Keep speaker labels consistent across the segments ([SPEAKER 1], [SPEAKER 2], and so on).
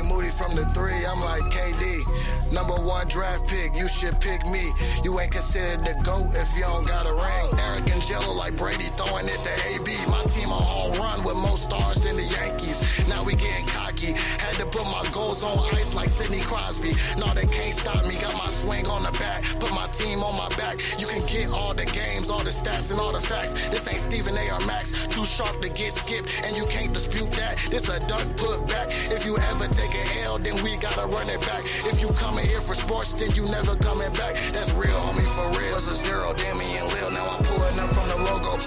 [SPEAKER 1] Bang Moody from the 3, I'm like KD. Number 1 draft pick, you should pick me. You ain't considered the GOAT if you don't got a ring. Eric and Jello like Brady throwing it to AB. My team a home run with more stars than the Yankees. Now we getting cocky. Had to put my goals on ice like Sidney Crosby. No, they can't stop me. Got my swing on the back. Put my team on my back. You can get all the games, all the stats, and all the facts. This ain't Stephen A. or Max. Too sharp to get skipped, and you can't dispute that. This a dunk put back. If you ever take an L, then we gotta run it back. If you coming here for sports, then you never coming back. That's real, homie, for real. It's a 0, Damian Lil. Now I'm pulling up from the logo.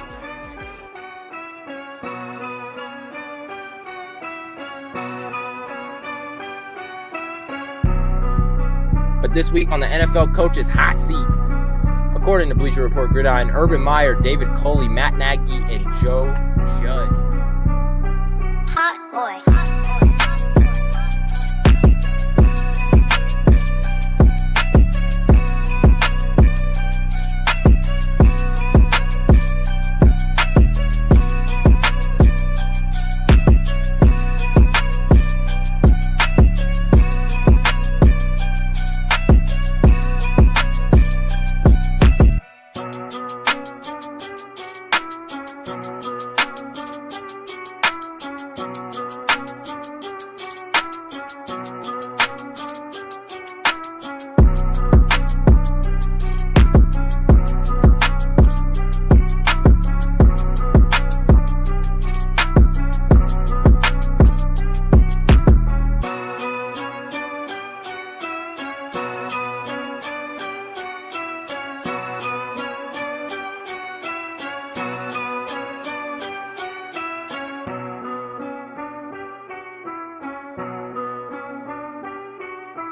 [SPEAKER 2] But this week on the NFL Coaches Hot Seat, according to Bleacher Report, Gridiron, Urban Meyer, David Coley, Matt Nagy, and Joe Judge.
[SPEAKER 3] Hot boy.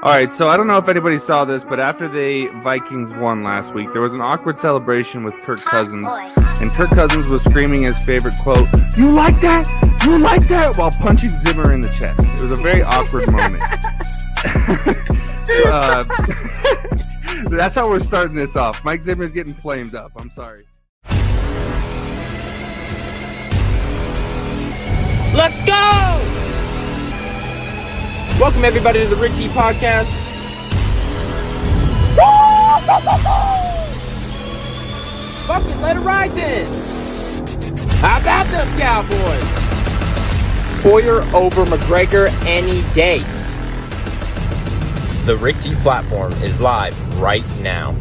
[SPEAKER 4] All right, so I don't know if anybody saw this, but after the Vikings won last week, there was an awkward celebration with Kirk Cousins, and Kirk Cousins was screaming his favorite quote, "You like that? You like that?" while punching Zimmer in the chest. It was a very awkward moment. That's how we're starting this off. Mike Zimmer's getting flamed up. I'm sorry.
[SPEAKER 2] Let's go! Welcome, everybody, to the Rick T Podcast. Fucking let it ride then. How about them Cowboys? Poyer over McGregor any day. The Rick T Platform is live right now.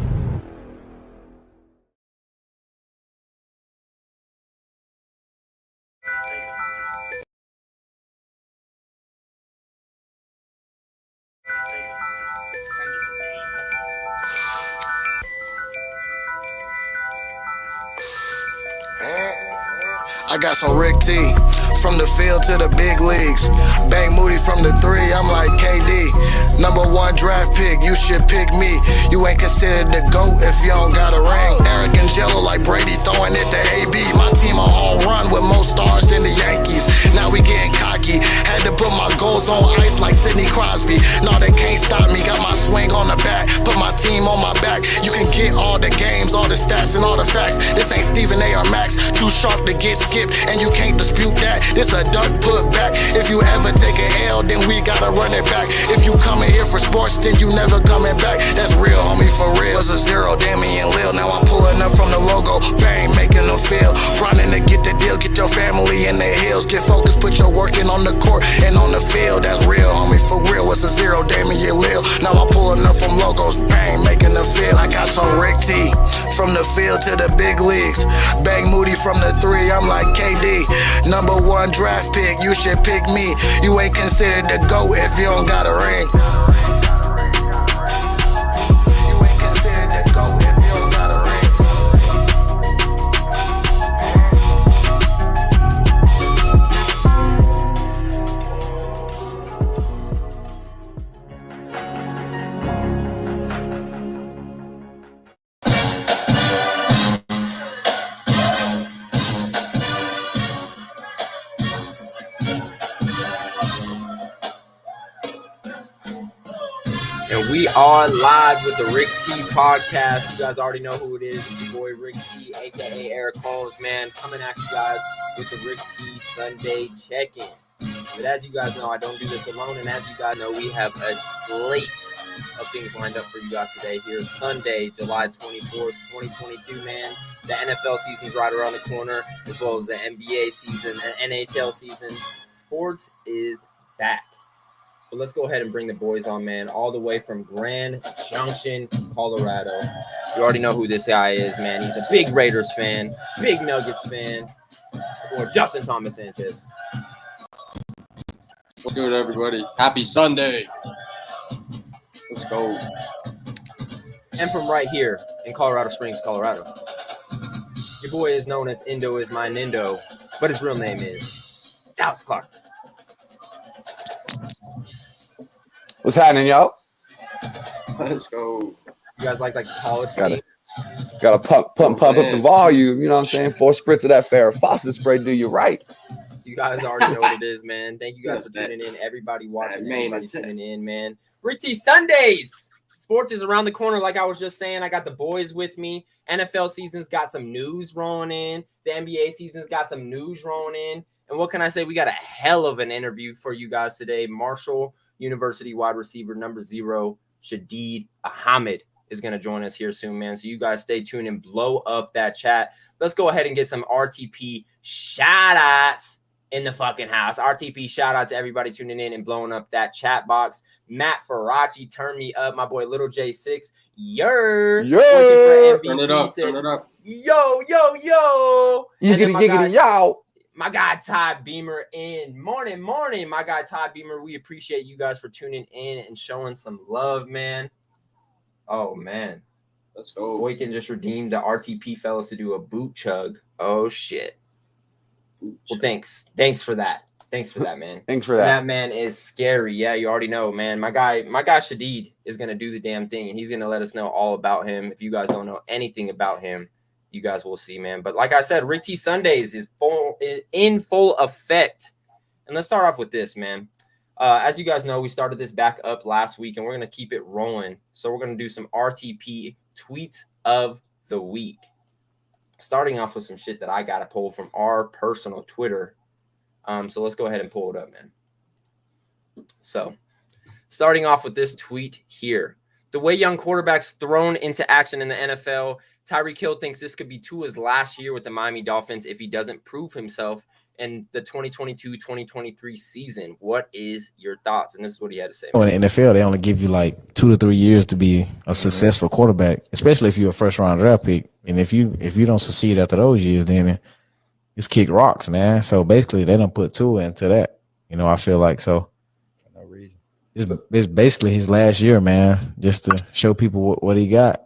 [SPEAKER 1] I got some Rick T, from the field to the big leagues. Bang Moody from the 3, I'm like KD. Number 1 draft pick, you should pick me. You ain't considered the GOAT if you don't got a ring. Eric and Jello like Brady throwing it to AB. My team a home run with more stars than the Yankees. Now we getting cocky. Had to put my goals on ice like Sidney Crosby. No, they can't stop me. Got my swing on the back. Put my team on my back. You can get all the games, all the stats, and all the facts. This ain't Stephen A. or Max. Too sharp to get skipped, and you can't dispute that. This a dunk put back. If you ever take an L, then we gotta run it back. If you coming here for sports, then you never coming back. That's real, homie, for real. It's a 0, Damian Lil. Now I'm pulling up from the logo. Bang, making them feel. Grinding to get the deal. Get your family in the hills. Get focused, put your work in on the court and on the field. That's real, homie, for real. It's a 0, Damian Lil. Now I'm pulling up from logos. Bang, making them feel. I got some Rick T, from the field to the big leagues. Bang Moody from the 3, I'm like KD. Number 1 draft pick, you should pick me. You ain't considered the GOAT if you don't got a ring. You ain't considered the GOAT if you don't got a ring.
[SPEAKER 2] And we are live with the Rick T Podcast. You guys already know who it is. It's your boy Rick T, a.k.a. Eric Holmes, man. Coming at you guys with the Rick T Sunday check-in. But as you guys know, I don't do this alone. And as you guys know, we have a slate of things lined up for you guys today. Here Sunday, July 24th, 2022, man. The NFL season's right around the corner, as well as the NBA season and NHL season. Sports is back. But let's go ahead and bring the boys on, man, all the way from Grand Junction, Colorado. You already know who this guy is, man. He's a big Raiders fan, big Nuggets fan, or Justin Thomas Sanchez.
[SPEAKER 5] What's good, everybody? Happy Sunday. Let's go.
[SPEAKER 2] And from right here in Colorado Springs, Colorado. Your boy is known as Indo is my Nindo, but his real name is Dallas Clark.
[SPEAKER 6] What's happening, y'all?
[SPEAKER 5] Let's go.
[SPEAKER 2] You guys like college team?
[SPEAKER 6] Gotta pump up the volume. You know what I'm saying? 4 spritz of that Farrah Fawcett spray do you right.
[SPEAKER 2] You guys already know what it is, man. Thank you guys for tuning in. Everybody watching, everybody tuning in, man. Ricky Sundays. Sports is around the corner, like I was just saying. I got the boys with me. NFL season's got some news rolling in. The NBA season's got some news rolling in. And what can I say? We got a hell of an interview for you guys today. Marshall University wide receiver number 0, Shadeed Ahmed, is going to join us here soon, man. So you guys stay tuned and blow up that chat. Let's go ahead and get some RTP shout-outs in the fucking house. RTP shout-out to everybody tuning in and blowing up that chat box. Matt Faraci, turn me up. My boy Little J6,
[SPEAKER 6] Turn
[SPEAKER 5] it up,
[SPEAKER 2] said,
[SPEAKER 5] turn it up.
[SPEAKER 2] Yo.
[SPEAKER 6] Giggity, y'all.
[SPEAKER 2] My guy Todd Beamer in. Morning. My guy Todd Beamer, we appreciate you guys for tuning in and showing some love, man. Oh, man.
[SPEAKER 5] Let's go.
[SPEAKER 2] Boy can just redeem the RTP fellas to do a boot chug. Oh, shit. Well, thanks. Thanks for that, man.
[SPEAKER 6] Thanks for that.
[SPEAKER 2] That man is scary. Yeah, you already know, man. My guy Shadeed is going to do the damn thing, and he's going to let us know all about him. If you guys don't know anything about him, you guys will see, man. But like I said, Rick T Sundays is in full effect. And let's start off with this, man. As you guys know, we started this back up last week, and we're going to keep it rolling. So we're going to do some RTP tweets of the week. Starting off with some shit that I got to pull from our personal Twitter. So let's go ahead and pull it up, man. So starting off with this tweet here. The way young quarterbacks thrown into action in the NFL, Tyreek Hill thinks this could be Tua's last year with the Miami Dolphins if he doesn't prove himself in the 2022-2023 season. What is your thoughts? And this is what he had to say.
[SPEAKER 7] In the NFL, they only give you like 2 to 3 years to be a successful quarterback, especially if you're a first-round draft pick. And if you don't succeed after those years, then it's kick rocks, man. So basically, they don't put Tua into that. You know, I feel like so. For no reason. It's basically his last year, man, just to show people what he got.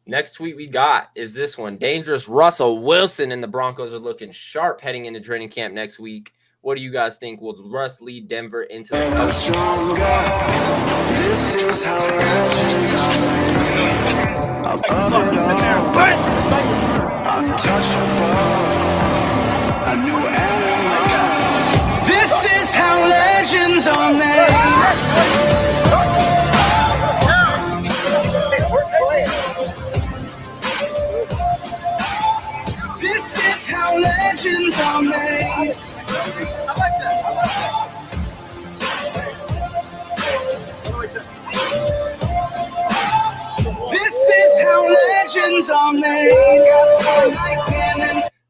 [SPEAKER 2] Next tweet we got is this one. Dangerous Russell Wilson and the Broncos are looking sharp heading into training camp next week. What do you guys think? Will Russ lead Denver into the postseason?
[SPEAKER 1] This is how legends are made. Above it all, untouchable, a new animal. This is how legends are made. This is how legends are made. This is how legends are made.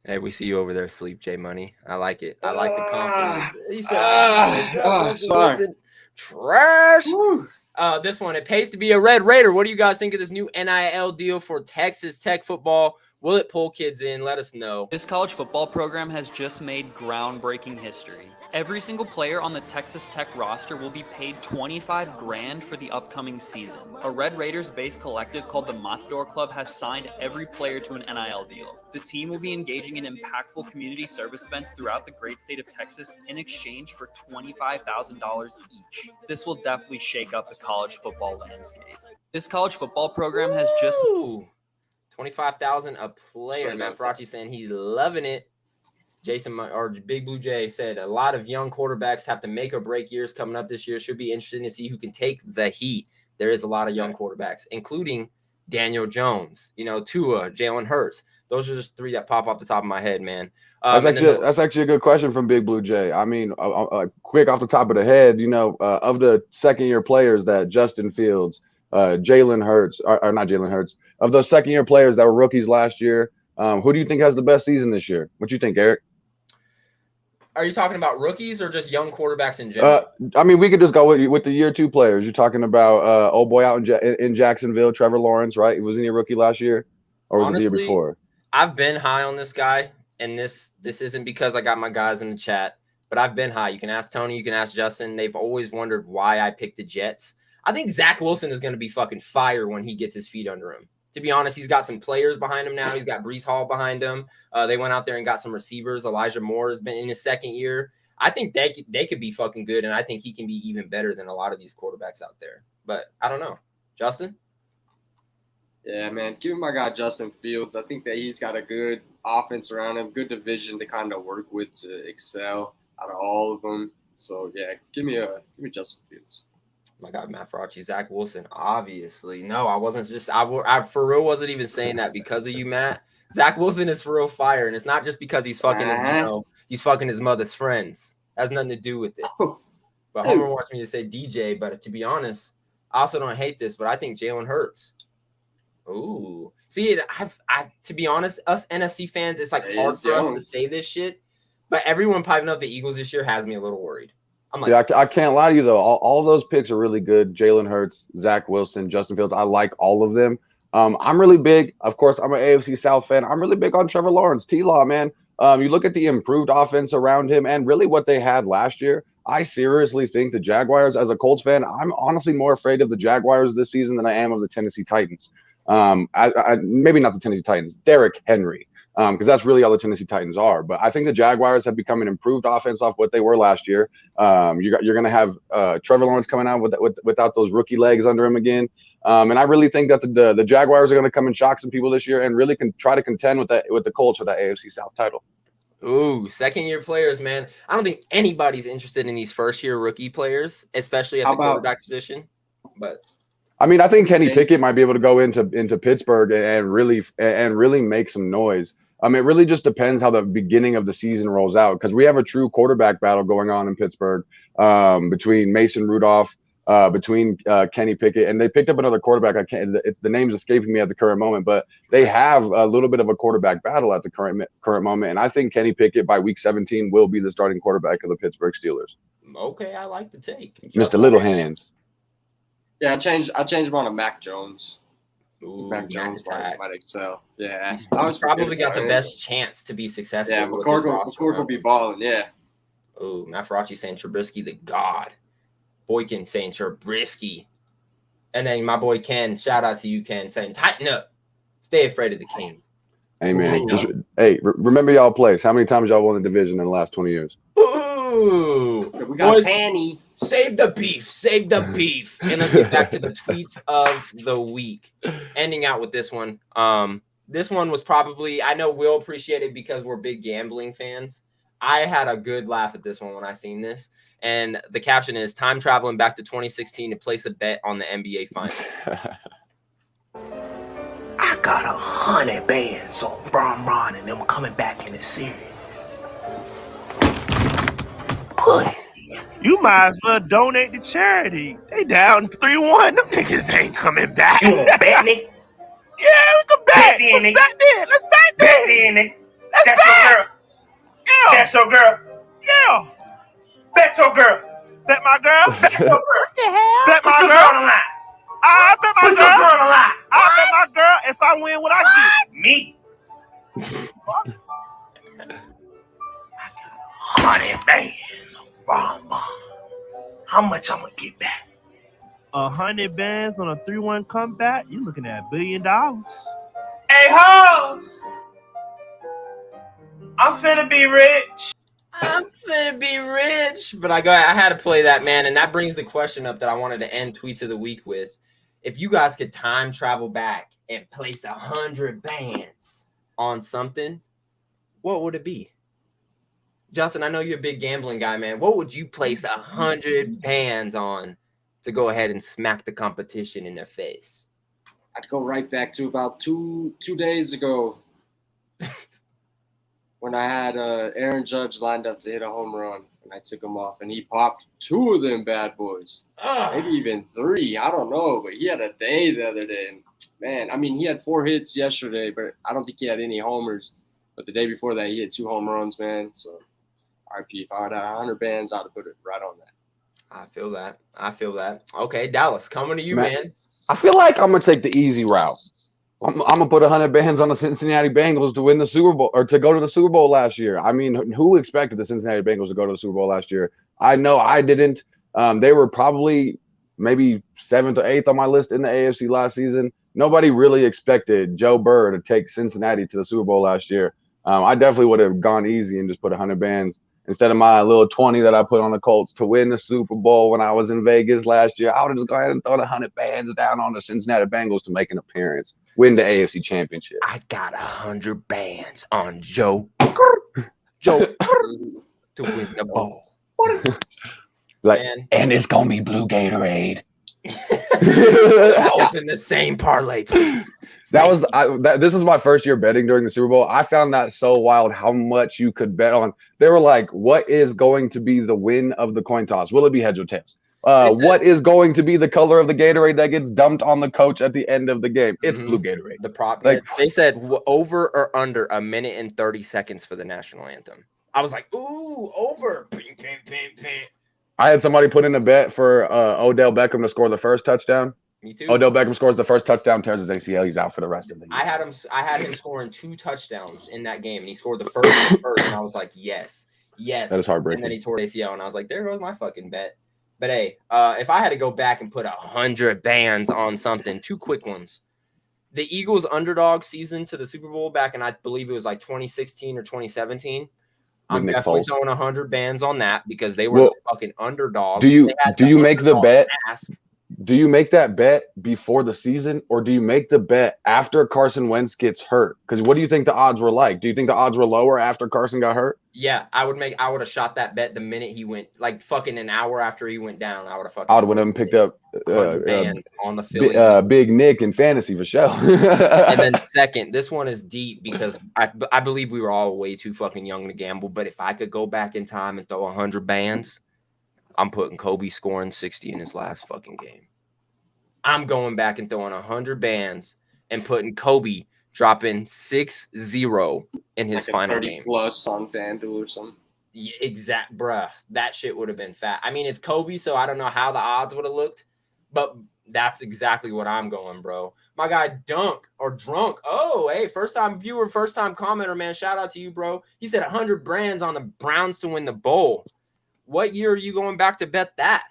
[SPEAKER 2] Hey, we see you over there asleep, J Money. I like it. I like the confidence. He said,
[SPEAKER 5] sorry.
[SPEAKER 2] Trash. This one, it pays to be a Red Raider. What do you guys think of this new NIL deal for Texas Tech football? Will it pull kids in? Let us know.
[SPEAKER 8] This college football program has just made groundbreaking history. Every single player on the Texas Tech roster will be paid $25,000 for the upcoming season. A Red Raiders-based collective called the Matador Club has signed every player to an NIL deal. The team will be engaging in impactful community service events throughout the great state of Texas in exchange for $25,000 each. This will definitely shake up the college football landscape. This college football program has just...
[SPEAKER 2] $25,000 a player. Matt Faraci saying he's loving it. Jason or Big Blue Jay said a lot of young quarterbacks have to make or break years coming up this year. Should be interesting to see who can take the heat. There is a lot of young quarterbacks, including Daniel Jones, Tua, Jalen Hurts. Those are just 3 that pop off the top of my head, man.
[SPEAKER 6] That's actually a good question from Big Blue Jay. I mean, quick off the top of the head, of the second-year players that Justin Fields, Jalen Hurts, or not Jalen Hurts, of those second-year players that were rookies last year, who do you think has the best season this year? What you think, Eric?
[SPEAKER 2] Are you talking about rookies or just young quarterbacks in general?
[SPEAKER 6] I mean, we could just go with the year 2 players. You're talking about old boy out in Jacksonville, Trevor Lawrence, right? Wasn't he a rookie last year, or was it the year before?
[SPEAKER 2] I've been high on this guy, and this isn't because I got my guys in the chat, but I've been high. You can ask Tony, you can ask Justin. They've always wondered why I picked the Jets. I think Zach Wilson is going to be fucking fire when he gets his feet under him. To be honest, he's got some players behind him now. He's got Breece Hall behind him. They went out there and got some receivers. Elijah Moore has been in his second year. I think they could be fucking good, and I think he can be even better than a lot of these quarterbacks out there. But I don't know. Justin?
[SPEAKER 5] Yeah, man. Give my guy Justin Fields. I think that he's got a good offense around him, good division to kind of work with to excel out of all of them. So, yeah, give me Justin Fields.
[SPEAKER 2] My God, Matt Frauci, Zach Wilson, obviously. No, I wasn't just – I for real wasn't even saying that because of you, Matt. Zach Wilson is for real fire, and it's not just because he's fucking he's fucking his mother's friends. It has nothing to do with it. But Homer wants me to say DJ, but to be honest, I also don't hate this, but I think Jalen Hurts. Ooh. See, I to be honest, us NFC fans, it's like hard for us to say this shit, but everyone piping up the Eagles this year has me a little worried. I'm like,
[SPEAKER 6] yeah, I can't lie to you, though. All those picks are really good. Jalen Hurts, Zach Wilson, Justin Fields. I like all of them. I'm really big. Of course, I'm an AFC South fan. I'm really big on Trevor Lawrence. T-Law, man. You look at the improved offense around him and really what they had last year. I seriously think the Jaguars, as a Colts fan, I'm honestly more afraid of the Jaguars this season than I am of the Tennessee Titans. Maybe not the Tennessee Titans, Derrick Henry, because that's really all the Tennessee Titans are. But I think the Jaguars have become an improved offense off what they were last year. You're going to have Trevor Lawrence coming out without those rookie legs under him again. And I really think that the Jaguars are going to come and shock some people this year and really can try to contend with the Colts for that AFC South title.
[SPEAKER 2] Ooh, second-year players, man. I don't think anybody's interested in these first-year rookie players, especially at the quarterback position. But
[SPEAKER 6] I mean, I think Kenny Pickett might be able to go into Pittsburgh and really make some noise. It really just depends how the beginning of the season rolls out, because we have a true quarterback battle going on in Pittsburgh between Mason Rudolph, between Kenny Pickett, and they picked up another quarterback. The name's escaping me at the current moment, but they have a little bit of a quarterback battle at the current moment, and I think Kenny Pickett by week 17 will be the starting quarterback of the Pittsburgh Steelers.
[SPEAKER 2] Okay, I like the take,
[SPEAKER 6] Mr. Little Hands.
[SPEAKER 5] Yeah, I changed him on to Mac Jones.
[SPEAKER 2] Ooh,
[SPEAKER 5] Mac Jones might excel. Yeah,
[SPEAKER 2] he's probably got the best chance to be successful.
[SPEAKER 5] Yeah, McCorkle will be balling. Yeah.
[SPEAKER 2] Ooh, Matt Frauci saying Trubisky the god. Boykin saying Trubisky, and then my boy Ken. Shout out to you, Ken, saying tighten up, stay afraid of the king.
[SPEAKER 6] Hey man, remember y'all place. How many times y'all won the division in the last 20 years?
[SPEAKER 2] Ooh,
[SPEAKER 5] we got Tanny.
[SPEAKER 2] Save the beef. And let's get back to the tweets of the week. Ending out with this one. This one was probably, I know we'll appreciate it because we're big gambling fans. I had a good laugh at this one when I seen this. And the caption is, time traveling back to 2016 to place a bet on the NBA Finals.
[SPEAKER 9] I got 100 bands on Bron and them coming back in the series. Put it.
[SPEAKER 10] You might as well donate to charity. They down 3-1. Them niggas ain't coming back.
[SPEAKER 9] You want to bet, nigga?
[SPEAKER 10] Yeah, we can bet. Let's bet then. Let's bet then.
[SPEAKER 9] Nigga.
[SPEAKER 10] That's your girl. Yeah.
[SPEAKER 9] That's your girl.
[SPEAKER 10] Yeah.
[SPEAKER 9] Bet your girl.
[SPEAKER 10] Bet my girl.
[SPEAKER 9] Bet your girl.
[SPEAKER 10] What the hell? Bet
[SPEAKER 9] Put
[SPEAKER 10] my
[SPEAKER 9] your
[SPEAKER 10] girl.
[SPEAKER 9] girl on the line.
[SPEAKER 10] I bet my
[SPEAKER 9] Put
[SPEAKER 10] girl.
[SPEAKER 9] your girl on the line.
[SPEAKER 10] I bet my girl. If I win, what I get?
[SPEAKER 9] Me. I got 100 bands on Bron. How much I'm gonna get back?
[SPEAKER 10] 100 bands on a 3-1 comeback. You looking at $1 billion.
[SPEAKER 9] Hey, hoes! I'm finna be rich.
[SPEAKER 2] But I had to play that, man. And that brings the question up that I wanted to end tweets of the week with. If you guys could time travel back and place 100 bands on something, what would it be? Justin, I know you're a big gambling guy, man. What would you place 100 bands on to go ahead and smack the competition in the face?
[SPEAKER 5] I'd go right back to about two days ago when I had Aaron Judge lined up to hit a home run, and I took him off, and he popped 2 of them bad boys, maybe even 3. I don't know, but he had a day the other day. And man, I mean, he had 4 hits yesterday, but I don't think he had any homers. But the day before that, he had 2 home runs, man. So, RP, if I had 100 bands, I'd have put it right on that.
[SPEAKER 2] I feel that. Okay, Dallas, coming to you, man.
[SPEAKER 6] I feel like I'm gonna take the easy route. I'm gonna put 100 bands on the Cincinnati Bengals to win the Super Bowl or to go to the Super Bowl last year. I mean, who expected the Cincinnati Bengals to go to the Super Bowl last year? I know I didn't. They were probably maybe 7th or 8th on my list in the AFC last season. Nobody really expected Joe Burrow to take Cincinnati to the Super Bowl last year. I definitely would have gone easy and just put 100 bands instead of my little 20 that I put on the Colts to win the Super Bowl when I was in Vegas last year. I would have just gone ahead and thrown 100 bands down on the Cincinnati Bengals to make an appearance, win the AFC Championship.
[SPEAKER 2] I got 100 bands on Joe to win the ball. Man.
[SPEAKER 6] And it's gonna be blue Gatorade.
[SPEAKER 2] Open the same parlay, please.
[SPEAKER 6] This is my first year betting during the Super Bowl. I found that so wild how much you could bet on. They were like, what is going to be the win of the coin toss? Will it be heads or tails? What is going to be the color of the Gatorade that gets dumped on the coach at the end of the game? It's blue Gatorade.
[SPEAKER 2] The prop, they said over or under 1 minute and 30 seconds for the national anthem. I was like, ooh, over. Ping, ping, ping, ping.
[SPEAKER 6] I had somebody put in a bet for Odell Beckham to score the first touchdown.
[SPEAKER 2] Me too.
[SPEAKER 6] Odell Beckham scores the first touchdown, tears his ACL. He's out for the rest of the year.
[SPEAKER 2] I had him scoring 2 touchdowns in that game, and he scored the first, and I was like, yes.
[SPEAKER 6] That is heartbreaking.
[SPEAKER 2] And then he tore the ACL, and I was like, there goes my fucking bet. But hey, if I had to go back and put 100 bands on something, 2 quick ones. The Eagles' underdog season to the Super Bowl back in, I believe it was like 2016 or 2017. I'm definitely throwing 100 bands on that because they were the fucking underdogs.
[SPEAKER 6] Do you make the bet? Do you make that bet before the season, or do you make the bet after Carson Wentz gets hurt? Because what do you think the odds were like? Do you think the odds were lower after Carson got hurt?
[SPEAKER 2] Yeah, I would have shot that bet the minute he went, like fucking an hour after he went down. I would have
[SPEAKER 6] went and picked up
[SPEAKER 2] bands on the Philly.
[SPEAKER 6] Big Nick in fantasy for sure.
[SPEAKER 2] And then second, this one is deep because I believe we were all way too fucking young to gamble. But if I could go back in time and throw 100 bands, I'm putting Kobe scoring 60 in his last fucking game. I'm going back and throwing 100 bands and putting Kobe dropping 6-0 in his final
[SPEAKER 5] 30
[SPEAKER 2] game.
[SPEAKER 5] Plus on FanDuel or something.
[SPEAKER 2] Yeah, bruh. That shit would have been fat. I mean, it's Kobe, so I don't know how the odds would have looked, but that's exactly what I'm going, bro. My guy Drunk. Oh, hey, first-time viewer, first-time commenter, man. Shout out to you, bro. He said 100 brands on the Browns to win the bowl. What year are you going back to bet that?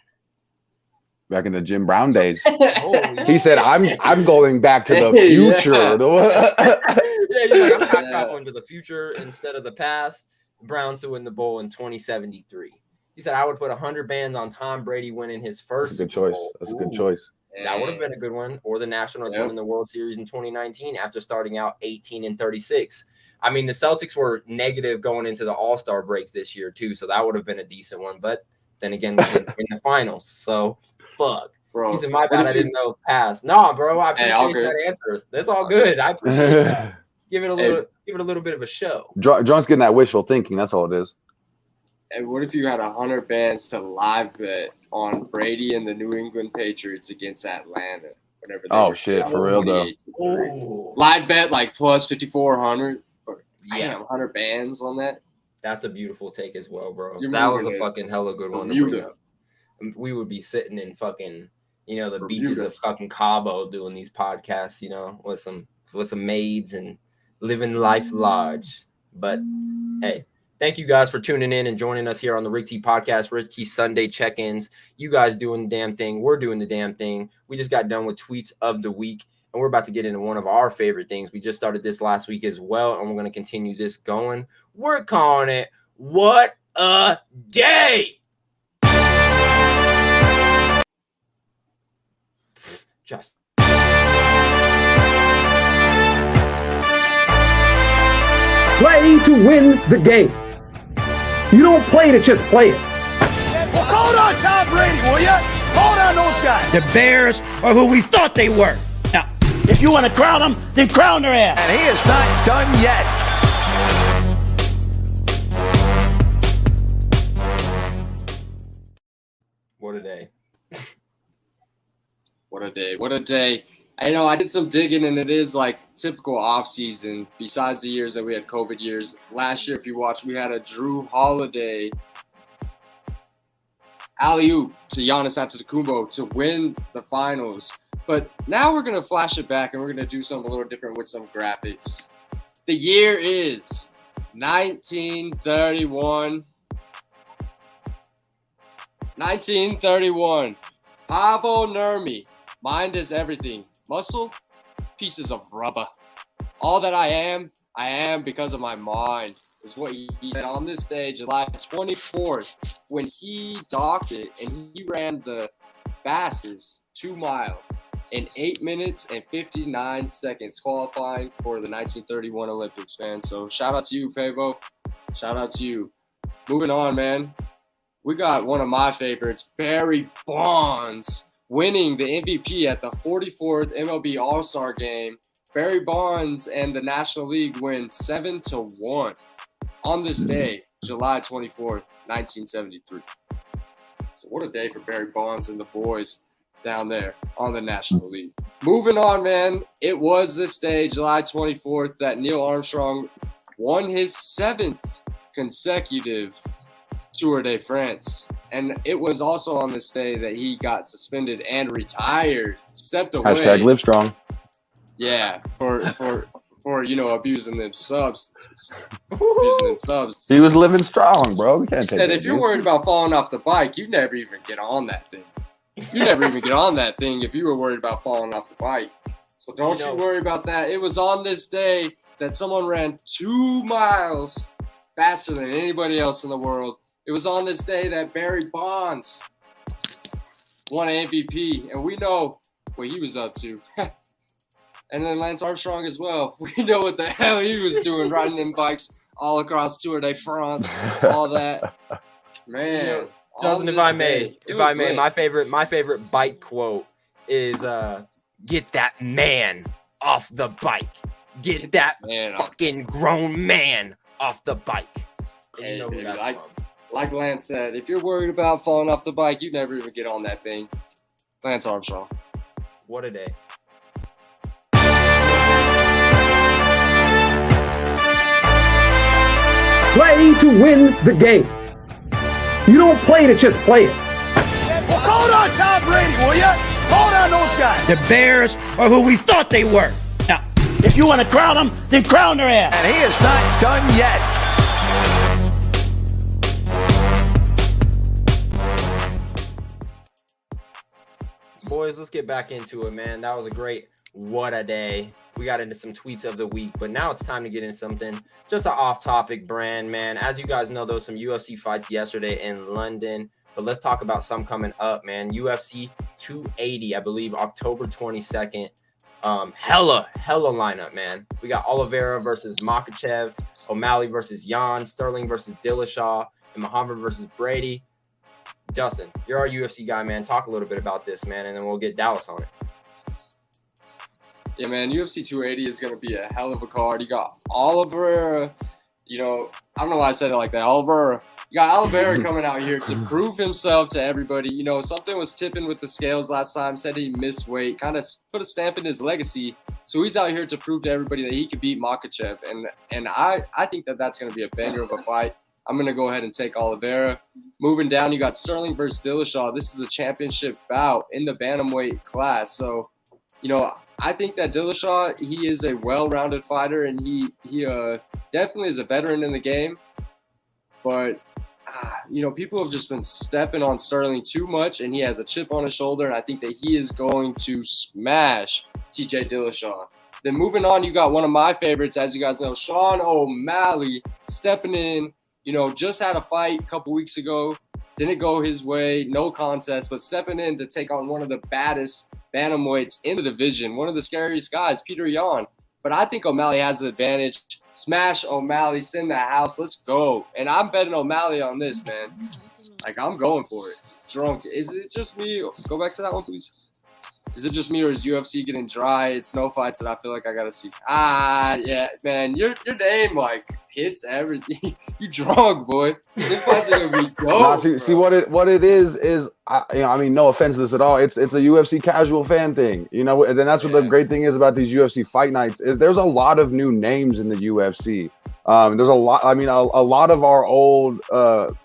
[SPEAKER 6] Back in the Jim Brown days. He said, I'm going back to the future.
[SPEAKER 2] Yeah, he's like, I'm not traveling to the future instead of the past. Browns to win the bowl in 2073. He said, I would put 100 bands on Tom Brady winning his first
[SPEAKER 6] That's a good choice. That's a good choice.
[SPEAKER 2] That would have been a good one. Or the Nationals winning the World Series in 2019 after starting out 18-36. I mean, the Celtics were negative going into the All-Star breaks this year, too, so that would have been a decent one. But then again, in the finals. So, fuck. Bro, he said, my bad, I didn't know pass. Nah, bro, I appreciate that answer. That's all good. I appreciate that. Give it a little bit of a show.
[SPEAKER 6] John's getting that wishful thinking. That's all it is.
[SPEAKER 5] And what if you had 100 bands to live bet on Brady and the New England Patriots against Atlanta? Whenever they
[SPEAKER 6] shit, for real though.
[SPEAKER 5] Live bet like plus 5,400. Yeah, 100 bands on that.
[SPEAKER 2] That's a beautiful take as well, bro. That was a fucking hella good one to bring up. We would be sitting in fucking, the beaches of fucking Cabo doing these podcasts, with some maids and living life large. But hey, thank you guys for tuning in and joining us here on the Rick T Podcast, Rick T Sunday check-ins. You guys doing the damn thing. We're doing the damn thing. We just got done with tweets of the week, and we're about to get into one of our favorite things. We just started this last week as well, and we're going to continue this going. We're calling it What a Day. Just
[SPEAKER 11] play to win the game. You don't play to just play it.
[SPEAKER 12] Well, call on Tom Brady, will ya? Call on those guys.
[SPEAKER 13] The Bears are who we thought they were. Now, if
[SPEAKER 12] you want to crown them, then crown their ass.
[SPEAKER 9] And he is not done yet.
[SPEAKER 2] What a day.
[SPEAKER 5] What a day. What a day. I know I did some digging, and it is like typical off season. Besides the years that we had COVID years, last year, if you watched, we had a Drew Holiday alley-oop to Giannis Antetokounmpo to win the finals. But now we're going to flash it back, and we're going to do something a little different with some graphics. The year is 1931. 1931. Pavel Nurmi. Mind is everything. Muscle, pieces of rubber. All that I am because of my mind, is what he said on this day, July 24th, when he docked it and he ran the fastest 2 mile in 8 minutes and 59 seconds, qualifying for the 1931 Olympics, man. So shout out to you, Pavo. Shout out to you. Moving on, man. We got one of my favorites, Barry Bonds, winning the MVP at the 44th MLB All-Star Game. Barry Bonds and the National League win 7-1 on this day, July 24th, 1973. So what a day for Barry Bonds and the boys down there on the National League. Moving on, man. It was this day, July 24th, that Neil Armstrong won his 7th consecutive Tour de France. And it was also on this day that he got suspended and retired, stepped away.
[SPEAKER 6] Hashtag live strong.
[SPEAKER 5] Yeah, for abusing them substances.
[SPEAKER 6] He was living strong, bro. We can't
[SPEAKER 5] He
[SPEAKER 6] take
[SPEAKER 5] said,
[SPEAKER 6] that
[SPEAKER 5] if you're
[SPEAKER 6] abuse.
[SPEAKER 5] worried about falling off the bike, you never even get on that thing. You never even get on that thing if you were worried about falling off the bike. So don't you worry about that. It was on this day that someone ran 2 miles faster than anybody else in the world. It was on this day that Barry Bonds won an MVP, and we know what he was up to. And then Lance Armstrong as well. We know what the hell he was doing, riding them bikes all across Tour de France, all that. Man.
[SPEAKER 2] Justin, if I may, my favorite bike quote is get that man off the bike. Get that fucking grown man off the bike. And you know who that's from.
[SPEAKER 5] Like Lance said, if you're worried about falling off the bike, you never even get on that thing. Lance Armstrong.
[SPEAKER 2] What a day.
[SPEAKER 11] Play to win the game. You don't play to just play it.
[SPEAKER 12] Well, hold on, Tom Brady, will ya? Hold on those guys. The Bears are who we thought they were. Now, if you want to crown them, then crown their ass.
[SPEAKER 9] And he is not done yet.
[SPEAKER 2] Boys, let's get back into it, man. That was a great what a day. We got into some tweets of the week, but now it's time to get into something just an off-topic brand, man. As you guys know, there was some UFC fights yesterday in London, but let's talk about some coming up, man. UFC 280, I believe, October 22nd. Hella lineup, man. We got Oliveira versus Makhachev, O'Malley versus Jan, Sterling versus Dillashaw, and Muhammad versus Brady. Justin, you're our UFC guy, man. Talk a little bit about this, man, and then we'll get Dallas on it.
[SPEAKER 5] Yeah, man, UFC 280 is going to be a hell of a card. You got Oliveira, I don't know why I said it like that. Oliveira. You got Oliveira coming out here to prove himself to everybody. Something was tipping with the scales last time, said he missed weight, kind of put a stamp in his legacy. So he's out here to prove to everybody that he can beat Makhachev. And I think that that's going to be a banger of a fight. I'm going to go ahead and take Oliveira. Moving down, you got Sterling versus Dillashaw. This is a championship bout in the bantamweight class. So, I think that Dillashaw, he is a well-rounded fighter, and he definitely is a veteran in the game. But, people have just been stepping on Sterling too much, and he has a chip on his shoulder, and I think that he is going to smash TJ Dillashaw. Then moving on, you got one of my favorites, as you guys know, Sean O'Malley stepping in. Just had a fight a couple weeks ago. Didn't go his way, no contest, but stepping in to take on one of the baddest bantamweights in the division, one of the scariest guys, Peter Yan. But I think O'Malley has the advantage. Smash O'Malley, send the house, let's go. And I'm betting O'Malley on this, man. I'm going for it. Drunk. Is it just me? Go back to that one, please. Is it just me, or is UFC getting dry? It's no fights that I feel like I gotta see. Yeah, man, your name like hits everything. You drunk, boy. This fight's gonna be dope.
[SPEAKER 6] Nah, see what it is I mean, no offense to this at all. It's a UFC casual fan thing, you know. And then that's what the great thing is about these UFC fight nights is there's a lot of new names in the UFC. There's a lot. I mean, a lot of our old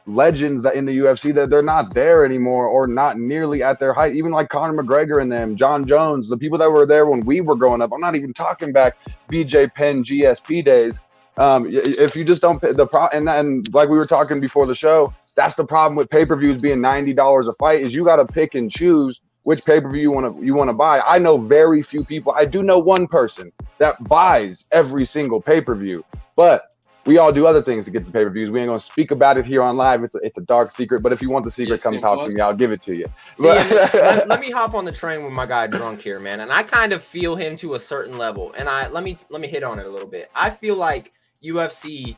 [SPEAKER 6] legends that in the UFC that they're not there anymore or not nearly at their height. Even like Conor McGregor and them, John Jones, the people that were there when we were growing up. I'm not even talking back BJ Penn, GSP days. If you just don't pay and like we were talking before the show, that's the problem with pay-per-views being $90 a fight is you got to pick and choose which pay-per-view you want to buy. I know very few people. I do know one person that buys every single pay-per-view, but we all do other things to get the pay-per-views. We ain't gonna speak about it here on live. It's a dark secret. But if you want the secret, come talk to me. I'll give it to you.
[SPEAKER 2] See, let me hop on the train with my guy Drunk here, man. And I kind of feel him to a certain level. And let me hit on it a little bit. I feel like UFC,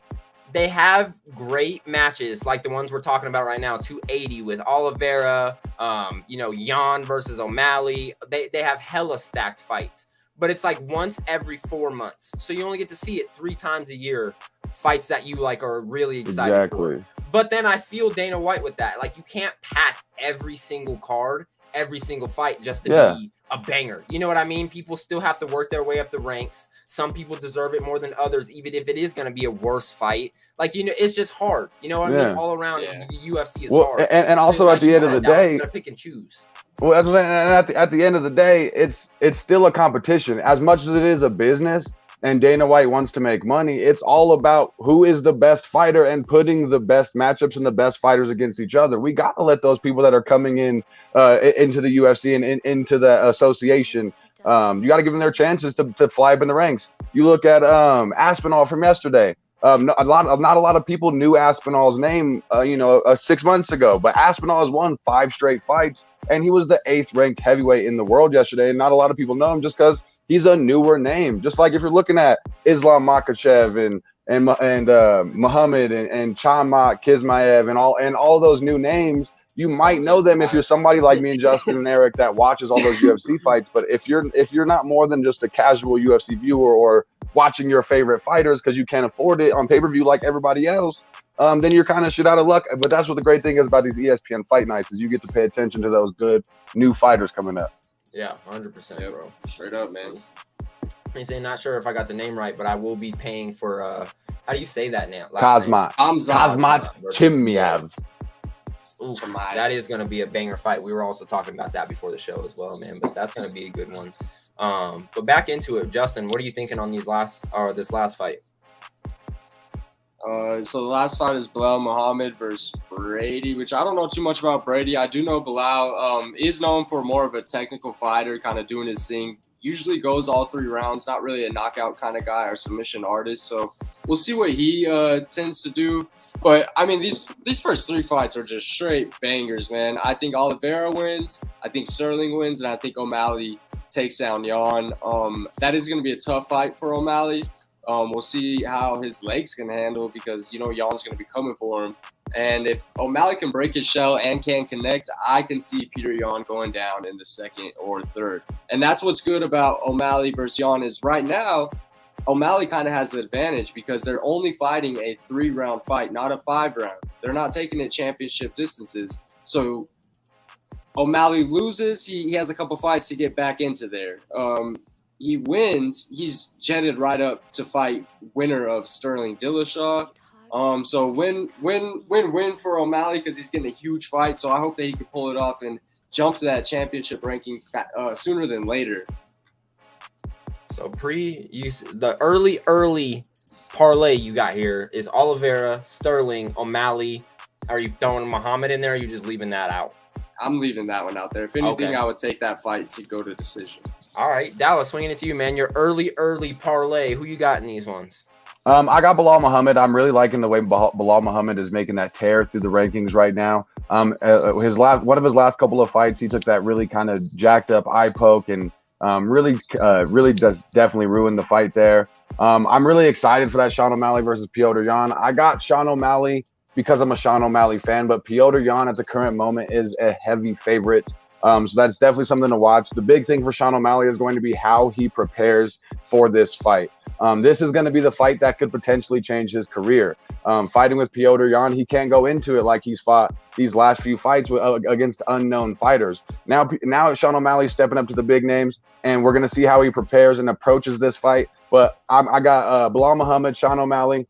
[SPEAKER 2] they have great matches like the ones we're talking about right now. 280 with Oliveira, Jan versus O'Malley. They have hella stacked fights. But it's like once every 4 months. So you only get to see it 3 times a year. Fights that you like are really excited for. But then I feel Dana White with that. Like you can't pack every single card, every single fight just to be a banger. You know what I mean? People still have to work their way up the ranks. Some people deserve it more than others, even if it is going to be a worse fight. Like, it's just hard. You know what I mean? All around the UFC is hard.
[SPEAKER 6] And also at the end of the day,
[SPEAKER 2] pick and choose.
[SPEAKER 6] Well, that's what I'm saying. At the end of the day, it's still a competition. As much as it is a business and Dana White wants to make money, it's all about who is the best fighter and putting the best matchups and the best fighters against each other. We got to let those people that are coming in into the UFC and into the association, you got to give them their chances to fly up in the ranks. You look at Aspinall from yesterday. Not a lot of people knew Aspinall's name, 6 months ago, but Aspinall has won 5 straight fights, and he was the 8th ranked heavyweight in the world yesterday. And not a lot of people know him just because he's a newer name. Just like if you're looking at Islam Makhachev and Muhammad and Chamat Kismaev and all those new names, you might know them if you're somebody like me and Justin and Eric that watches all those UFC fights. But if you're not more than just a casual UFC viewer or watching your favorite fighters because you can't afford it on pay-per-view like everybody else, then you're kind of shit out of luck. But that's what the great thing is about these ESPN fight nights is you get to pay attention to those good new fighters coming up.
[SPEAKER 2] Yeah, 100%, bro.
[SPEAKER 5] Straight up, man.
[SPEAKER 2] I'm not sure if I got the name right, but I will be paying for how do you say that now?
[SPEAKER 6] Kazmat Chimaev.
[SPEAKER 2] That is going to be a banger fight. We were also talking about that before the show as well, man. But that's going to be a good one. But back into it, Justin. What are you thinking on this last fight?
[SPEAKER 5] So the last fight is Bilal Muhammad versus Brady, which I don't know too much about Brady. I do know Bilal is known for more of a technical fighter, kind of doing his thing. Usually goes all 3 rounds, not really a knockout kind of guy or submission artist. So we'll see what he tends to do. But, I mean, these first 3 fights are just straight bangers, man. I think Oliveira wins. I think Sterling wins. And I think O'Malley takes down Jan. That is going to be a tough fight for O'Malley. We'll see how his legs can handle because, Jan's going to be coming for him. And if O'Malley can break his shell and can connect, I can see Peter Yan going down in the 2nd or 3rd. And that's what's good about O'Malley versus Yan is right now, O'Malley kind of has the advantage because they're only fighting a 3-round fight, not a 5-round. They're not taking it championship distances. So O'Malley loses. He has a couple fights to get back into there. He wins. He's jetted right up to fight winner of Sterling Dillashaw. So win for O'Malley because he's getting a huge fight. So I hope that he can pull it off and jump to that championship ranking sooner than later.
[SPEAKER 2] So the early parlay you got here is Oliveira, Sterling, O'Malley. Are you throwing Muhammad in there? Or are you just leaving that out?
[SPEAKER 5] I'm leaving that one out there. If anything, I would take that fight to go to decision.
[SPEAKER 2] All right, Dallas, swinging it to you, man. Your early parlay. Who you got in these ones?
[SPEAKER 6] I got Bilal Muhammad. I'm really liking the way Bilal Muhammad is making that tear through the rankings right now. One of his last couple of fights, he took that really kind of jacked up eye poke and really does definitely ruin the fight there. I'm really excited for that Sean O'Malley versus Piotr Jan. I got Sean O'Malley because I'm a Sean O'Malley fan, but Piotr Jan at the current moment is a heavy favorite So that's definitely something to watch. The big thing for Sean O'Malley is going to be how he prepares for this fight. This is going to be the fight that could potentially change his career. Fighting with Piotr Jan, he can't go into it like he's fought these last few fights against unknown fighters. Now Sean O'Malley's stepping up to the big names, and we're going to see how he prepares and approaches this fight. But I got Bilal Muhammad, Sean O'Malley.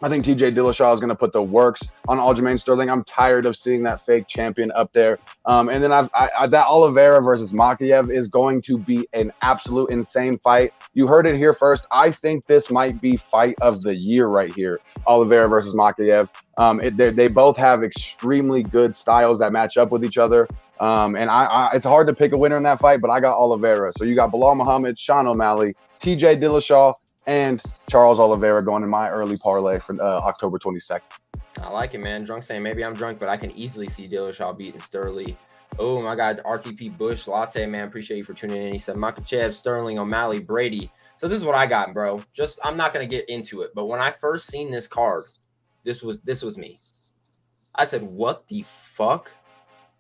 [SPEAKER 6] I think TJ Dillashaw is going to put the works on Aljamain Sterling. I'm tired of seeing that fake champion up there. And then that Oliveira versus Makayev is going to be an absolute insane fight. You heard it here first. I think this might be fight of the year right here, Oliveira versus Makayev. They both have extremely good styles that match up with each other. And it's hard to pick a winner in that fight, but I got Oliveira. So you got Bilal Muhammad, Sean O'Malley, TJ Dillashaw, and Charles Oliveira going in my early parlay for October 22nd.
[SPEAKER 2] I like it, man. Drunk saying maybe I'm drunk, but I can easily see Dillashaw beating Sterling. Oh, my God. RTP Bush Latte, man. Appreciate you for tuning in. He said Makachev, Sterling, O'Malley, Brady. So this is what I got, bro. I'm not going to get into it, but when I first seen this card, this was me. I said, what the fuck?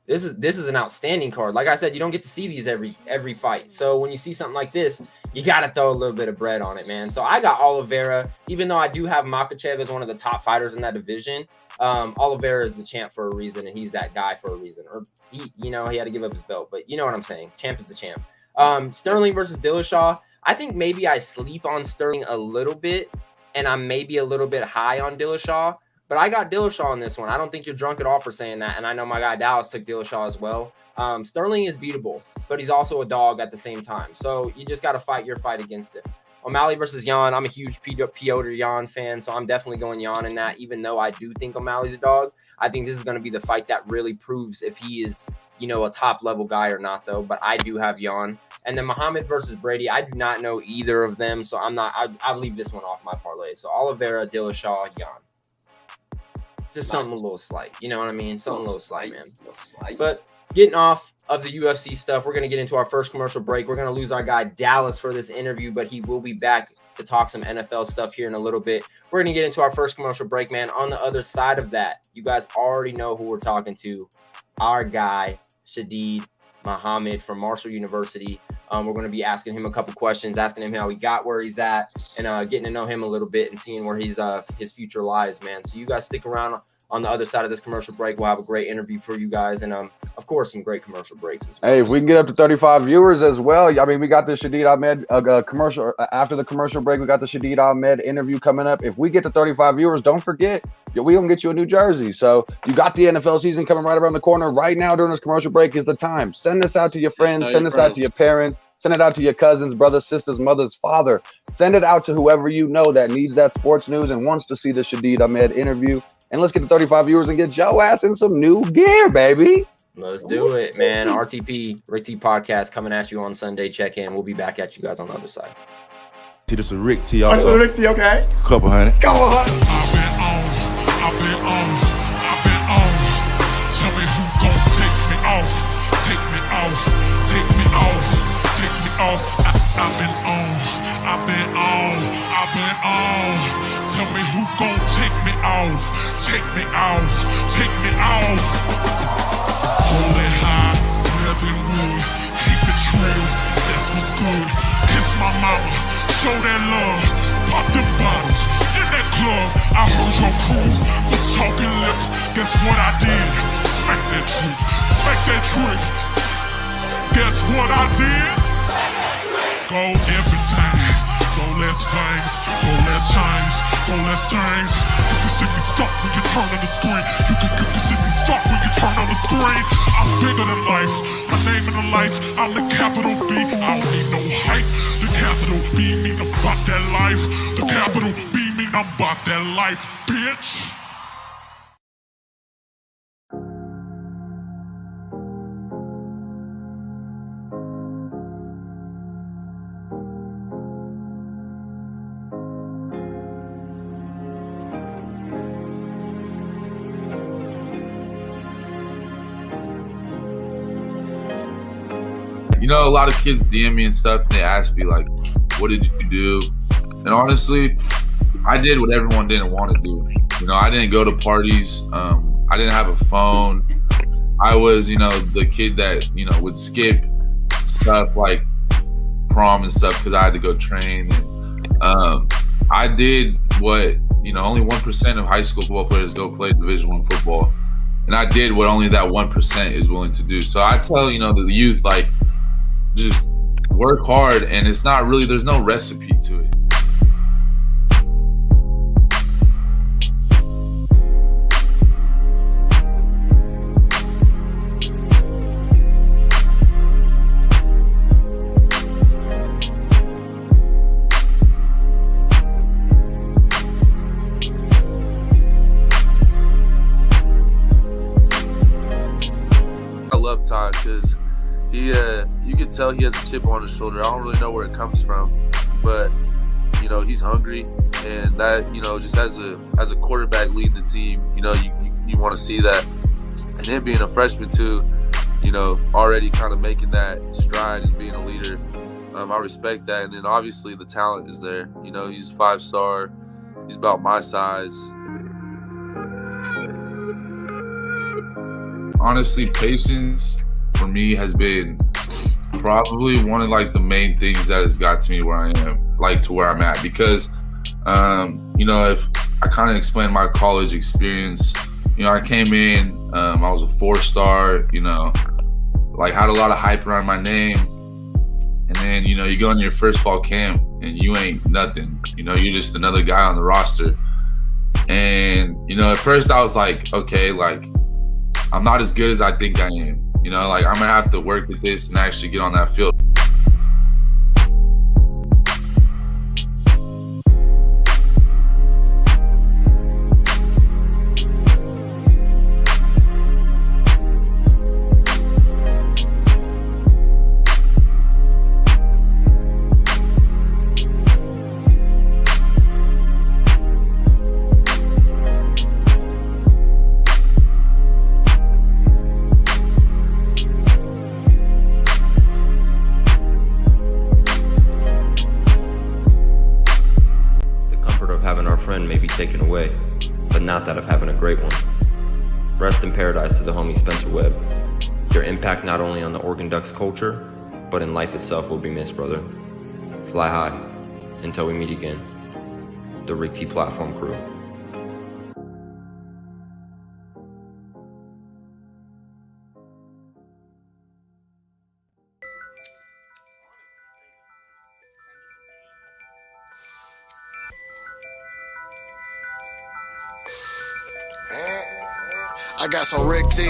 [SPEAKER 2] This is an outstanding card. Like I said, you don't get to see these every fight. So when you see something like this, you got to throw a little bit of bread on it, man. So I got Oliveira, even though I do have Makachev as one of the top fighters in that division. Oliveira is the champ for a reason, and he's that guy for a reason. Or he had to give up his belt, but you know what I'm saying. Champ is the champ. Sterling versus Dillashaw. I think maybe I sleep on Sterling a little bit, and I'm maybe a little bit high on Dillashaw. But I got Dillashaw on this one. I don't think you're drunk at all for saying that. And I know my guy Dallas took Dillashaw as well. Sterling is beatable, but he's also a dog at the same time. So you just got to fight your fight against it. O'Malley versus Jan. I'm a huge Piotr Jan fan, so I'm definitely going Jan in that. Even though I do think O'Malley's a dog, I think this is going to be the fight that really proves if he is, a top-level guy or not, though. But I do have Jan. And then Muhammad versus Brady. I do not know either of them, so I'll leave this one off my parlay. So Oliveira, Dillashaw, Jan. Just something a little slight. You know what I mean? Something a little slight, man. But getting off of the UFC stuff, we're going to get into our first commercial break. We're going to lose our guy Dallas for this interview, but he will be back to talk some NFL stuff here in a little bit. We're going to get into our first commercial break, man. On the other side of that, you guys already know who we're talking to. Our guy, Shadid Muhammad from Marshall University. We're going to be asking him a couple questions, asking him how he got where he's at, and getting to know him a little bit and seeing where his future lies, man. So you guys stick around. On the other side of this commercial break, we'll have a great interview for you guys, and of course, some great commercial breaks as well.
[SPEAKER 6] Hey, if we can get up to 35 viewers as well. I mean, we got the Shadid Ahmed commercial after the commercial break. We got the Shadid Ahmed interview coming up. If we get to 35 viewers, don't forget, we gonna get you a new jersey. So you got the NFL season coming right around the corner. Right now, during this commercial break, is the time. Send this out to your friends. Send this out to your parents. Send it out to your cousins, brothers, sisters, mothers, father. Send it out to whoever you know that needs that sports news and wants to see the Shadid Ahmed interview. And let's get to 35 viewers and get your ass in some new gear, baby.
[SPEAKER 2] Let's do it, man. RTP, Rick T Podcast coming at you on Sunday. Check in. We'll be back at you guys on the other side.
[SPEAKER 13] See, this is Rick T. Also,
[SPEAKER 14] Rick T, okay?
[SPEAKER 13] Couple hundred.
[SPEAKER 14] Couple hundred.
[SPEAKER 15] I've been on. Tell me who gon' take me off. Take me off. Take me off. Take me off. I've been on. Tell me who gon' take me off. Take me off. Take me off. Hold it high, living wood. Keep it true. That's what's good. Kiss my mama. Show that love. Pop them bottles in that club. I heard your crew was talking lips. Guess what I did? Smack that trick. Smack that trick. Guess what I did? Go everything. Go less things. Go less chains. Go less things. You can see me stuck when you turn on the screen. You can see me stuck when you turn on the screen. I'm bigger than life. My name in the lights. I'm the capital B. I don't need no hype. The capital B mean I'm about that life. The capital B mean I'm about that life, bitch.
[SPEAKER 16] You know, a lot of kids DM me and stuff, and they ask me, like, what did you do? And honestly, I did what everyone didn't want to do. You know, I didn't go to parties. I didn't have a phone. I was, the kid that, would skip stuff like prom and stuff because I had to go train. And I did what, only 1% of high school football players go play Division I football. And I did what only that 1% is willing to do. So I tell, the youth, like, just work hard, and it's not really, there's no recipe to it.
[SPEAKER 14] I love Todd because you can tell he has a chip on his shoulder. I don't really know where it comes from, but he's hungry, and that just as a quarterback leading the team, you want to see that, and him being a freshman too, already kind of making that stride and being a leader. I respect that, and then obviously the talent is there. He's 5-star. He's about my size.
[SPEAKER 16] Honestly, patience for me has been probably one of like the main things that has got to me where I am, like to where I'm at. Because, if I kind of explain my college experience, I came in, I was a 4-star, like had a lot of hype around my name. And then, you go in your first fall camp and you ain't nothing, you're just another guy on the roster. And, at first I was like, okay, like, I'm not as good as I think I am. Like I'm gonna have to work at this and actually get on that field.
[SPEAKER 2] May be taken away, but not that of having a great one. Rest in paradise to the homie Spencer Webb. Your impact not only on the Oregon Ducks culture, but in life itself will be missed, brother. Fly high until we meet again. The RTPlatform crew.
[SPEAKER 1] I got some Rick T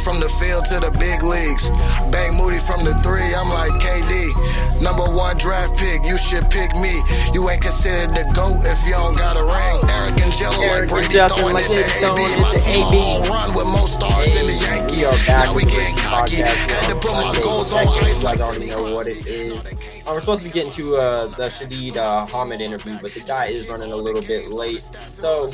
[SPEAKER 1] from the field to the big leagues. Bang Moody from the 3, I'm like KD. Number 1 draft pick, you should pick me. You ain't considered the GOAT if you don't got a ring. Eric and Jello like Brady throwing it to AB. My team all run with more stars than the Yankees. Now we getting cocky. Had to put my goals on ice.
[SPEAKER 2] You guys already know what it is. We're supposed to be getting to the Shadid Ahmed interview, but the guy is running a little bit late. So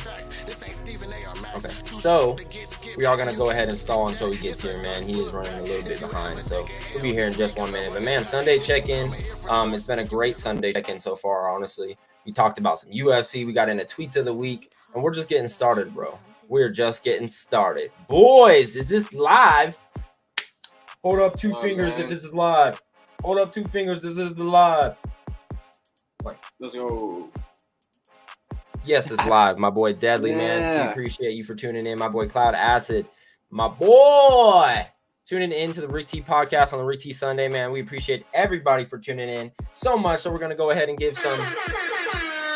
[SPEAKER 2] we are going to go ahead and stall until he gets here, man. He is running a little bit behind, so we'll be here in just 1 minute. But, man, Sunday check-in, it's been a great Sunday check-in so far, honestly. We talked about some UFC. We got into tweets of the week, and we're just getting started, bro. We're just getting started. Boys, is this live? Hold up 2 fingers if this is live. Hold up 2 fingers. This is the live.
[SPEAKER 5] Let's go.
[SPEAKER 2] Yes, it's live. My boy Deadly, man. We appreciate you for tuning in. My boy Cloud Acid. My boy tuning in to the Rick T podcast on the Rick T Sunday, man. We appreciate everybody for tuning in so much. So we're going to go ahead and give some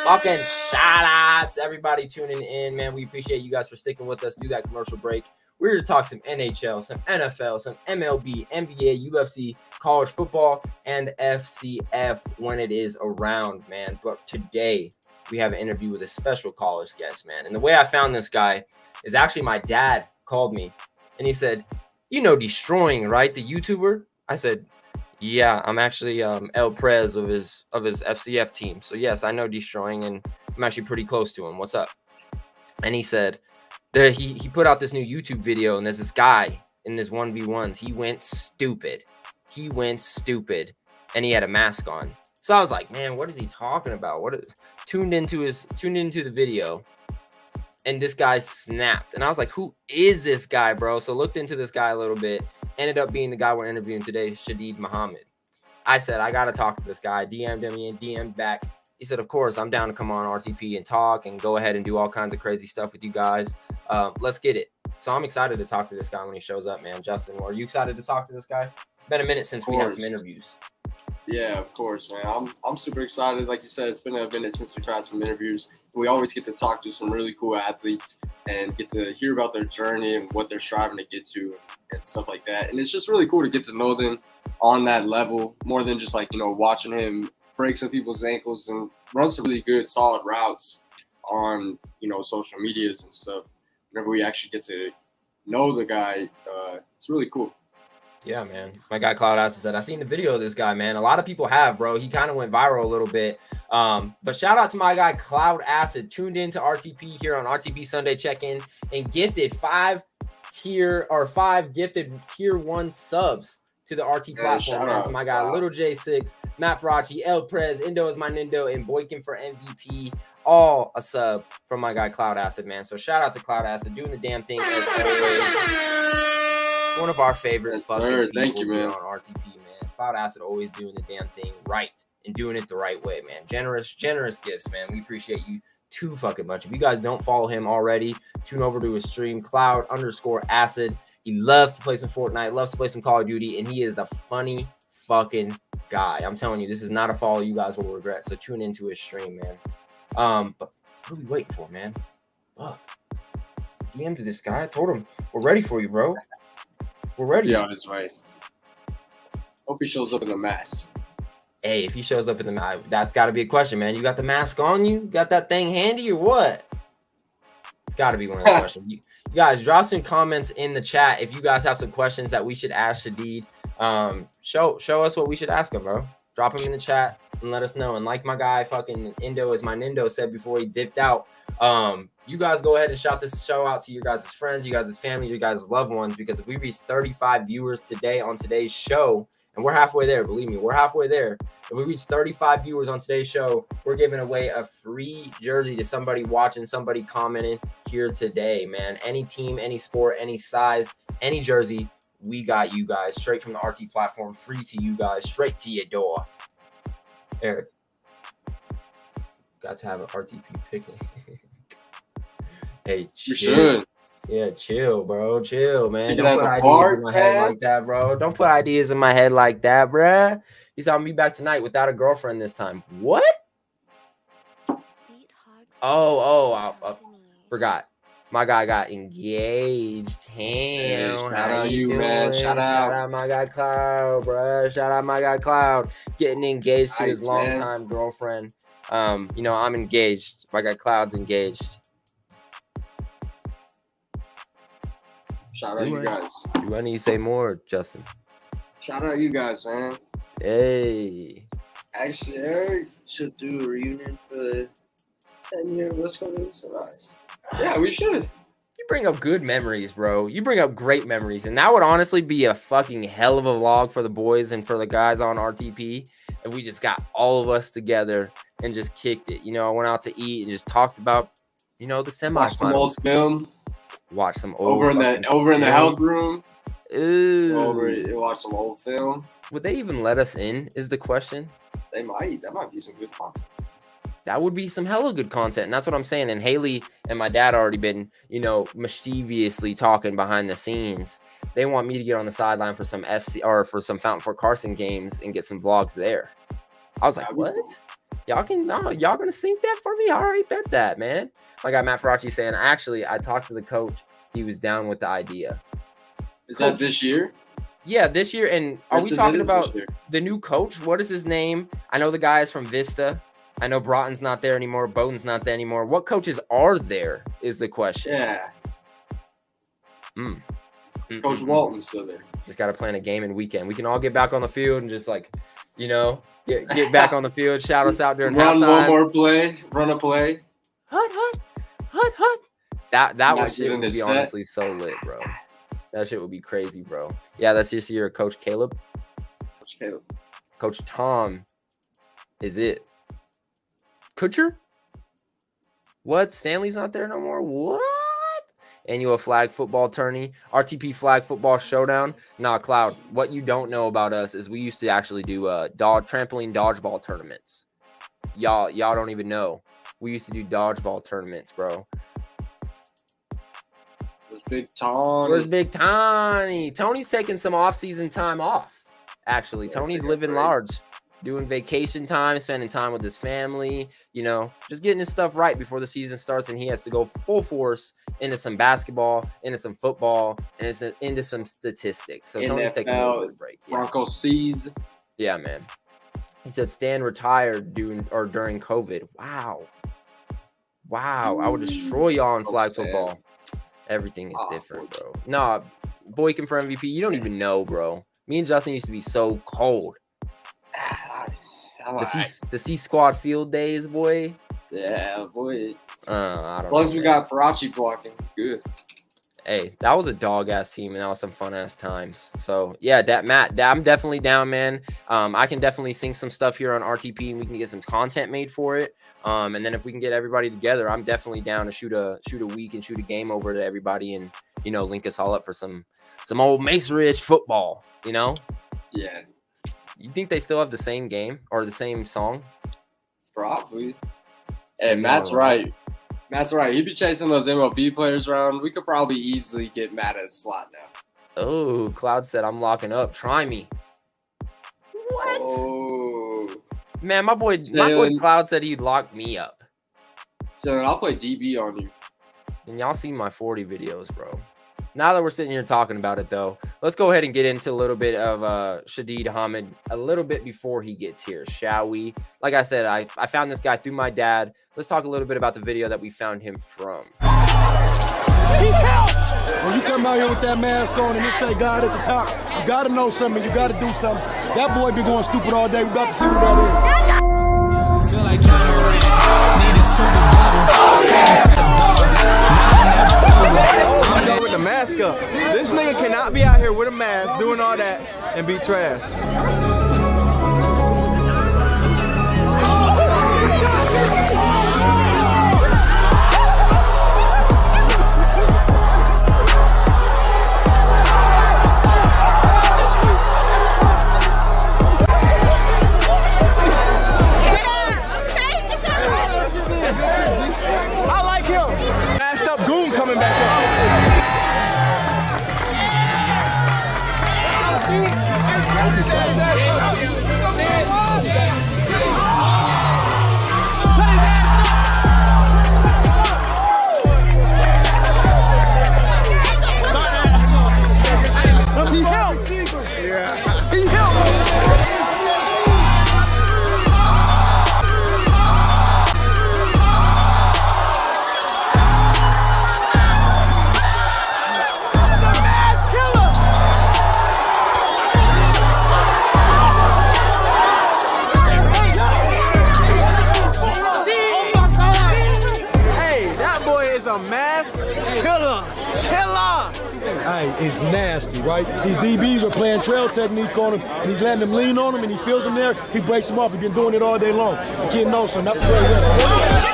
[SPEAKER 2] fucking shout outs. Everybody tuning in, man. We appreciate you guys for sticking with us. Do that commercial break. We're here to talk some NHL, some NFL, some MLB, NBA, UFC, college football, and FCF when it is around, man. But today, we have an interview with a special college guest, man. And the way I found this guy is actually my dad called me, and he said, you know Destroying, right? The YouTuber? I said, yeah, I'm actually El Prez of his FCF team. So, yes, I know Destroying, and I'm actually pretty close to him. What's up? And he said, he put out this new YouTube video, and there's this guy in this 1v1s. He went stupid, and he had a mask on. So I was like, man, what is he talking about? Tuned into the video, and this guy snapped. And I was like, who is this guy, bro? So looked into this guy a little bit. Ended up being the guy we're interviewing today, Shadid Muhammad. I said, I got to talk to this guy. DM'd him and DM'd back. He said, of course, I'm down to come on RTP and talk and go ahead and do all kinds of crazy stuff with you guys. Let's get it. So I'm excited to talk to this guy when he shows up, man. Justin, are you excited to talk to this guy? It's been a minute since we had some interviews.
[SPEAKER 5] Yeah, of course, man. I'm super excited. Like you said, it's been a minute since we've had some interviews. We always get to talk to some really cool athletes and get to hear about their journey and what they're striving to get to and stuff like that. And it's just really cool to get to know them on that level, more than just like, watching him break some people's ankles and run some really good, solid routes on, social medias and stuff. Whenever we actually get to know the guy, it's really cool.
[SPEAKER 2] Yeah, man. My guy Cloud Acid said, I seen the video of this guy, man. A lot of people have, bro. He kind of went viral a little bit. But shout out to my guy Cloud Acid, tuned into RTP here on RTP Sunday Check-In and gifted 5 gifted tier 1 subs to the RT platform. Man. To my guy Little J6, Matt Faraci, El Prez, Indo is my Nindo, and Boykin for MVP. All a sub from my guy Cloud Acid, man. So shout out to Cloud Acid doing the damn thing as always. One of our favorites.
[SPEAKER 5] Thank you, man.
[SPEAKER 2] On RTP, man. Cloud Acid always doing the damn thing right and doing it the right way, man. Generous gifts, man. We appreciate you too fucking much. If you guys don't follow him already, tune over to his stream, Cloud_Acid. He loves to play some Fortnite, loves to play some Call of Duty, and he is a funny fucking guy. I'm telling you, this is not a follow you guys will regret. So tune into his stream, man. But what are we waiting for, man? Fuck. DM to this guy. I told him we're ready for you, bro. We're ready.
[SPEAKER 5] Yeah, that's right. Hope he shows up in the mask.
[SPEAKER 2] Hey, if he shows up in the mask, that's got to be a question, man. You got the mask on you? Got that thing handy or what? It's got to be one of the questions. You guys, drop some comments in the chat if you guys have some questions that we should ask Shadid. Show us what we should ask him, bro. Drop him in the chat and let us know. And like my guy fucking Indo is my Nindo said before he dipped out, you guys go ahead and shout this show out to your guys' friends, you guys' family, your guys' loved ones, because if we reach 35 viewers today on today's show, and we're halfway there, believe me, we're halfway there. If we reach 35 viewers on today's show, we're giving away a free jersey to somebody watching, somebody commenting here today, man. Any team, any sport, any size, any jersey, we got you guys straight from the RT platform, free to you guys, straight to your door. Eric, got to have an RTP picnic. Hey, chill.
[SPEAKER 5] You should.
[SPEAKER 2] Yeah, chill, bro. Chill, man. Don't put ideas in my head like that, bro. Don't put ideas in my head like that, bruh. He's on me back tonight without a girlfriend this time. What? I forgot. My guy got engaged. Damn.
[SPEAKER 5] Shout out you, man. Shout out
[SPEAKER 2] my guy Cloud, bro. Shout out my guy Cloud. Getting engaged to his longtime girlfriend. I'm engaged. My guy Cloud's engaged.
[SPEAKER 5] Shout out you guys.
[SPEAKER 2] Do I need to say more, Justin?
[SPEAKER 5] Shout out you guys, man.
[SPEAKER 2] Hey.
[SPEAKER 5] Actually, Eric should do a reunion for the 10-year Let's Go to the Sunrise. Yeah, we should.
[SPEAKER 2] You bring up good memories, bro. You bring up great memories. And that would honestly be a fucking hell of a vlog for the boys and for the guys on RTP if we just got all of us together and just kicked it. I went out to eat and just talked about, the semifinals.
[SPEAKER 5] Watch some old film.
[SPEAKER 2] Watch some old
[SPEAKER 5] over in the health room.
[SPEAKER 2] Ooh.
[SPEAKER 5] Watch some old film.
[SPEAKER 2] Would they even let us in? Is the question.
[SPEAKER 5] They might. That might be some good content.
[SPEAKER 2] That would be some hella good content, and that's what I'm saying. And Haley and my dad already been, mischievously talking behind the scenes. They want me to get on the sideline for some FC or for some Fountain Fort Carson games and get some vlogs there. I was like, what? Y'all gonna sync that for me? All right, bet that, man. I got Matt Faraci saying, actually, I talked to the coach. He was down with the idea.
[SPEAKER 5] Is that this year?
[SPEAKER 2] Yeah, this year. And are we talking about the new coach? What is his name? I know the guy is from Vista. I know Broughton's not there anymore. Bowden's not there anymore. What coaches are there is the question.
[SPEAKER 5] Yeah. Coach Walton's still there.
[SPEAKER 2] Just got to plan a game and weekend. We can all get back on the field and just get back on the field. Shout us out during
[SPEAKER 5] run
[SPEAKER 2] halftime.
[SPEAKER 5] One more play. Run a play.
[SPEAKER 2] Hut. That was shit would be honestly so lit, bro. That shit would be crazy, bro. Yeah, that's this year. Coach Caleb. Coach Tom. Is it Kutcher? What? Stanley's not there no more? What? Annual flag football tourney, RTP flag football showdown. Nah, Cloud, what you don't know about us is we used to actually do trampoline dodgeball tournaments. Y'all don't even know. We used to do dodgeball tournaments, bro.
[SPEAKER 5] Where's Big Tony?
[SPEAKER 2] Where's Big Tony? Tony's taking some off-season time off. Actually, yeah, Tony's living large, doing vacation time, spending time with his family, you know, just getting his stuff right before the season starts, and he has to go full force into some basketball, into some football, and into some statistics. So Tony's taking a little bit of a break.
[SPEAKER 5] Broncos C's.
[SPEAKER 2] Yeah, man. He said Stan retired during COVID. Wow. I would destroy y'all in flag football. Everything is different, bro. Nah, Boykin for MVP. You don't even know, bro. Me and Justin used to be so cold. The C squad field days, boy.
[SPEAKER 5] Yeah, boy.
[SPEAKER 2] I don't know.
[SPEAKER 5] As long as we got Farachi blocking, good.
[SPEAKER 2] Hey, that was a dog ass team, and that was some fun ass times. So yeah, Matt, I'm definitely down, man. I can definitely sing some stuff here on RTP, and we can get some content made for it. And then if we can get everybody together, I'm definitely down to shoot a week and shoot a game over to everybody, and you know, link us all up for some old Mace Ridge football. You know?
[SPEAKER 5] Yeah.
[SPEAKER 2] You think they still have the same game or the same song?
[SPEAKER 5] Probably. Hey, Matt's right. Matt's right. He'd be chasing those MLB players around. We could probably easily get Matt at a slot now.
[SPEAKER 2] Oh, Cloud said, I'm locking up. Try me. What?
[SPEAKER 5] Oh.
[SPEAKER 2] Man, my boy Cloud said he'd lock me up.
[SPEAKER 5] Jalen, I'll play DB on you.
[SPEAKER 2] And y'all see my 40 videos, bro. Now that we're sitting here talking about it, though, let's go ahead and get into a little bit of Shadid Ahmed a little bit before he gets here, shall we? Like I said, I found this guy through my dad. Let's talk a little bit about the video that we found him from.
[SPEAKER 17] When you come out here with that mask on and it say God at the top, you got to know something. You got to do something. That boy been going stupid all day. We about to see what that is. Feel like trying to need a triple double.
[SPEAKER 18] With the mask up. This nigga cannot be out here with a mask doing all that and be trash. I like him. Masked up goon coming back up. He helped. Yeah. He helped. Hey, it's nasty, right? These DBs are playing trail technique on him, and he's letting them lean on him, and he feels him there. He breaks him off. He's been doing it all day long. The kid knows something. That's very good.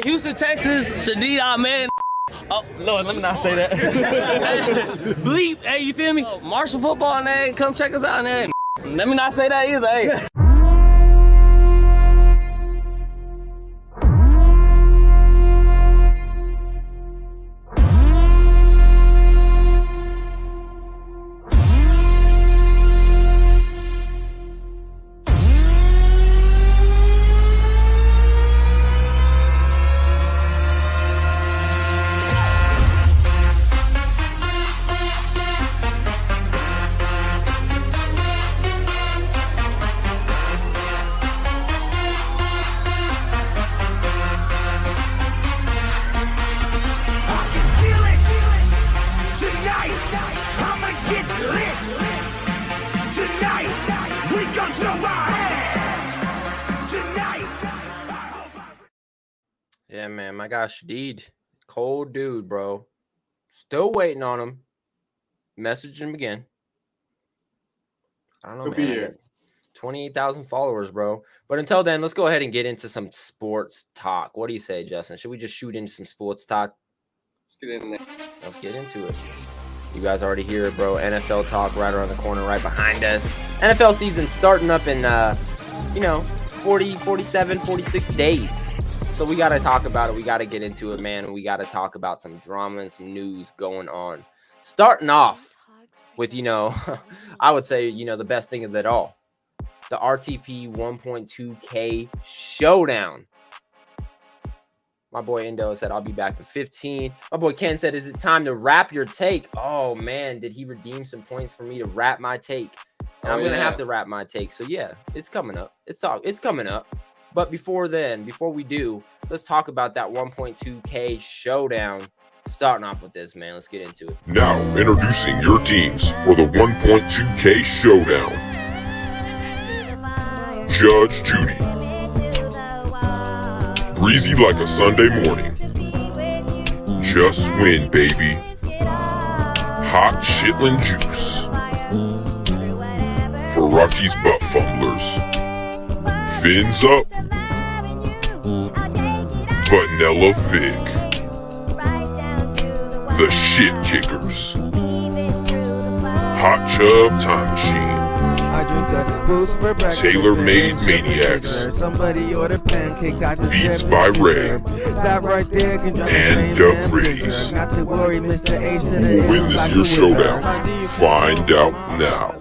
[SPEAKER 19] Houston, Texas, Shadid Ahmed. Oh, Lord, let me not say that. Bleep, hey, you feel me? Marshall football, man. Come check us out, man. Let me not say that either, hey.
[SPEAKER 2] Yeah, man. My guy Shadid, cold dude, bro. Still waiting on him. Message him again. I don't know,
[SPEAKER 5] He'll be
[SPEAKER 2] man.
[SPEAKER 5] here.
[SPEAKER 2] 28,000 followers, bro. But until then, let's go ahead and get into some sports talk. What do you say, Justin? Should we just shoot into some sports talk?
[SPEAKER 5] Let's get in there.
[SPEAKER 2] Let's get into it. You guys already hear it, bro. NFL talk right around the corner, right behind us. NFL season starting up in, 40, 47, 46 days. So we got to talk about it. We got to get into it, man. We got to talk about some drama and some news going on. Starting off with, I would say, the best thing is at all. The RTP 1.2K showdown. My boy Indo said, I'll be back in 15. My boy Ken said, is it time to wrap your take? Oh, man, did he redeem some points for me to wrap my take? And I'm going to have to wrap my take. So, yeah, it's coming up. It's coming up. But before we do, let's talk about that 1.2K showdown. Starting off with this, man. Let's get into it.
[SPEAKER 15] Now, introducing your teams for the 1.2K showdown. Judge Judy. Breezy like a Sunday morning. Just win, baby. Hot chitlin' juice. Farachi's butt fumblers. Fins up. Vanilla Vic. The shit kickers. Hot chub time machine. Tailor-made maniacs. Beats by Ray. And the Gritties. Who will win this year's showdown? Find out now.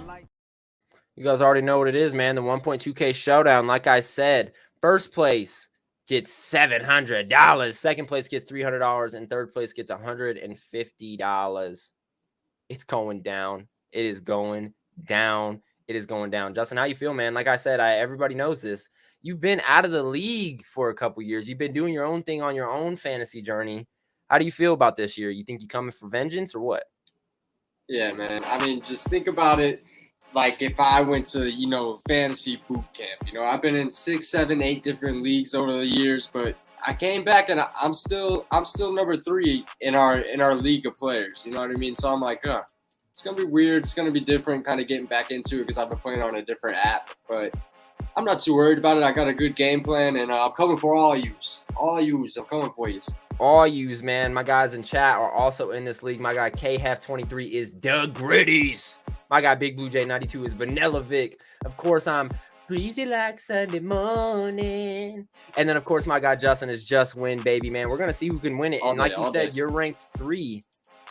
[SPEAKER 2] You guys already know what it is, man. The 1.2K showdown. Like I said, first place gets $700. Second place gets $300. And third place gets $150. It's going down. It is going down. It is going down. Justin, how you feel, man? Like I said, everybody knows this. You've been out of the league for a couple years. You've been doing your own thing on your own fantasy journey. How do you feel about this year? You think you're coming for vengeance or what?
[SPEAKER 5] Yeah, man. I mean, just think about it. Like if I went to, fantasy boot camp, I've been in 6, 7, 8 different leagues over the years, but I came back and I'm still number 3 in our league of players. You know what I mean? So I'm like, it's going to be weird. It's going to be different kind of getting back into it because I've been playing on a different app, but I'm not too worried about it. I got a good game plan and I'm coming for all yous. All yous. I'm coming for yous.
[SPEAKER 2] All yous, man. My guys in chat are also in this league. My guy KHEF23 is the Gritties. My guy Big Blue J92 is Vanilla Vic. Of course, I'm breezy like Sunday morning. And then, of course, my guy Justin is Just Win, baby, man. We're going to see who can win it. And like you said, you're ranked 3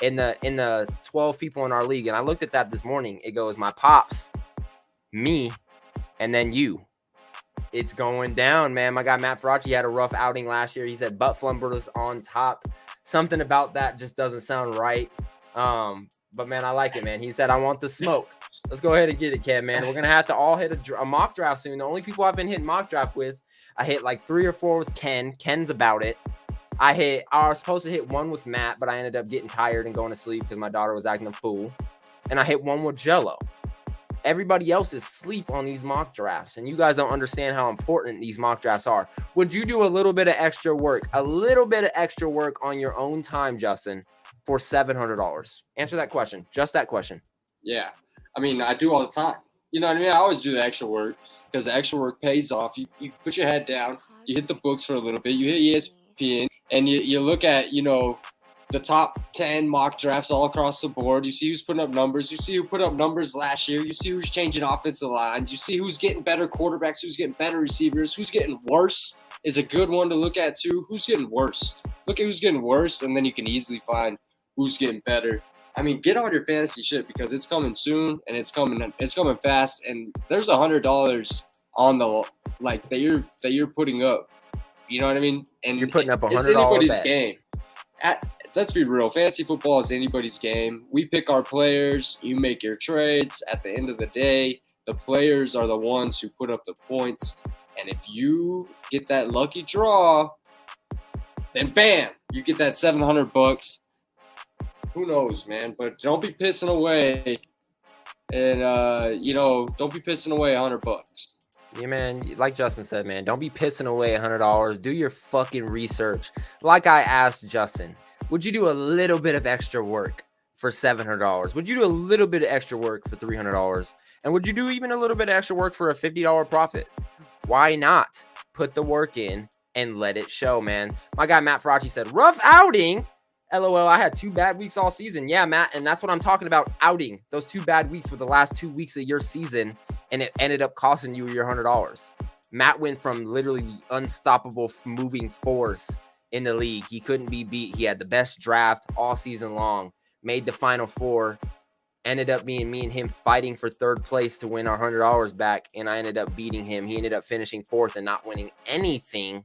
[SPEAKER 2] in the 12 people in our league. And I looked at that this morning. It goes my pops, me, and then you. It's going down, man. My guy Matt Farachi had a rough outing last year. He said butt flumbers on top. Something about that just doesn't sound right. But, man, I like it, man. He said, I want the smoke. Let's go ahead and get it, Ken, man. We're going to have to all hit a mock draft soon. The only people I've been hitting mock draft with, I hit like 3 or 4 with Ken. Ken's about it. I was supposed to hit 1 with Matt, but I ended up getting tired and going to sleep because my daughter was acting a fool. And I hit 1 with Jello. Everybody else is asleep on these mock drafts, and you guys don't understand how important these mock drafts are. Would you do a little bit of extra work on your own time, Justin, for $700? Answer that question. Just that question.
[SPEAKER 5] Yeah. I mean, I do all the time. You know what I mean? I always do the extra work because the extra work pays off. You put your head down, you hit the books for a little bit, you hit ESPN, and you look at, the top 10 mock drafts all across the board. You see who's putting up numbers. You see who put up numbers last year. You see who's changing offensive lines. You see who's getting better quarterbacks, who's getting better receivers, who's getting worse is a good one to look at too. Who's getting worse? Look at who's getting worse, and then you can easily find who's getting better. I mean, get on your fantasy shit because it's coming soon and it's coming fast. And there's $100 on the that you're putting up. You know what I mean? And
[SPEAKER 2] you're putting up $100.
[SPEAKER 5] It's anybody's game. Let's be real. Fantasy football is anybody's game. We pick our players. You make your trades. At the end of the day, the players are the ones who put up the points. And if you get that lucky draw, then bam, you get that $700. Who knows, man? But don't be pissing away. And, don't be pissing away $100.
[SPEAKER 2] Yeah, man, like Justin said, man, don't be pissing away $100. Do your fucking research. Like I asked Justin, would you do a little bit of extra work for $700? Would you do a little bit of extra work for $300? And would you do even a little bit of extra work for a $50 profit? Why not put the work in and let it show, man? My guy Matt Faraci said, rough outing. LOL, I had 2 bad weeks all season. Yeah, Matt, and that's what I'm talking about, outing. Those 2 bad weeks were the last 2 weeks of your season, and it ended up costing you your $100. Matt went from literally the unstoppable moving force in the league. He couldn't be beat. He had the best draft all season long, made the Final Four, ended up being me and him fighting for 3rd place to win our $100 back, and I ended up beating him. He ended up finishing 4th and not winning anything.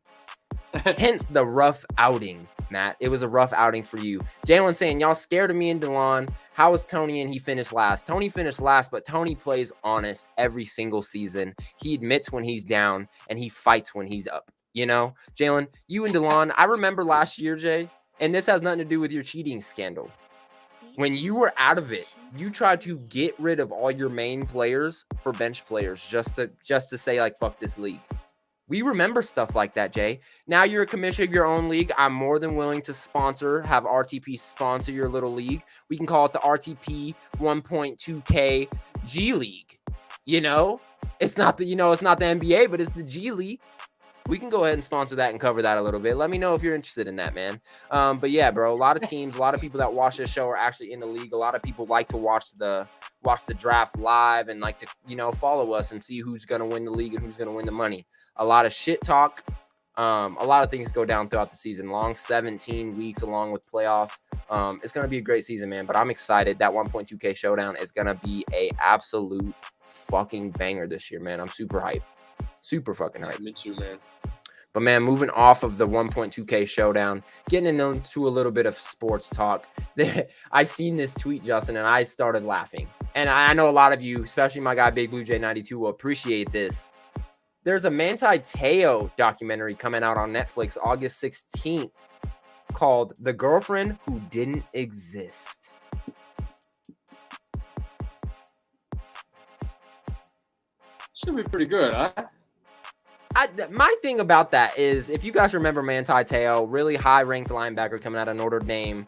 [SPEAKER 2] Hence the rough outing, Matt. It was a rough outing for you. Jalen saying, y'all scared of me and DeLon. How was Tony and he finished last? Tony finished last, but Tony plays honest every single season. He admits when he's down, and he fights when he's up. You know, Jalen, you and DeLon, I remember last year, Jay, and this has nothing to do with your cheating scandal. When you were out of it, you tried to get rid of all your main players for bench players just to say, like, fuck this league. We remember stuff like that, Jay. Now you're a commissioner of your own league. I'm more than willing to have RTP sponsor your little league. We can call it the RTP 1.2K G League. You know, it's not the NBA, but it's the G League. We can go ahead and sponsor that and cover that a little bit. Let me know if you're interested in that, man. But yeah, bro, a lot of teams, a lot of people that watch this show are actually in the league. A lot of people like to watch the draft live and like to, follow us and see who's going to win the league and who's going to win the money. A lot of shit talk. A lot of things go down throughout the season. Long 17 weeks along with playoffs. It's going to be a great season, man. But I'm excited. That 1.2K showdown is going to be a absolute fucking banger this year, man. I'm super hyped. Super fucking hyped.
[SPEAKER 5] Me too, man.
[SPEAKER 2] But, man, moving off of the 1.2K showdown, getting into a little bit of sports talk. I seen this tweet, Justin, and I started laughing. And I know a lot of you, especially my guy Big Blue J92, will appreciate this. There's a Manti Te'o documentary coming out on Netflix August 16th called The Girlfriend Who Didn't Exist.
[SPEAKER 5] Should be pretty good, huh?
[SPEAKER 2] My thing about that is, if you guys remember Manti Te'o, really high-ranked linebacker coming out of Notre Dame,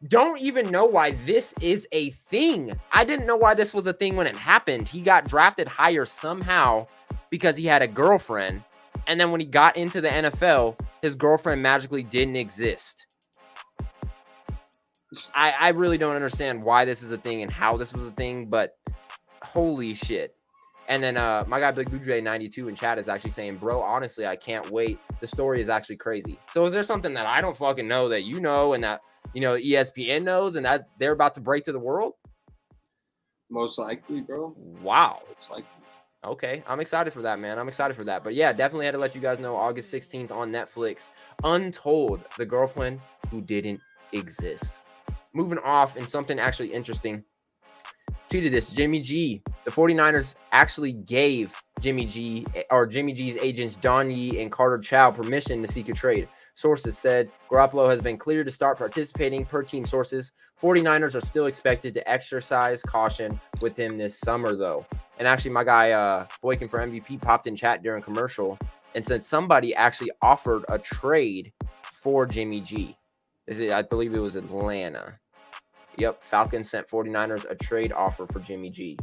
[SPEAKER 2] don't even know why this is a thing. I didn't know why this was a thing when it happened. He got drafted higher somehow because he had a girlfriend, and then when he got into the NFL, his girlfriend magically didn't exist. I really don't understand why this is a thing and how this was a thing, but holy shit. And then my guy Big Blue J92 in chat is actually saying, bro, honestly, I can't wait. The story is actually crazy. So is there something that I don't fucking know that you know and that, ESPN knows and that they're about to break to the world?
[SPEAKER 5] Most likely, bro.
[SPEAKER 2] Wow.
[SPEAKER 5] Most likely.
[SPEAKER 2] Okay, I'm excited for that, man. I'm excited for that. But yeah, definitely had to let you guys know August 16th on Netflix. Untold, The Girlfriend Who Didn't Exist. Moving off in something actually interesting. Tweeted this, Jimmy G. The 49ers actually gave Jimmy G's agents Don Yee and Carter Chow permission to seek a trade. Sources said Garoppolo has been cleared to start participating per team sources. 49ers are still expected to exercise caution with him this summer, though. And actually, my guy, Boykin for MVP, popped in chat during commercial and said somebody actually offered a trade for Jimmy G. I believe it was Atlanta. Yep, Falcons sent 49ers a trade offer for Jimmy G.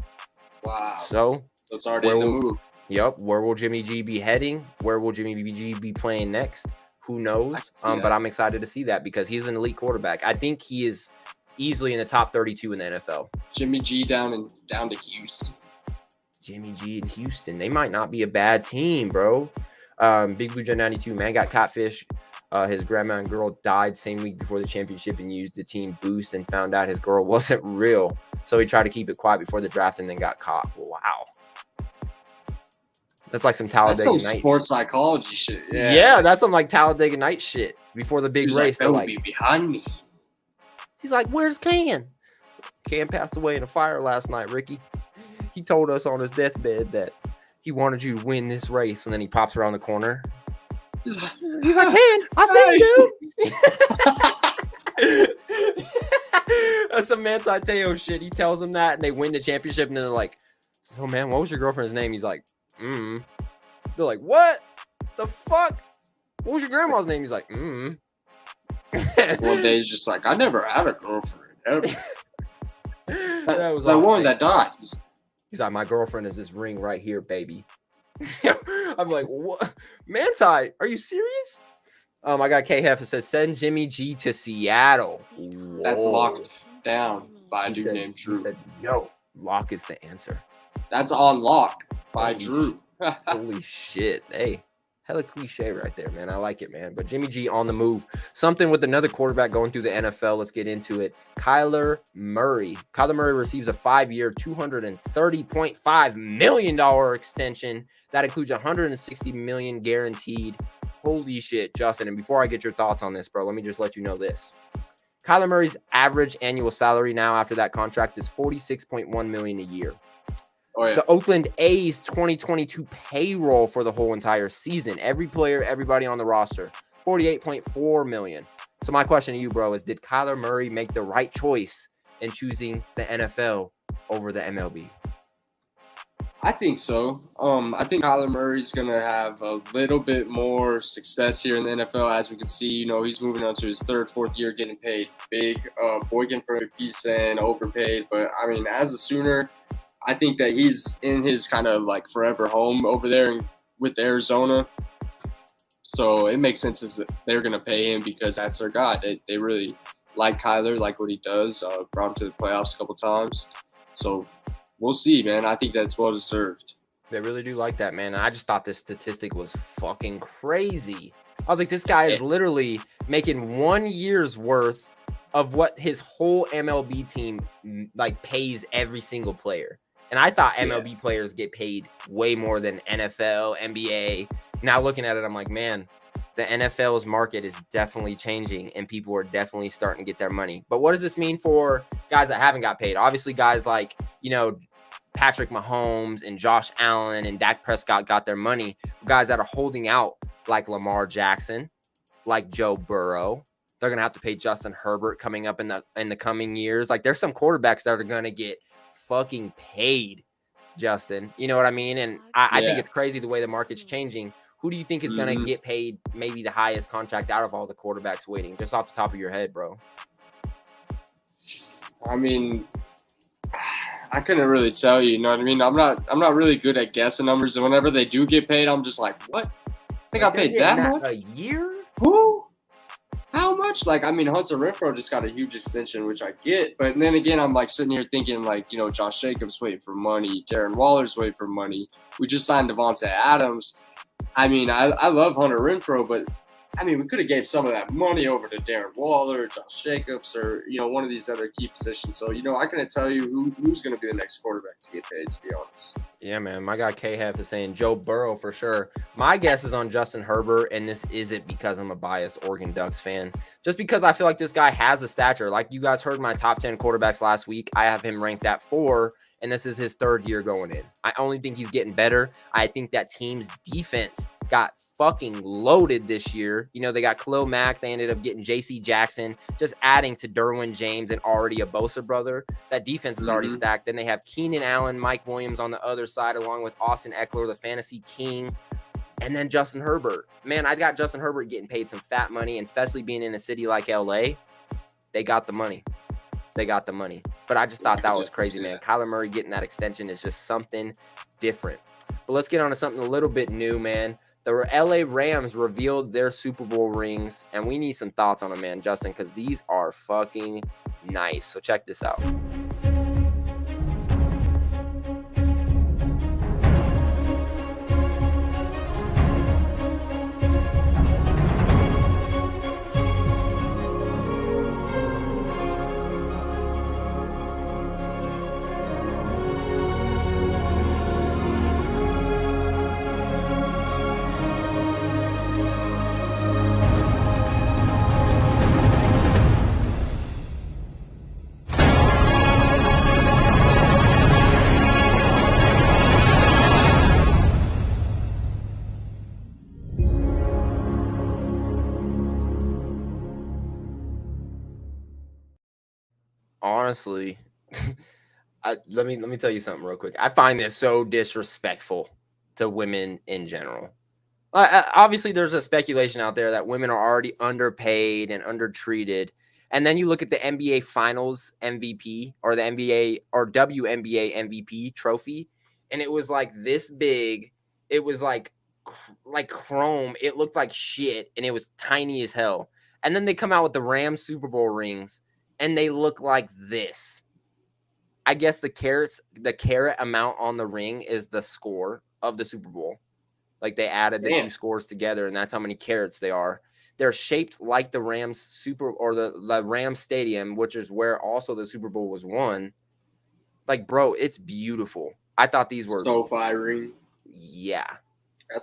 [SPEAKER 5] Wow.
[SPEAKER 2] So
[SPEAKER 5] it's already in the move.
[SPEAKER 2] Yep, where will Jimmy G be heading? Where will Jimmy G be playing next? Who knows? But I'm excited to see that because he's an elite quarterback. I think he is easily in the top 32 in the NFL.
[SPEAKER 5] Jimmy G down to Houston.
[SPEAKER 2] Jimmy G in Houston. They might not be a bad team, bro. Big Blue J 92, man, got catfish. His grandma and girl died same week before the championship and used the team boost and found out his girl wasn't real. So he tried to keep it quiet before the draft and then got caught. Wow. That's like some Talladega Nights.
[SPEAKER 5] That's some sports psychology shit.
[SPEAKER 2] Yeah, that's some like Talladega Nights shit. Before the big race, they're like,
[SPEAKER 5] be behind me.
[SPEAKER 2] He's like, where's Can? Can passed away in a fire last night, Ricky. He told us on his deathbed that he wanted you to win this race, and then he pops around the corner. He's like, Can, I see you. That's some Manti Te'o shit. He tells him that, and they win the championship, and then they're like, oh, man, what was your girlfriend's name? He's like, They're like, what the fuck? What was your grandma's name? He's like,
[SPEAKER 5] One day he's just like, I never had a girlfriend ever.
[SPEAKER 2] That was
[SPEAKER 5] that
[SPEAKER 2] all
[SPEAKER 5] one
[SPEAKER 2] fake.
[SPEAKER 5] that died.
[SPEAKER 2] He's like, my girlfriend is this ring right here, baby. I'm like, what? Manti, are you serious? I got K-Hef that says, send Jimmy G to Seattle.
[SPEAKER 5] That's
[SPEAKER 2] Whoa.
[SPEAKER 5] locked down by a
[SPEAKER 2] He
[SPEAKER 5] dude
[SPEAKER 2] said-
[SPEAKER 5] named Drew.
[SPEAKER 2] He said, no, lock is the answer.
[SPEAKER 5] That's on lock by
[SPEAKER 2] Holy
[SPEAKER 5] Drew.
[SPEAKER 2] Holy shit. Hey, hella cliche right there, man. I like it, man. But Jimmy G on the move. Something with another quarterback going through the NFL. Let's get into it. Kyler Murray. Kyler Murray receives a 5-year, $230.5 million extension. That includes $160 million guaranteed. Holy shit, Justin. And before I get your thoughts on this, bro, let me just let you know this. Kyler Murray's average annual salary now after that contract is $46.1 million a year.
[SPEAKER 5] Oh, yeah.
[SPEAKER 2] The Oakland A's 2022 payroll for the whole entire season, every player, everybody on the roster, $48.4 million. So my question to you, bro, is did Kyler Murray make the right choice in choosing the NFL over the MLB?
[SPEAKER 5] I think so. I think Kyler Murray's going to have a little bit more success here in the NFL. As we can see, you know, he's moving on to his third, fourth year getting paid big. Boykin for a piece and overpaid. But, I mean, as a Sooner, I think that he's in his kind of like forever home over there with Arizona. So it makes sense that they're going to pay him because that's their guy. They really like Kyler, like what he does. Brought him to the playoffs a couple times. So we'll see, man. I think that's well deserved.
[SPEAKER 2] They really do like that, man. And I just thought this statistic was fucking crazy. I was like, this guy is literally making 1 year's worth of what his whole MLB team like pays every single player. And I thought MLB players get paid way more than NFL, NBA. Now looking at it, I'm like, man, the NFL's market is definitely changing and people are definitely starting to get their money. But what does this mean for guys that haven't got paid? Obviously, guys like, you know, Patrick Mahomes and Josh Allen and Dak Prescott got their money. Guys that are holding out like Lamar Jackson, like Joe Burrow, they're going to have to pay Justin Herbert coming up in the coming years. Like there's some quarterbacks that are going to get fucking paid, Justin. You know what I mean? And I think it's crazy the way the market's changing. Who do you think is going to get paid maybe the highest contract out of all the quarterbacks waiting? Just off the top of your head, bro.
[SPEAKER 5] I mean, I couldn't really tell you, you know what I mean? I'm not really good at guessing numbers, and whenever they do get paid, I'm just like, what? They got paid that much?
[SPEAKER 2] A year?
[SPEAKER 5] Who? How much? Like, I mean, Hunter Renfrow just got a huge extension, which I get. But then again, I'm like sitting here thinking, like, you know, Josh Jacobs waiting for money. Darren Waller's waiting for money. We just signed Devontae Adams. I mean, I love Hunter Renfrow, but I mean, we could have gave some of that money over to Darren Waller, Josh Jacobs, or, you know, one of these other key positions. So, you know, I couldn't tell you who's going to be the next quarterback to get paid, to be honest.
[SPEAKER 2] Yeah, man. My guy K-Hef is saying Joe Burrow for sure. My guess is on Justin Herbert, and this isn't because I'm a biased Oregon Ducks fan. Just because I feel like this guy has a stature. Like you guys heard my top 10 quarterbacks last week. I have him ranked at 4, and this is his 3rd year going in. I only think he's getting better. I think that team's defense got fucking loaded this year. You know, they got Khalil Mack. They ended up getting J.C. Jackson, just adding to Derwin James and already a Bosa brother. That defense is already stacked. Then they have Keenan Allen, Mike Williams on the other side, along with Austin Eckler, the fantasy king. And then Justin Herbert. Man, I got Justin Herbert getting paid some fat money, and especially being in a city like L.A., they got the money. They got the money. But I just thought that was crazy, man. Kyler Murray getting that extension is just something different. But let's get on to something a little bit new, man. The LA Rams revealed their Super Bowl rings, and we need some thoughts on them, man, Justin, because these are fucking nice. So check this out. Honestly, let me tell you something real quick. I find this so disrespectful to women in general. Obviously, there's a speculation out there that women are already underpaid and undertreated. And then you look at the NBA Finals MVP or the NBA or WNBA MVP trophy, and it was like this big. It was like chrome. It looked like shit, and it was tiny as hell. And then they come out with the Rams Super Bowl rings, and they look like this. I guess the carat amount on the ring is the score of the Super Bowl. Like they added the two scores together, and that's how many carats they are. They're shaped like the Rams the Rams Stadium, which is where also the Super Bowl was won. Like, bro, it's beautiful. I thought these were
[SPEAKER 5] SoFi ring.
[SPEAKER 2] Yeah,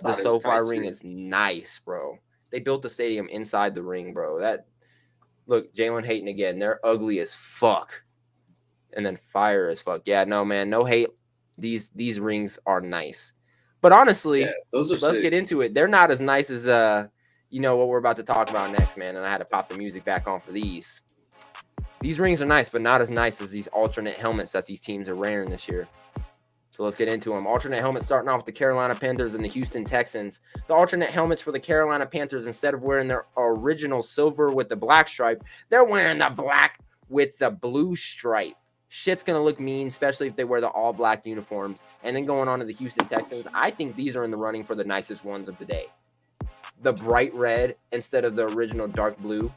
[SPEAKER 2] the SoFi ring is nice, bro. They built the stadium inside the ring, bro. Look, Jalen hating again. They're ugly as fuck, and then fire as fuck. Yeah, no man, no hate. These rings are nice, but honestly, let's get into it. They're not as nice as what we're about to talk about next, man. And I had to pop the music back on for these. These rings are nice, but not as nice as these alternate helmets that these teams are wearing this year. So let's get into them. Alternate helmets starting off with the Carolina Panthers and the Houston Texans. The alternate helmets for the Carolina Panthers, instead of wearing their original silver with the black stripe, they're wearing the black with the blue stripe. Shit's going to look mean, especially if they wear the all-black uniforms. And then going on to the Houston Texans, I think these are in the running for the nicest ones of the day. The bright red instead of the original dark blue,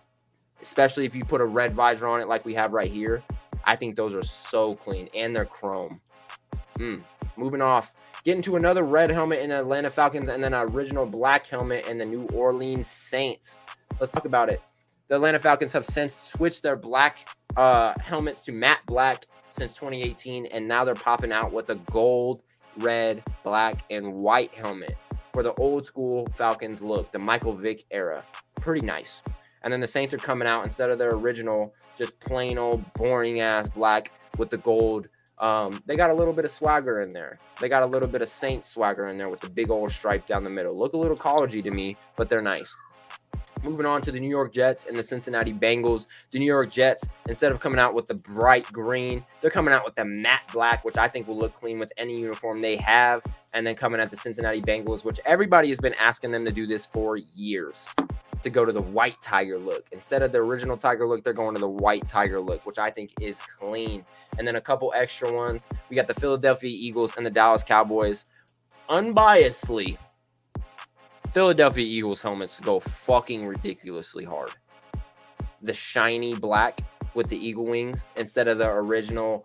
[SPEAKER 2] especially if you put a red visor on it like we have right here. I think those are so clean, and they're chrome. Moving off, getting to another red helmet in the Atlanta Falcons, and then an original black helmet in the New Orleans Saints. Let's talk about it. The Atlanta Falcons have since switched their black helmets to matte black since 2018, and now they're popping out with a gold, red, black, and white helmet for the old school Falcons look, the Michael Vick era. Pretty nice. And then the Saints are coming out instead of their original, just plain old boring ass black with the gold. They got a little bit of swagger in there. They got a little bit of Saints swagger in there with the big old stripe down the middle. Look a little collegey to me, but they're nice. Moving on to the New York Jets and the Cincinnati Bengals. The New York Jets, instead of coming out with the bright green, they're coming out with the matte black, which I think will look clean with any uniform they have. And then coming at the Cincinnati Bengals, which everybody has been asking them to do this for years, to go to the white tiger look. Instead of the original tiger look, they're going to the white tiger look, which I think is clean. And then a couple extra ones. We got the Philadelphia Eagles and the Dallas Cowboys. Unbiasedly, Philadelphia Eagles helmets go fucking ridiculously hard. The shiny black with the eagle wings instead of the original,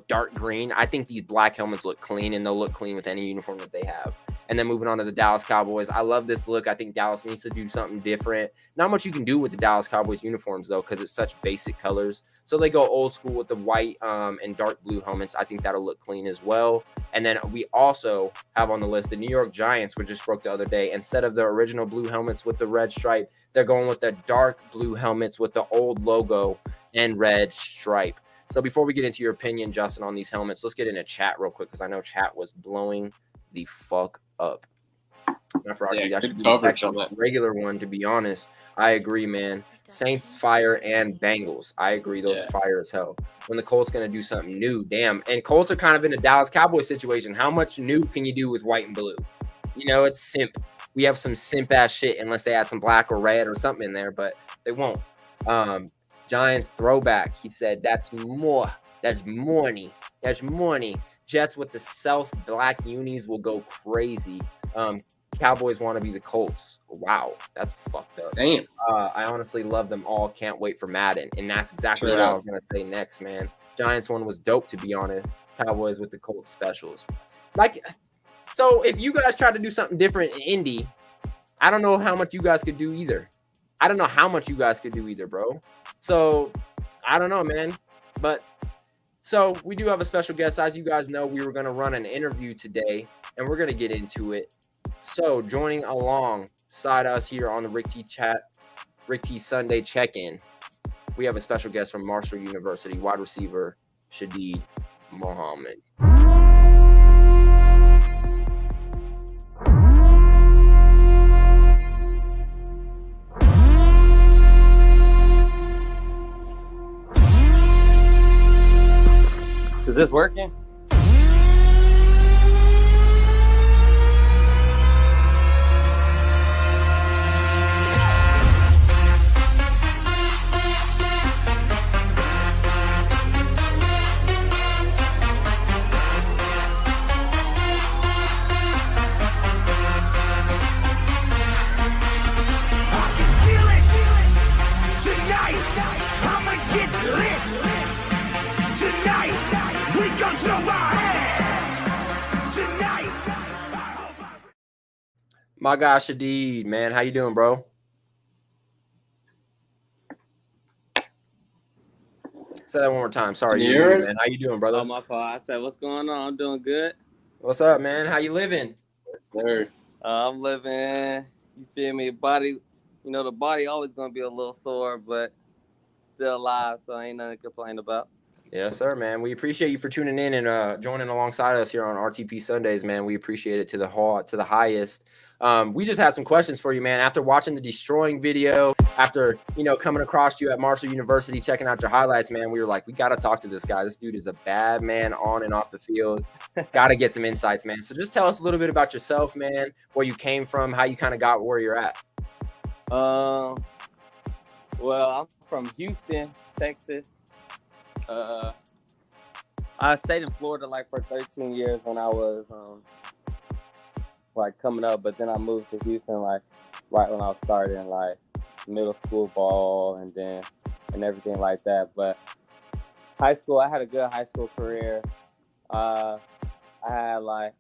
[SPEAKER 2] dark green. I think these black helmets look clean, and they'll look clean with any uniform that they have. And then moving on to the Dallas Cowboys. I love this look. I think Dallas needs to do something different. Not much you can do with the Dallas Cowboys uniforms, though, because it's such basic colors. So they go old school with the white and dark blue helmets. I think that'll look clean as well. And then we also have on the list the New York Giants, which just broke the other day. Instead of the original blue helmets with the red stripe, they're going with the dark blue helmets with the old logo and red stripe. So before we get into your opinion, Justin, on these helmets, let's get into chat real quick, because I know chat was blowing the fuck up. That should be the regular one, to be honest. I agree, man. Saints fire and Bengals. I agree, those are fire as hell. When the Colts going to do something new, damn. And Colts are kind of in a Dallas Cowboys situation. How much new can you do with white and blue? It's simp. We have some simp ass shit unless they add some black or red or something in there, but they won't. Giants throwback. He said that's more. That's money. That's money. Jets with the South black unis will go crazy. Cowboys want to be the Colts. Wow, that's fucked up.
[SPEAKER 5] Damn.
[SPEAKER 2] I honestly love them all. Can't wait for Madden. And that's exactly what I was going to say next, man. Giants one was dope, to be honest. Cowboys with the Colts specials. So if you guys try to do something different in Indy, I don't know how much you guys could do either. Bro. So I don't know, man. But so we do have a special guest. As you guys know, we were going to run an interview today, and we're going to get into it. So joining alongside us here on the Rick T Sunday check-in, we have a special guest from Marshall University, wide receiver Shadid Muhammad.
[SPEAKER 20] Is this working?
[SPEAKER 2] My guy Shadid, man, how you doing, bro? Say that one more time. Sorry,
[SPEAKER 5] Can you
[SPEAKER 2] you're
[SPEAKER 5] hear
[SPEAKER 2] muted,
[SPEAKER 5] us?
[SPEAKER 2] man. How you doing, brother?
[SPEAKER 19] Oh, my fault. I said, what's going on? I'm doing good.
[SPEAKER 2] What's up, man? How you living?
[SPEAKER 5] Yes, sir.
[SPEAKER 19] I'm living, you feel me? Body, the body always going to be a little sore, but still alive, so ain't nothing to complain about.
[SPEAKER 2] Yes, sir, man. We appreciate you for tuning in and joining alongside us here on RTP Sundays, man. We appreciate it to the highest. We just had some questions for you, man. After watching the destroying video, after coming across you at Marshall University, checking out your highlights, man, we were like, we got to talk to this guy. This dude is a bad man on and off the field. Got to get some insights, man. So just tell us a little bit about yourself, man. Where you came from, how you kind of got where you're at.
[SPEAKER 19] Well, I'm from Houston, Texas. I stayed in Florida like for 13 years when I was like coming up, but then I moved to Houston like right when I was starting like middle school ball and everything like that. But high school, I had a good high school career. I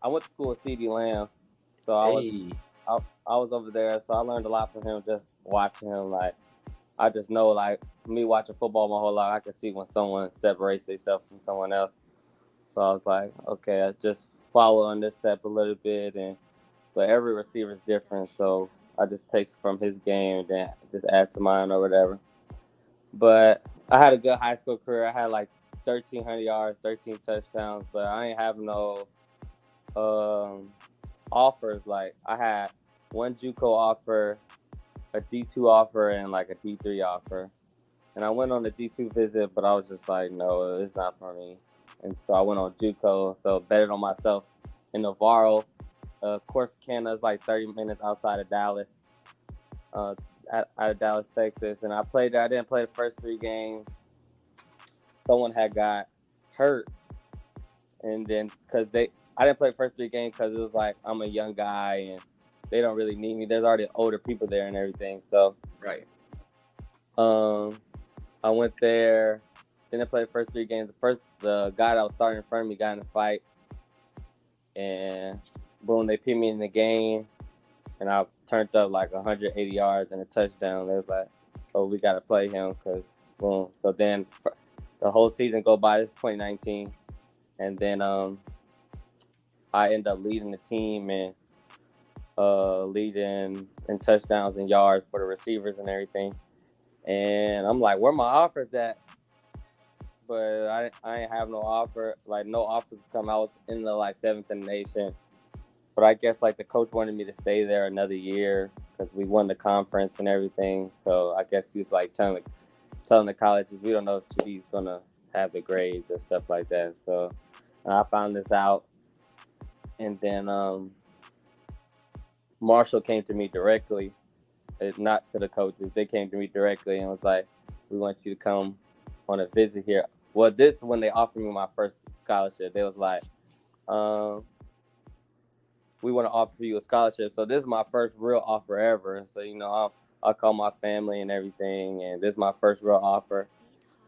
[SPEAKER 19] went to school with C.D. Lamb, so I was over there, so I learned a lot from him just watching him. Like I just know, like me watching football my whole life, I can see when someone separates themselves from someone else. So I was like, okay, I just follow on this step a little bit, but every receiver is different, so I just take from his game and then just add to mine or whatever. But I had a good high school career. I had like 1,300 yards, 13 touchdowns, but I ain't have no offers. Like I had one JUCO offer, a D2 offer, and like a D3 offer. And I went on a D2 visit, but I was just like, no, it's not for me. And so I went on JUCO, so betted on myself in Navarro. Corsicana is like 30 minutes outside of Dallas, out of Dallas, Texas. And I played there. I didn't play the first 3 games. Someone had got hurt. And then I didn't play the first 3 games because it was like I'm a young guy and they don't really need me. There's already older people there and everything. So
[SPEAKER 2] right.
[SPEAKER 19] I went there. Didn't play the first 3 games. The guy that was starting in front of me got in a fight, and boom, they put me in the game, and I turned up like 180 yards and a touchdown. They was like, "Oh, we got to play him," because boom. So then the whole season go by. This is 2019, and then I end up leading the team and leading in touchdowns and yards for the receivers and everything. And I'm like, where my offers at? But I ain't have no offer, like no offers come. I was in the like 7th in the nation. But I guess like the coach wanted me to stay there another year because we won the conference and everything. So I guess he's like telling the colleges, we don't know if he's going to have the grades or stuff like that. So I found this out. And then Marshall came to me directly. Not to the coaches. They came to me directly and was like, we want you to come on a visit here. Well, this is when they offered me my first scholarship. They was like, we want to offer you a scholarship. So this is my first real offer ever. So, I'll call my family and everything. And this is my first real offer.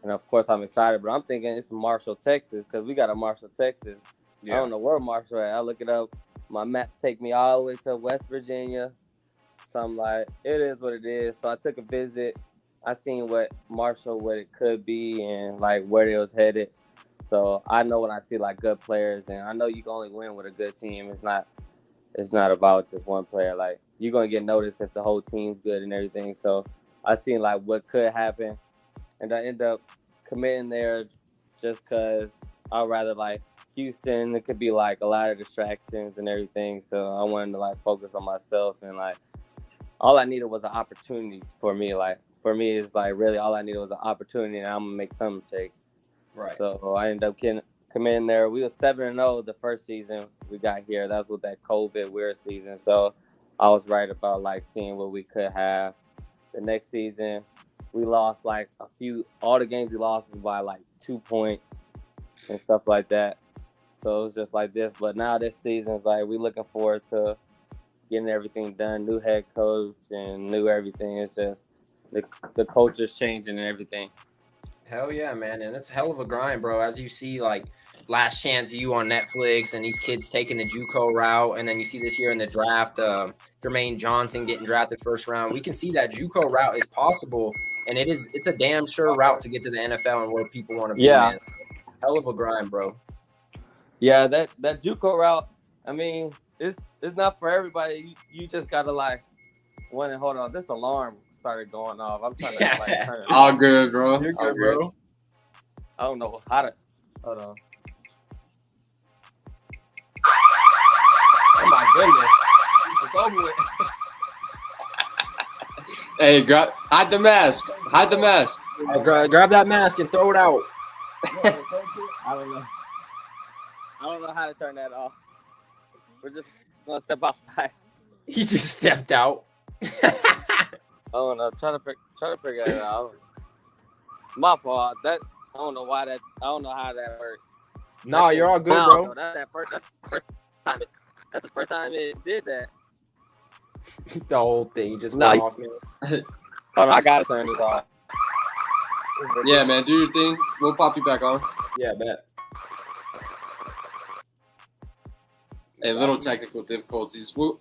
[SPEAKER 19] And of course, I'm excited, but I'm thinking it's Marshall, Texas, because we got a Marshall, Texas. Yeah. I don't know where Marshall at. I look it up. My maps take me all the way to West Virginia. So I'm like, it is what it is. So I took a visit. I seen what it could be and like where they was headed. So I know when I see like good players, and I know you can only win with a good team. It's not about just one player. Like you're gonna get noticed if the whole team's good and everything. So I seen like what could happen, and I end up committing there just because I'd rather like Houston. It could be like a lot of distractions and everything. So I wanted to like focus on myself and like. All I needed was an opportunity for me. Like for me, it's like really all I needed was an opportunity, and I'm gonna make something shake. Right. So I ended up committing there. We was 7-0 the first season we got here. That was with that COVID weird season. So I was right about like seeing what we could have. The next season, we lost like all the games we lost was by like 2 points and stuff like that. So it was just like this. But now this season is like we looking forward to getting everything done, new head coach and new everything. It's just the culture's changing and everything.
[SPEAKER 2] Hell yeah, man. And it's a hell of a grind, bro. As you see, like, Last Chance U on Netflix, and these kids taking the JUCO route, and then you see this year in the draft, Jermaine Johnson getting drafted first round. We can see that JUCO route is possible, and it's a damn sure route to get to the NFL and where people want to be. Man. Hell of a grind, bro.
[SPEAKER 19] Yeah, that JUCO route. I mean, it's not for everybody. You just gotta like. Hold on, this alarm started going off. I'm trying to like turn it
[SPEAKER 5] All
[SPEAKER 19] off.
[SPEAKER 5] good, bro.
[SPEAKER 2] You're
[SPEAKER 5] All
[SPEAKER 2] good, bro.
[SPEAKER 19] I don't know how to. Hold on. Oh my goodness. It's over with.
[SPEAKER 5] Hey, hide the mask. Hide the mask.
[SPEAKER 2] Grab that mask and throw it out.
[SPEAKER 19] I don't know. I don't know how to turn that off. We're just gonna step outside.
[SPEAKER 2] He just stepped out.
[SPEAKER 19] Oh no, try to figure it out. My fault. I don't know why that. I don't know how that works.
[SPEAKER 2] No, you're all good, bro.
[SPEAKER 19] That's the first time it did that.
[SPEAKER 2] The whole thing just went off, man.
[SPEAKER 19] Hold on, I gotta turn this off.
[SPEAKER 5] Yeah, man, do your thing. We'll pop you back on.
[SPEAKER 2] Yeah, bet.
[SPEAKER 5] Hey, little technical difficulties. We'll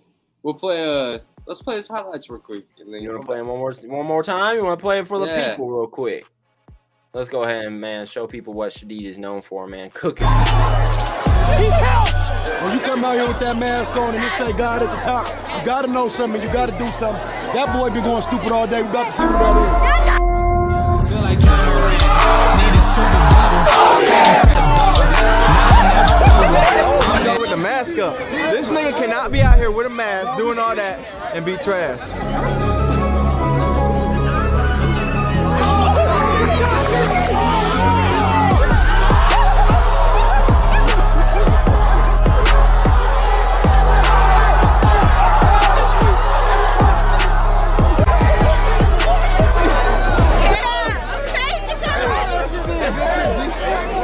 [SPEAKER 5] play. Let's play his highlights real quick. And then
[SPEAKER 2] You want to play it one more time? You want to play it for the people real quick? Let's go ahead and, man, show people what Shadid is known for, man. Cooking.
[SPEAKER 18] When you come out here with that mask on and it say God at the top, you gotta know something. You gotta do something. That boy been going stupid all day. We about to see what that is.
[SPEAKER 15] Feel like trying to rent. Need a sugar
[SPEAKER 20] Go with the mask up. This nigga cannot be out here with a mask doing all that and be trash.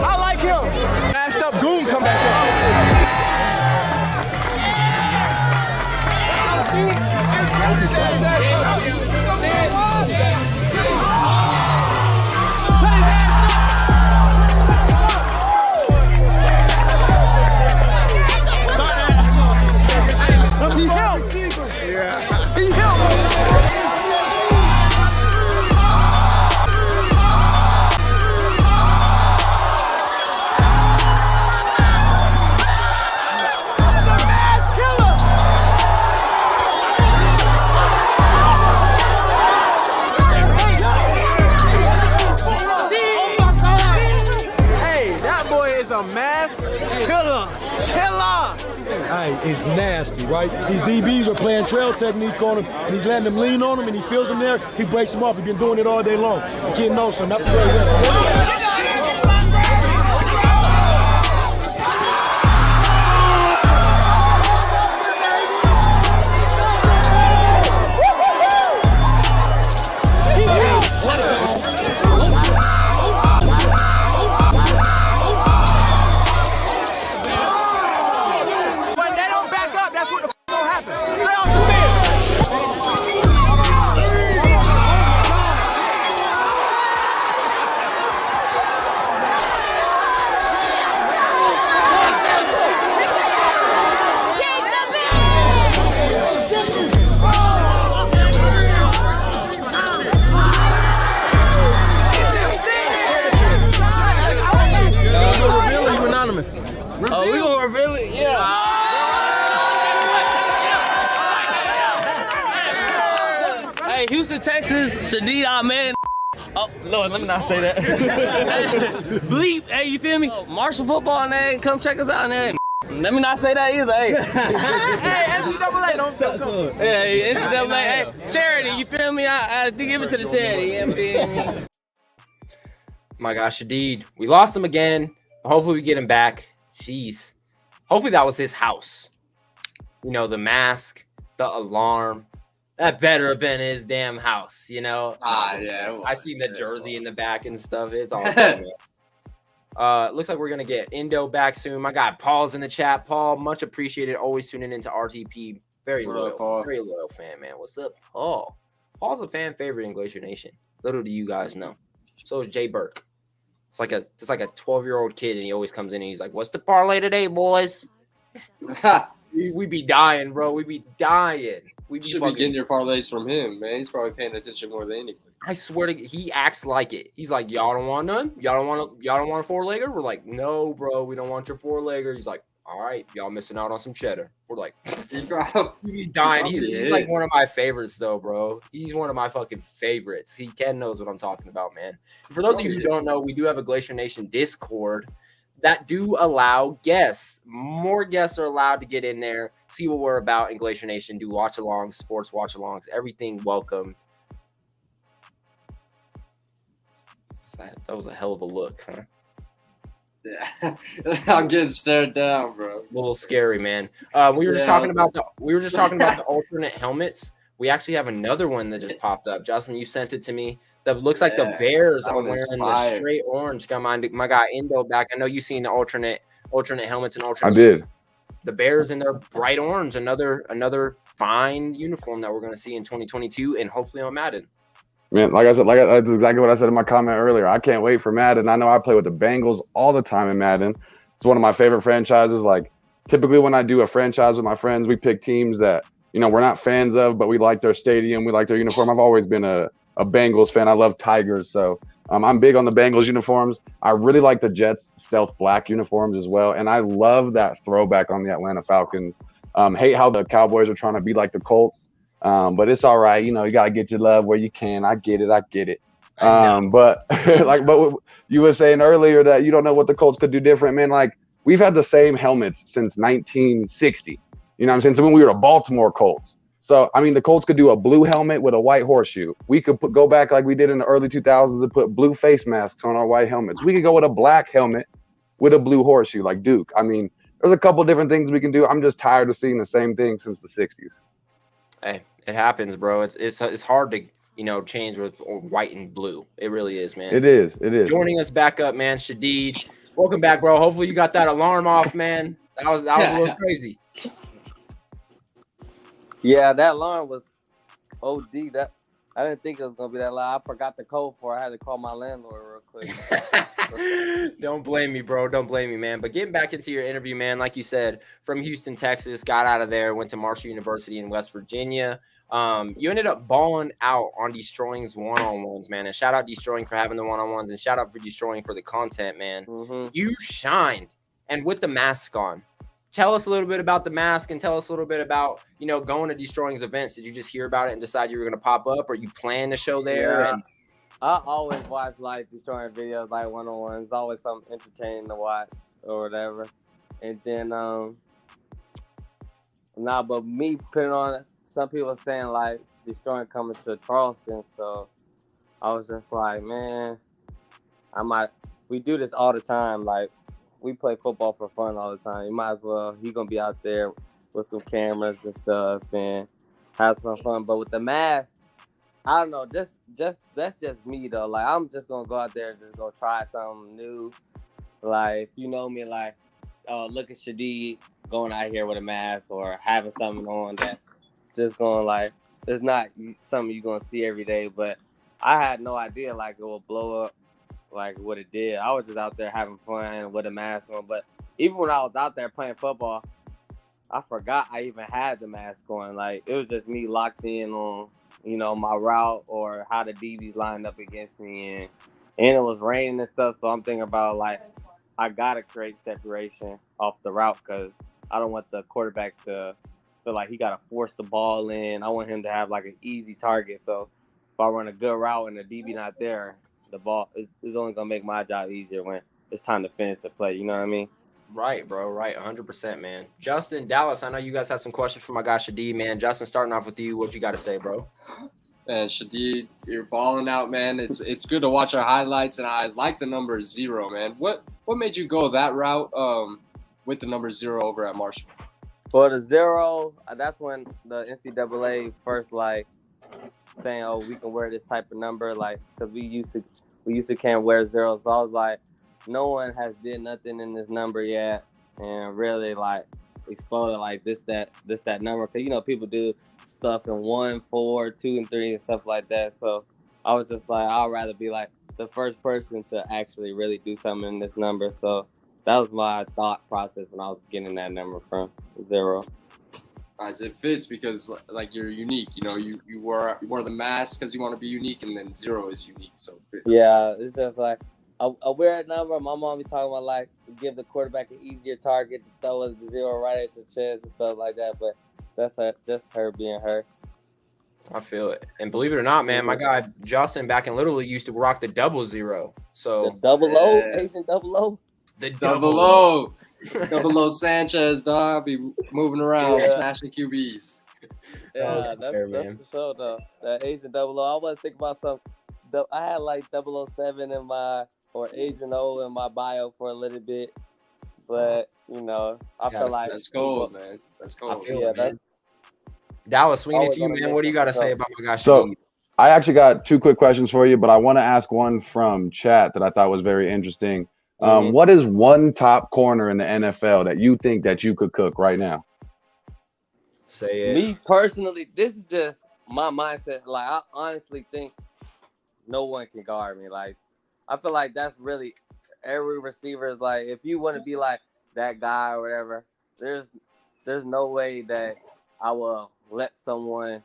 [SPEAKER 20] I like him. Masked up goon come back up. He helped. Yeah. He a masked killer.
[SPEAKER 18] Hey, it's nasty, right? These DBs are playing trail technique on him, and he's letting them lean on him, and he feels him there. He breaks him off. He's been doing it all day long. The kid knows something. That's great.
[SPEAKER 20] Oh, we gonna reveal it? Yeah.
[SPEAKER 19] Hey, Houston, Texas, Shadid Ahmed. Oh, Lord, let me not say that. Bleep, hey, you feel me? Marshall football, man. Come check us out, man. Let me not say that either, hey.
[SPEAKER 20] Hey, NCAA, don't tell me.
[SPEAKER 19] Hey, NCAA, hey, charity, you feel me? I give it to the charity, you feel me?
[SPEAKER 2] My gosh, Shadid, we lost him again. Hopefully we get him back. Jeez. Hopefully that was his house. You know, the mask, the alarm. That better have been his damn house, you know?
[SPEAKER 5] Yeah.
[SPEAKER 2] I seen the jersey in the back and stuff. It's all good, man. Looks like we're going to get Indo back soon. My guy Paul's in the chat. Paul, much appreciated. Always tuning into RTP. Very loyal fan, man. What's up, Paul? Paul's a fan favorite in Glacier Nation. Little do you guys know. So is Jay Burke. It's like a 12-year-old kid, and he always comes in and he's like, "What's the parlay today, boys?" we be dying, bro. We be dying. We be
[SPEAKER 5] Should be getting your parlays from him, man. He's probably paying attention more than anybody.
[SPEAKER 2] I swear to he acts like it. He's like, y'all don't want none? Y'all don't want a 4-legger? We're like, no, bro, we don't want your 4-legger. He's like, all right, y'all missing out on some cheddar. We're like, he's dying. He's like one of my favorites, though, bro. He's one of my fucking favorites. Ken knows what I'm talking about, man. And for those of you who don't know, we do have a Glacier Nation Discord that do allow guests. More guests are allowed to get in there, see what we're about in Glacier Nation, do watch-alongs, sports watch-alongs, everything welcome. That was a hell of a look, huh?
[SPEAKER 5] Yeah, I'm getting stared down, bro.
[SPEAKER 2] A little scary, man. We were just talking about the alternate helmets. We actually have another one that just popped up. Justin, you sent it to me. That looks like the Bears are wearing the straight orange. Got my guy Indo back. I know you've seen the alternate helmets and alternate.
[SPEAKER 6] I did.
[SPEAKER 2] The Bears in their bright orange, another fine uniform that we're going to see in 2022, and hopefully on Madden.
[SPEAKER 6] Man, like I said, that's exactly what I said in my comment earlier. I can't wait for Madden. I know I play with the Bengals all the time in Madden. It's one of my favorite franchises. Like, typically when I do a franchise with my friends, we pick teams that, we're not fans of, but we like their stadium. We like their uniform. I've always been a Bengals fan. I love Tigers. So I'm big on the Bengals uniforms. I really like the Jets stealth black uniforms as well. And I love that throwback on the Atlanta Falcons. Hate how the Cowboys are trying to be like the Colts. But it's all right. You got to get your love where you can. I get it. But like, but you were saying earlier that you don't know what the Colts could do different, man. Like, we've had the same helmets since 1960. You know what I'm saying? So when we were the Baltimore Colts. So, I mean, the Colts could do a blue helmet with a white horseshoe. We could go back like we did in the early 2000s and put blue face masks on our white helmets. We could go with a black helmet with a blue horseshoe like Duke. I mean, there's a couple different things we can do. I'm just tired of seeing the same thing since the 60s.
[SPEAKER 2] Hey, it happens, bro. It's hard to change with white and blue. It really is, man.
[SPEAKER 6] It is.
[SPEAKER 2] Joining us back up, man, Shadid. Welcome back, bro. Hopefully you got that alarm off, man. That was a little crazy.
[SPEAKER 21] Yeah, that alarm was OD. That I didn't think it was gonna be that loud. I forgot the code for it. I had to call my landlord real quick.
[SPEAKER 2] Don't blame me, bro. Don't blame me, man. But getting back into your interview, man, like you said, from Houston, Texas, got out of there, went to Marshall University in West Virginia. You ended up balling out on Destroying's one-on-ones, man. And shout out Destroying for having the one-on-ones, and shout out for Destroying for the content, man.
[SPEAKER 21] Mm-hmm.
[SPEAKER 2] You shined, and with the mask on. Tell us a little bit about the mask, and tell us a little bit about, going to Destroying's events. Did you just hear about it and decide you were going to pop up, or you plan to show there?
[SPEAKER 21] Yeah. I always watch Destroying videos, one-on-ones. Always something entertaining to watch or whatever. And then, but me putting on, some people are saying Destroying coming to Charleston. So I was just like, man, we do this all the time. We play football for fun all the time. You might as well. He gonna be out there with some cameras and stuff and have some fun. But with the mask, I don't know. Just that's just me though. I'm just gonna go out there and just go try something new. If you know me, look at Shadid going out here with a mask or having something on that just going it's not something you're gonna see every day. But I had no idea it will blow up what it did. I was just out there having fun with a mask on. But even when I was out there playing football, I forgot I even had the mask on. It was just me locked in on, my route or how the DBs lined up against me. And it was raining and stuff. So I'm thinking about I got to create separation off the route because I don't want the quarterback to feel like he got to force the ball in. I want him to have an easy target. So if I run a good route and the DB not there, the ball is only going to make my job easier when it's time to finish the play. You know what I mean?
[SPEAKER 2] Right, bro. Right. 100%, man. Justin, Dallas, I know you guys have some questions for my guy, Shadid, man. Justin, starting off with you. What you got to say, bro?
[SPEAKER 5] Man, Shadid, you're balling out, man. It's good to watch our highlights, and I like the number 0, man. What made you go that route with the number 0 over at Marshall?
[SPEAKER 21] For the 0, that's when the NCAA first saying, oh, we can wear this type of number, because we used to can't wear 0. So I was like, no one has did nothing in this number yet, and really exploded this that number. Because people do stuff in 1, 4, 2, and 3 and stuff like that. So I was just I'd rather be the the first person to actually really do something in this number. So that was my thought process when I was getting that number from 0.
[SPEAKER 5] Guys, it fits because like you're unique. You know, you wear the mask because you want to be unique, and then 0 is unique, so it fits.
[SPEAKER 21] Yeah, it's just like a weird number. My mom be talking about like to give the quarterback an easier target to throw a 0 right at your chest and stuff like that. But that's just her being her.
[SPEAKER 2] I feel it. And believe it or not, man, my guy Justin back in Little League used to rock the 00. So
[SPEAKER 21] the 00, Asian 00.
[SPEAKER 2] The
[SPEAKER 5] 00. 00 Sanchez, dog, be moving around, smashing QBs.
[SPEAKER 21] Yeah, that's for sure though. That Asian 00. I was thinking about some. I had like 007 in my or Asian O in my bio for a little bit, but you know, I feel like
[SPEAKER 5] that's cold, man. That's cold.
[SPEAKER 2] Yeah, man. Dallas, swinging it to you, man. What do you got to say about my guy?
[SPEAKER 6] So, I actually got 2 quick questions for you, but I want to ask one from chat that I thought was very interesting. What is one top corner in the NFL that you think that you could cook right now?
[SPEAKER 2] Say it.
[SPEAKER 21] Me personally, this is just my mindset. Like, I honestly think no one can guard me. Like, I feel like that's really every receiver is like, if you want to be like that guy or whatever, there's no way that I will let someone.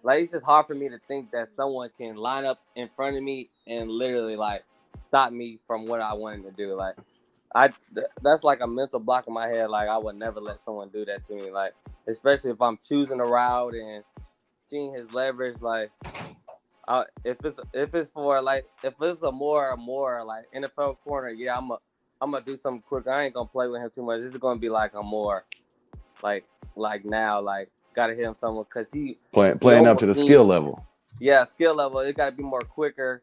[SPEAKER 21] Like, it's just hard for me to think that someone can line up in front of me and literally like stop me from what I wanted to do. Like, that's like a mental block in my head. Like, I would never let someone do that to me. Like, especially if I'm choosing a route and seeing his leverage. Like, if it's for like if it's a more like NFL corner, yeah, I'm gonna do something quick. I ain't gonna play with him too much. This is gonna be like a more like now, like gotta hit him somewhere because he
[SPEAKER 6] playing up to the skill level.
[SPEAKER 21] Yeah, skill level. It gotta be more quicker.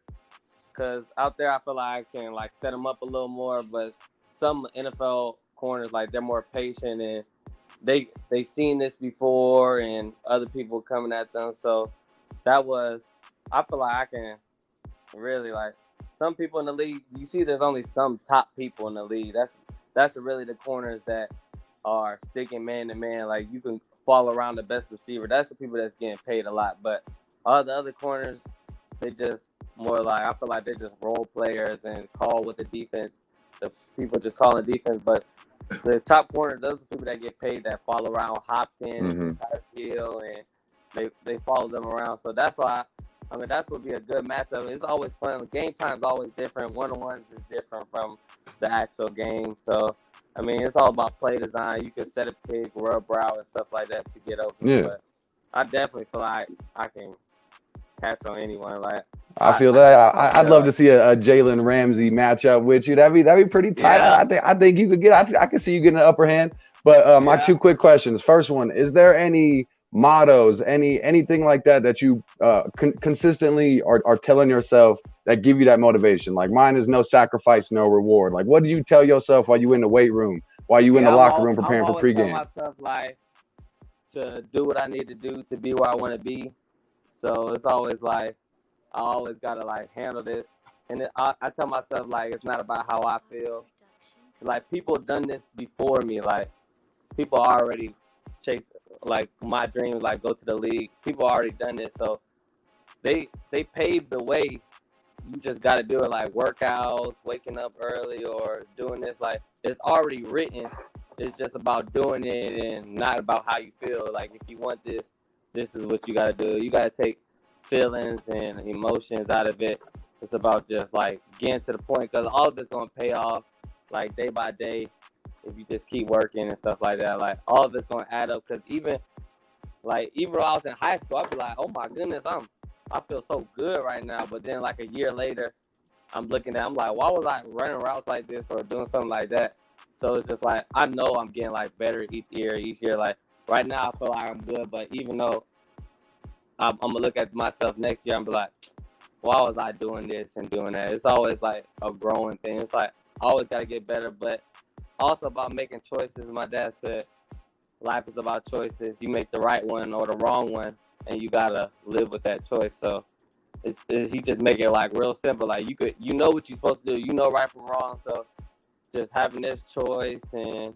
[SPEAKER 21] Cause out there, I feel like I can like set him up a little more, but some NFL corners like they're more patient and they seen this before and other people coming at them. So I feel like I can really like some people in the league. You see, there's only some top people in the league. That's really the corners that are sticking man to man. Like you can fall around the best receiver. That's the people that's getting paid a lot. But all the other corners, they just more like I feel like they're just role players and call with the defense. The people just calling defense, but the top corners, those are people that get paid that fall around Hopkins, Tyreek Hill, and they follow them around. So that's why that's would be a good matchup. It's always fun. Game time's always different. One-on-ones is different from the actual game. So it's all about play design. You can set a pick, rub route, and stuff like that to get open.
[SPEAKER 6] Yeah.
[SPEAKER 21] But I definitely feel like I can catch on anyone. Like
[SPEAKER 6] I feel that. I'd love to see a Jalen Ramsey matchup with you. That'd be pretty tight.
[SPEAKER 21] Yeah.
[SPEAKER 6] I think you could get. I can see you getting an upper hand. But my 2 quick questions. First one: is there any mottos, anything like that you consistently are telling yourself that give you that motivation? Like mine is no sacrifice, no reward. Like what do you tell yourself while you in the weight room, while you in the locker room preparing for pregame?
[SPEAKER 21] I tell myself like to do what I need to do to be where I want to be. So it's always like I always gotta like handle this, and I tell myself like it's not about how I feel. Like people done this before me. Like people already chase like my dreams, like go to the league. People already done this, so they paved the way. You just gotta do it, like workouts, waking up early, or doing this. Like it's already written. It's just about doing it and not about how you feel. Like if you want this, this is what you gotta do. You gotta take feelings and emotions out of it. It's about just like getting to the point because all of it's gonna pay off like day by day if you just keep working and stuff like that. Like all of it's gonna add up because even when I was in high school, I'd be like, oh my goodness, I feel so good right now. But then like a year later, I'm like, why was I running routes like this or doing something like that? So it's just like I know I'm getting like better each year. Like right now, I feel like I'm good, but even though I'm gonna look at myself next year and be like, why was I doing this and doing that? It's always like a growing thing. It's like I always gotta get better, but also about making choices. My dad said, life is about choices. You make the right one or the wrong one, and you gotta live with that choice. So he just make it like real simple. Like you know what you're supposed to do. You know right from wrong. So just having this choice and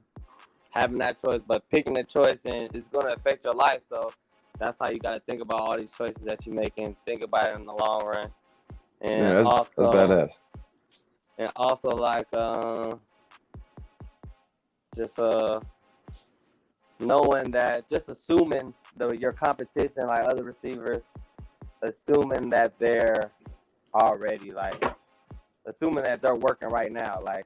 [SPEAKER 21] having that choice, but picking the choice and it's gonna affect your life. So that's how you gotta think about all these choices that you make and think about it in the long run. And
[SPEAKER 6] Yeah, that's badass.
[SPEAKER 21] And also like just knowing that, just assuming your competition, like other receivers, assuming that they're already like, assuming that they're working right now, like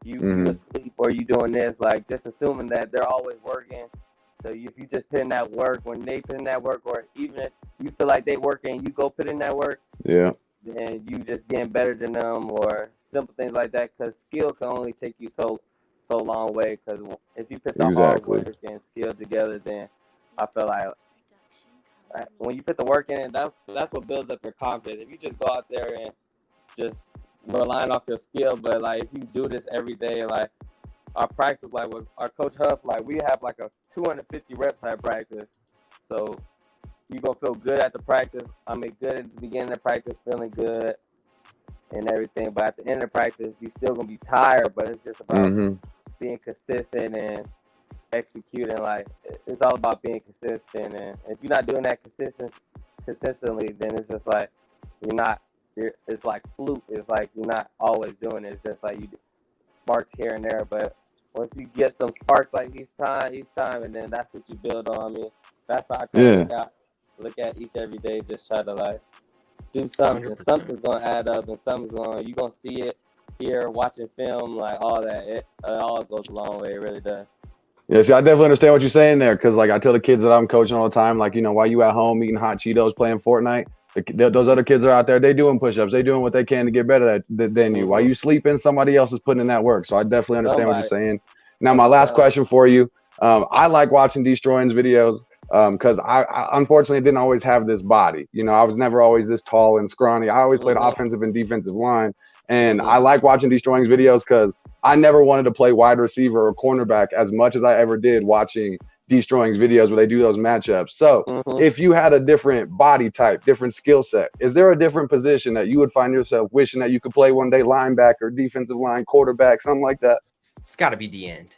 [SPEAKER 21] you asleep or you doing this, like just assuming that they're always working. So if you just put in that work, when they put in that work, or even if you feel like they working, you go put in that work.
[SPEAKER 6] Yeah.
[SPEAKER 21] Then you just getting better than them, or simple things like that. Because skill can only take you so long way. Because if you put the hard work and skill together, then I feel like when you put the work in, that's what builds up your confidence. If you just go out there and just relying off your skill, but like if you do this every day, like our practice, like with our coach Huff, like we have like a 250 reps at practice. So you're going to feel good at the practice. I mean, good at the beginning of practice, feeling good and everything. But at the end of practice, you're still going to be tired. But it's just about being consistent and executing. Like, it's all about being consistent. And if you're not doing that consistently, then it's just like it's like fluke. It's like you're not always doing it. It's just like you sparks here and there. But once you get some sparks like each time, and then that's what you build on. I mean, that's how I kind of look at each every day, just try to like do something. 100%. Something's gonna add up, and you're gonna see it here, watching film, like all that. It all goes a long way. It really does.
[SPEAKER 6] Yeah, see, I definitely understand what you're saying there, because like I tell the kids that I'm coaching all the time, like, you know, while you at home eating hot Cheetos playing Fortnite, those other kids are out there, they doing push-ups, they doing what they can to get better than you. While you sleeping, somebody else is putting in that work. So I definitely understand what you're saying. Now, my last question for you, I like watching Destroying's videos. Because I unfortunately didn't always have this body. You know, I was never always this tall and scrawny. I always played offensive and defensive line. And I like watching Destroying's videos because I never wanted to play wide receiver or cornerback as much as I ever did watching Destroying's videos where they do those matchups. So if you had a different body type, different skill set, is there a different position that you would find yourself wishing that you could play one day? Linebacker, defensive line, quarterback, something like that?
[SPEAKER 2] It's got to be the end.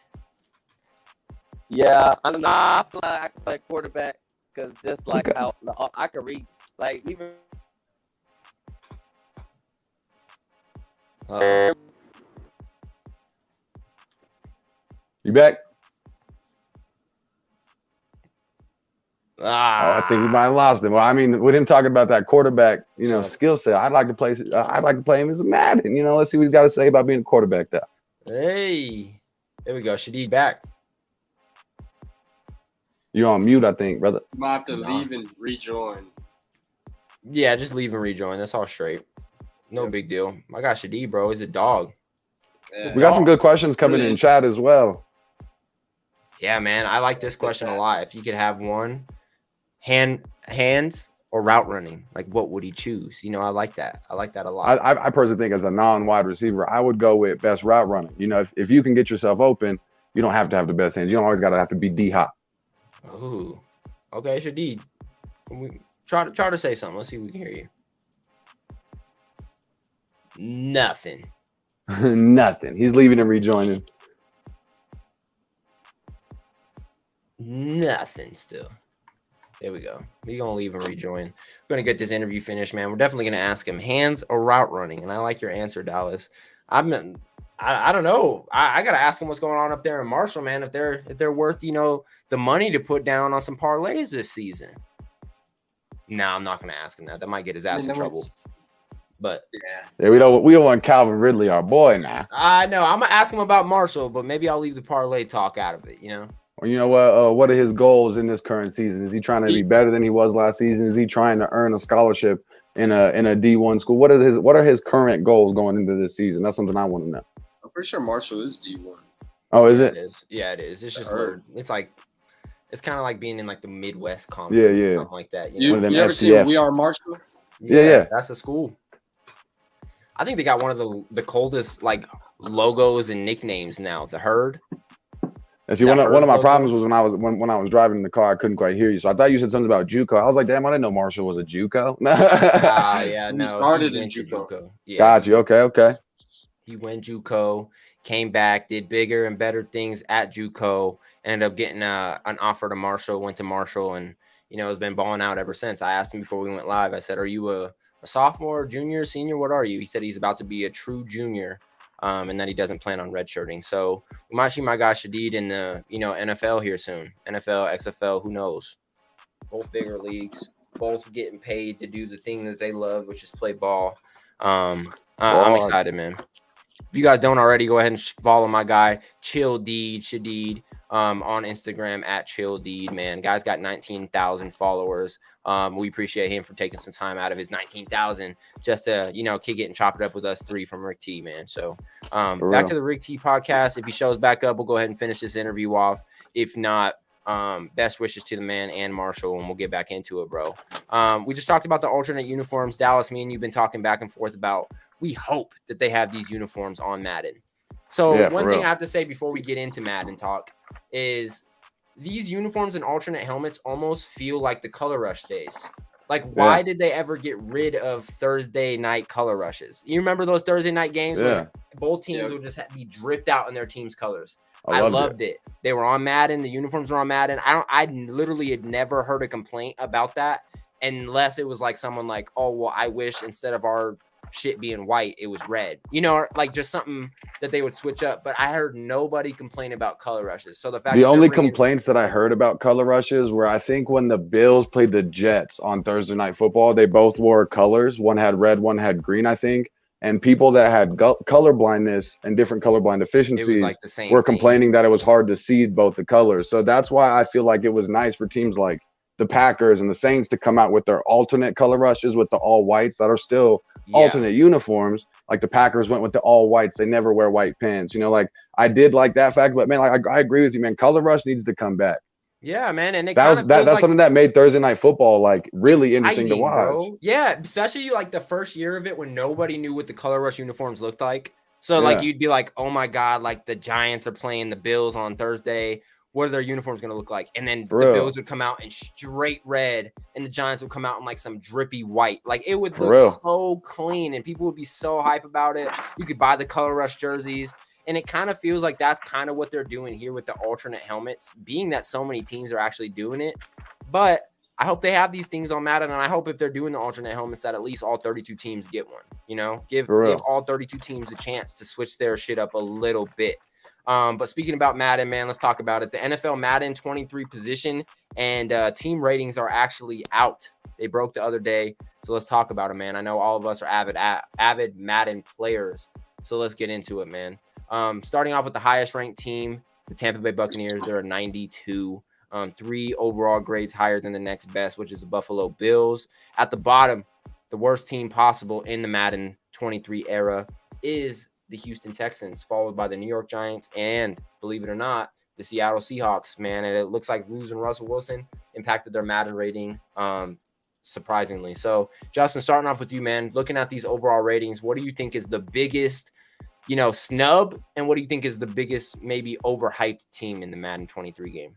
[SPEAKER 21] Yeah, I don't know. I can play quarterback because just like how I can read, like even.
[SPEAKER 6] You back? I think we might have lost him. Well, I mean, with him talking about that quarterback, you know, skill set, I'd like to play him as a Madden. You know, let's see what he's got to say about being a quarterback though.
[SPEAKER 2] Hey, there we go. Shadid back.
[SPEAKER 6] You're on mute, I think, brother.
[SPEAKER 5] You might have to leave and rejoin.
[SPEAKER 2] Yeah, just leave and rejoin. That's all straight. No big deal. My guy Shadid, bro, is a dog.
[SPEAKER 5] Yeah.
[SPEAKER 6] We got some good questions coming in chat as well.
[SPEAKER 2] Yeah, man. I like this question a lot. If you could have one, hands or route running, like what would he choose? You know, I like that. I like that a lot.
[SPEAKER 6] I personally think as a non-wide receiver, I would go with best route running. You know, if you can get yourself open, you don't have to have the best hands. You don't always got to have to be D-hop.
[SPEAKER 2] Ooh, okay, Shadid. Try to say something. Let's see if we can hear you. Nothing.
[SPEAKER 6] Nothing. He's leaving and rejoining.
[SPEAKER 2] Nothing still. There we go. We're going to leave and rejoin. We're going to get this interview finished, man. We're definitely going to ask him hands or route running. And I like your answer, Dallas. I don't know. I got to ask him what's going on up there in Marshall, man. If they're worth, you know, the money to put down on some parlays this season. No, I'm not going to ask him that. That might get his ass in trouble. But
[SPEAKER 6] yeah, we don't want Calvin Ridley, our boy, now.
[SPEAKER 2] I know. I'm gonna ask him about Marshall, but maybe I'll leave the parlay talk out of it. You know.
[SPEAKER 6] Well, you know what? What are his goals in this current season? Is he trying to be better than he was last season? Is he trying to earn a scholarship in a D1 school? What are his current goals going into this season? That's something I want to know.
[SPEAKER 5] I'm pretty sure Marshall is D1.
[SPEAKER 6] Oh, is it?
[SPEAKER 2] It is. Yeah, it is. It's just it's like it's kind of like being in like the Midwest Conference,
[SPEAKER 6] yeah,
[SPEAKER 2] something like that. You know?
[SPEAKER 5] You ever seen We Are Marshall?
[SPEAKER 6] Yeah.
[SPEAKER 2] That's a school. I think they got one of the coldest like logos and nicknames now. The Herd.
[SPEAKER 6] And see, one of my problems was when I was driving in the car, I couldn't quite hear you. So I thought you said something about JUCO. I was like, damn, I didn't know Marshall was a JUCO.
[SPEAKER 2] Yeah, no.
[SPEAKER 5] He started in JUCO.
[SPEAKER 2] Yeah.
[SPEAKER 6] Got you. Okay.
[SPEAKER 2] He went JUCO, came back, did bigger and better things at JUCO, ended up getting an offer to Marshall, went to Marshall, and you know has been balling out ever since. I asked him before we went live. I said, "Are you a a sophomore, junior, senior? What are you? He said he's about to be a true junior, and that he doesn't plan on redshirting. So we might see my guy Shadeed in the NFL here soon. NFL, XFL, who knows? Both bigger leagues, both getting paid to do the thing that they love, which is play ball. I'm excited, man. If you guys don't already, go ahead and follow my guy Shadeed on Instagram at ChillDeed, man. Guy's got 19,000 followers. We appreciate him for taking some time out of his 19,000 just to, kick it and chop it up with us three from Rick T, man. So back to the Rick T podcast. If he shows back up, we'll go ahead and finish this interview off. If not, best wishes to the man and Marshall, and we'll get back into it, bro. We just talked about the alternate uniforms. Dallas, me and you've been talking back and forth about, we hope that they have these uniforms on Madden. So one thing I have to say before we get into Madden talk is these uniforms and alternate helmets almost feel like the color rush days. Like, why did they ever get rid of Thursday night color rushes? You remember those Thursday night games where both teams would just be dripped out in their team's colors? I loved it. They were on Madden. The uniforms were on Madden. I literally had never heard a complaint about that unless it was like someone like, oh, well, I wish instead of our shit being white, it was red, like just something that they would switch up. But I heard nobody complain about color rushes. So the
[SPEAKER 6] only complaints that I heard about color rushes were, I think, when the Bills played the Jets on Thursday Night Football, they both wore colors. One had red, one had green, I think. And people that had color blindness and different colorblind deficiencies were complaining that it was hard to see both the colors. So that's why I feel like it was nice for teams like the Packers and the Saints to come out with their alternate color rushes with the all whites that are still alternate uniforms. Like the Packers went with the all whites. They never wear white pants. I did like that fact, but man, I agree with you, man. Color rush needs to come back.
[SPEAKER 2] Yeah, man. And
[SPEAKER 6] that's something that made Thursday Night Football really interesting to watch.
[SPEAKER 2] Bro. Yeah, especially like the first year of it when nobody knew what the color rush uniforms looked like. So you'd be like, oh my God, like the Giants are playing the Bills on Thursday. What are their uniforms going to look like? And then the Bills would come out in straight red and the Giants would come out in like some drippy white. Like it would look so clean and people would be so hype about it. You could buy the color rush jerseys. And it kind of feels like that's kind of what they're doing here with the alternate helmets, being that so many teams are actually doing it. But I hope they have these things on Madden, and I hope if they're doing the alternate helmets that at least all 32 teams get one. Give all 32 teams a chance to switch their shit up a little bit. But speaking about Madden, man, let's talk about it. The NFL Madden 23 position and team ratings are actually out. They broke the other day, so let's talk about it, man. I know all of us are avid Madden players, so let's get into it, man. Starting off with the highest ranked team, the Tampa Bay Buccaneers, they're a 92. 3 overall grades higher than the next best, which is the Buffalo Bills. At the bottom, the worst team possible in the Madden 23 era is the Houston Texans, followed by the New York Giants and, believe it or not, the Seattle Seahawks, man. And it looks like losing Russell Wilson impacted their Madden rating, surprisingly. So, Justin, starting off with you, man, looking at these overall ratings, what do you think is the biggest snub, and what do you think is the biggest maybe overhyped team in the Madden 23 game?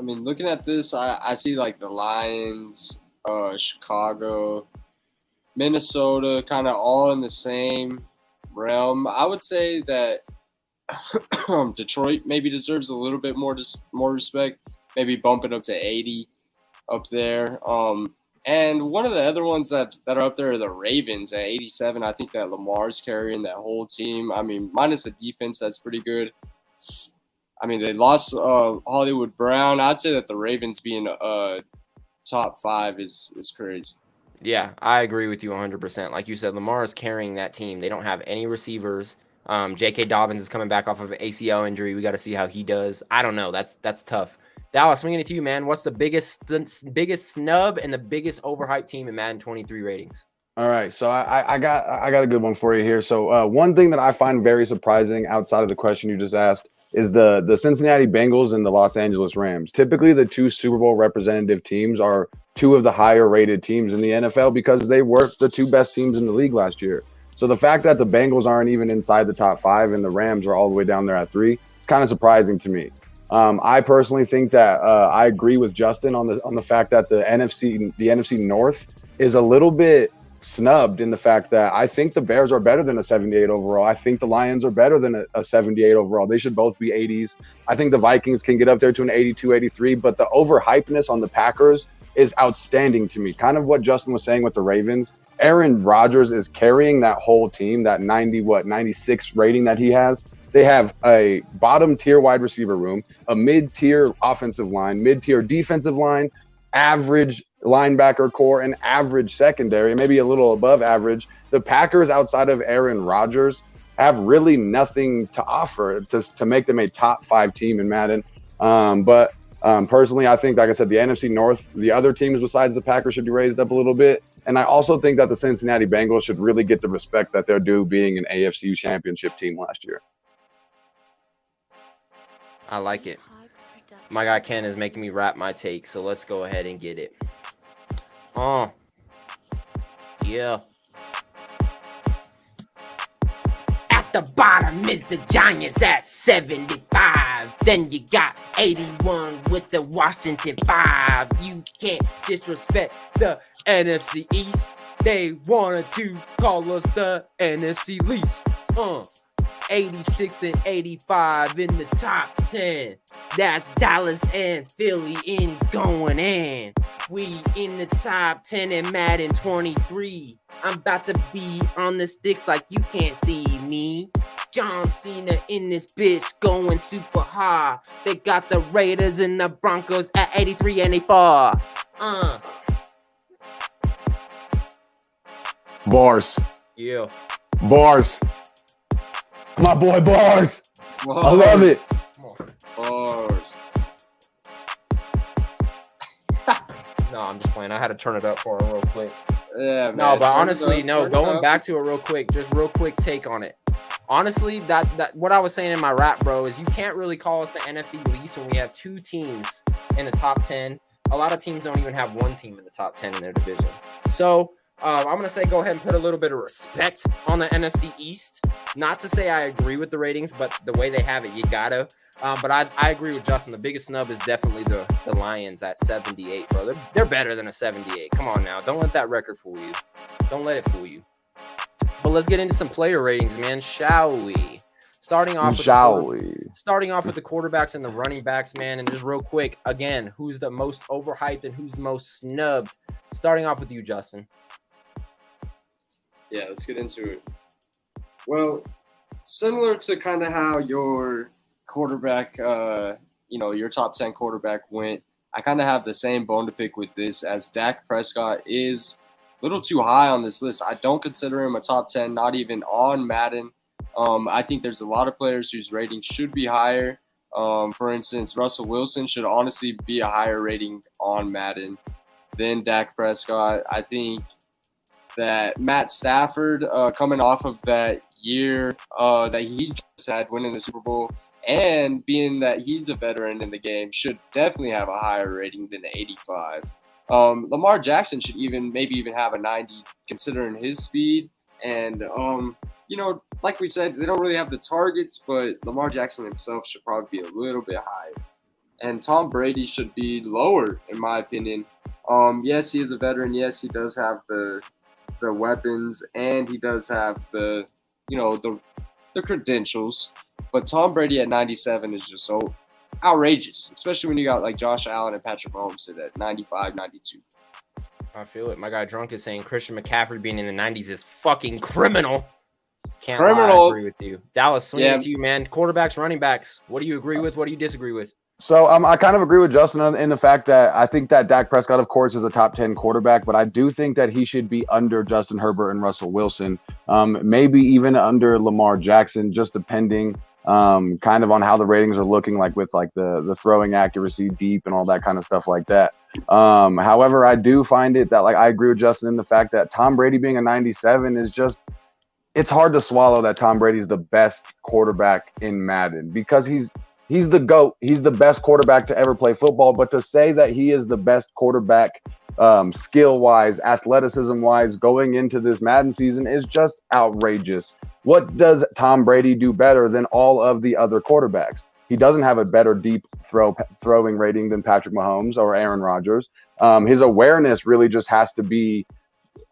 [SPEAKER 5] I mean, looking at this, I see like the Lions, Chicago, Minnesota, kind of all in the same realm. I would say that Detroit maybe deserves a little bit more respect, maybe bump it up to 80 up there. And one of the other ones that are up there are the Ravens at 87. I think that Lamar's carrying that whole team. I mean, minus the defense, that's pretty good. I mean, they lost Hollywood Brown. I'd say that the Ravens being top 5 is crazy.
[SPEAKER 2] Yeah, I agree with you 100%. Like you said, Lamar is carrying that team. They don't have any receivers. J.K. Dobbins is coming back off of an ACL injury. We got to see how he does. I don't know. That's tough. Dallas, swinging it to you, man. What's the biggest snub and the biggest overhyped team in Madden 23 ratings?
[SPEAKER 6] All right, so I got a good one for you here. So one thing that I find very surprising outside of the question you just asked is the Cincinnati Bengals and the Los Angeles Rams. Typically, the 2 Super Bowl representative teams are 2 of the higher rated teams in the NFL because they were the 2 best teams in the league last year. So the fact that the Bengals aren't even inside the top 5 and the Rams are all the way down there at 3, it's kind of surprising to me. I personally think that I agree with Justin on the fact that the NFC North is a little bit snubbed in the fact that I think the Bears are better than a 78 overall. I think the Lions are better than a 78 overall. They should both be 80s. I think the Vikings can get up there to an 82, 83, but the overhypeness on the Packers is outstanding to me. Kind of what Justin was saying with the Ravens. Aaron Rodgers is carrying that whole team, that 96 rating that he has. They have a bottom-tier wide receiver room, a mid-tier offensive line, mid-tier defensive line, average linebacker core, and average secondary, maybe a little above average. The Packers, outside of Aaron Rodgers, have really nothing to offer to make them a top 5 team in Madden. But personally, I think, like I said, the NFC North, the other teams besides the Packers should be raised up a little bit. And I also think that the Cincinnati Bengals should really get the respect that they're due, being an AFC championship team last year.
[SPEAKER 2] I like it. My guy Ken is making me rap my take, so let's go ahead and get it. Yeah. At the bottom is the Giants at 75. Then you got 81 with the Washington 5. You can't disrespect the NFC East. They wanted to call us the NFC least. 86 and 85 in the top 10. That's Dallas and Philly in going in. We in the top 10 in Madden 23. I'm about to be on the sticks like you can't see me. John Cena in this bitch going super hard. They got the Raiders and the Broncos at 83 and 84.
[SPEAKER 6] Bars.
[SPEAKER 2] Yeah.
[SPEAKER 6] Bars. My boy Bars.
[SPEAKER 5] Bars.
[SPEAKER 6] I love it.
[SPEAKER 5] Bars.
[SPEAKER 2] No, I'm just playing. I had to turn it up for him real quick.
[SPEAKER 5] Yeah, man.
[SPEAKER 2] No, but honestly,
[SPEAKER 5] going
[SPEAKER 2] back to it real quick, just real quick take on it. Honestly, that what I was saying in my rap, bro, is you can't really call us the NFC least when we have 2 teams in the top 10. A lot of teams don't even have 1 team in the top 10 in their division. So I'm going to say go ahead and put a little bit of respect on the NFC East. Not to say I agree with the ratings, but the way they have it, you got to. But I agree with Justin. The biggest snub is definitely the Lions at 78, bro. They're better than a 78. Come on now. Don't let that record fool you. Don't let it fool you. But let's get into some player ratings, man, shall we? Starting off with the quarterbacks and the running backs, man. And just real quick, again, who's the most overhyped and who's the most snubbed? Starting off with you, Justin.
[SPEAKER 5] Yeah, let's get into it. Well, similar to kind of how your quarterback, your top 10 quarterback went, I kind of have the same bone to pick with this, as Dak Prescott is a little too high on this list. I don't consider him a top 10, not even on Madden. I think there's a lot of players whose ratings should be higher. For instance, Russell Wilson should honestly be a higher rating on Madden than Dak Prescott. I think that Matt Stafford, coming off of that year that he just had winning the Super Bowl, and being that he's a veteran in the game, should definitely have a higher rating than the 85. Lamar Jackson should maybe even have a 90, considering his speed. And, like we said, they don't really have the targets, but Lamar Jackson himself should probably be a little bit higher. And Tom Brady should be lower, in my opinion. Yes, he is a veteran. Yes, he does have the weapons, and he does have the credentials. But Tom Brady at 97 is just so outrageous, especially when you got like Josh Allen and Patrick Mahomes sit at 95, 92.
[SPEAKER 2] I feel it. My guy Drunk is saying Christian McCaffrey being in the 90s is fucking criminal. Can't lie, I agree with you. Dallas, swing it to you, man. Quarterbacks, running backs. What do you agree with? What do you disagree with?
[SPEAKER 6] So I kind of agree with Justin in the fact that I think that Dak Prescott, of course, is a top 10 quarterback, but I do think that he should be under Justin Herbert and Russell Wilson, maybe even under Lamar Jackson, just depending kind of on how the ratings are looking, like with like the throwing accuracy deep and all that kind of stuff like that. However, I do find it that, like, I agree with Justin in the fact that Tom Brady being a 97 is just, it's hard to swallow that Tom Brady's the best quarterback in Madden, because he's the GOAT. He's the best quarterback to ever play football. But to say that he is the best quarterback skill-wise, athleticism-wise, going into this Madden season is just outrageous. What does Tom Brady do better than all of the other quarterbacks? He doesn't have a better deep throwing rating than Patrick Mahomes or Aaron Rodgers. His awareness really just has to be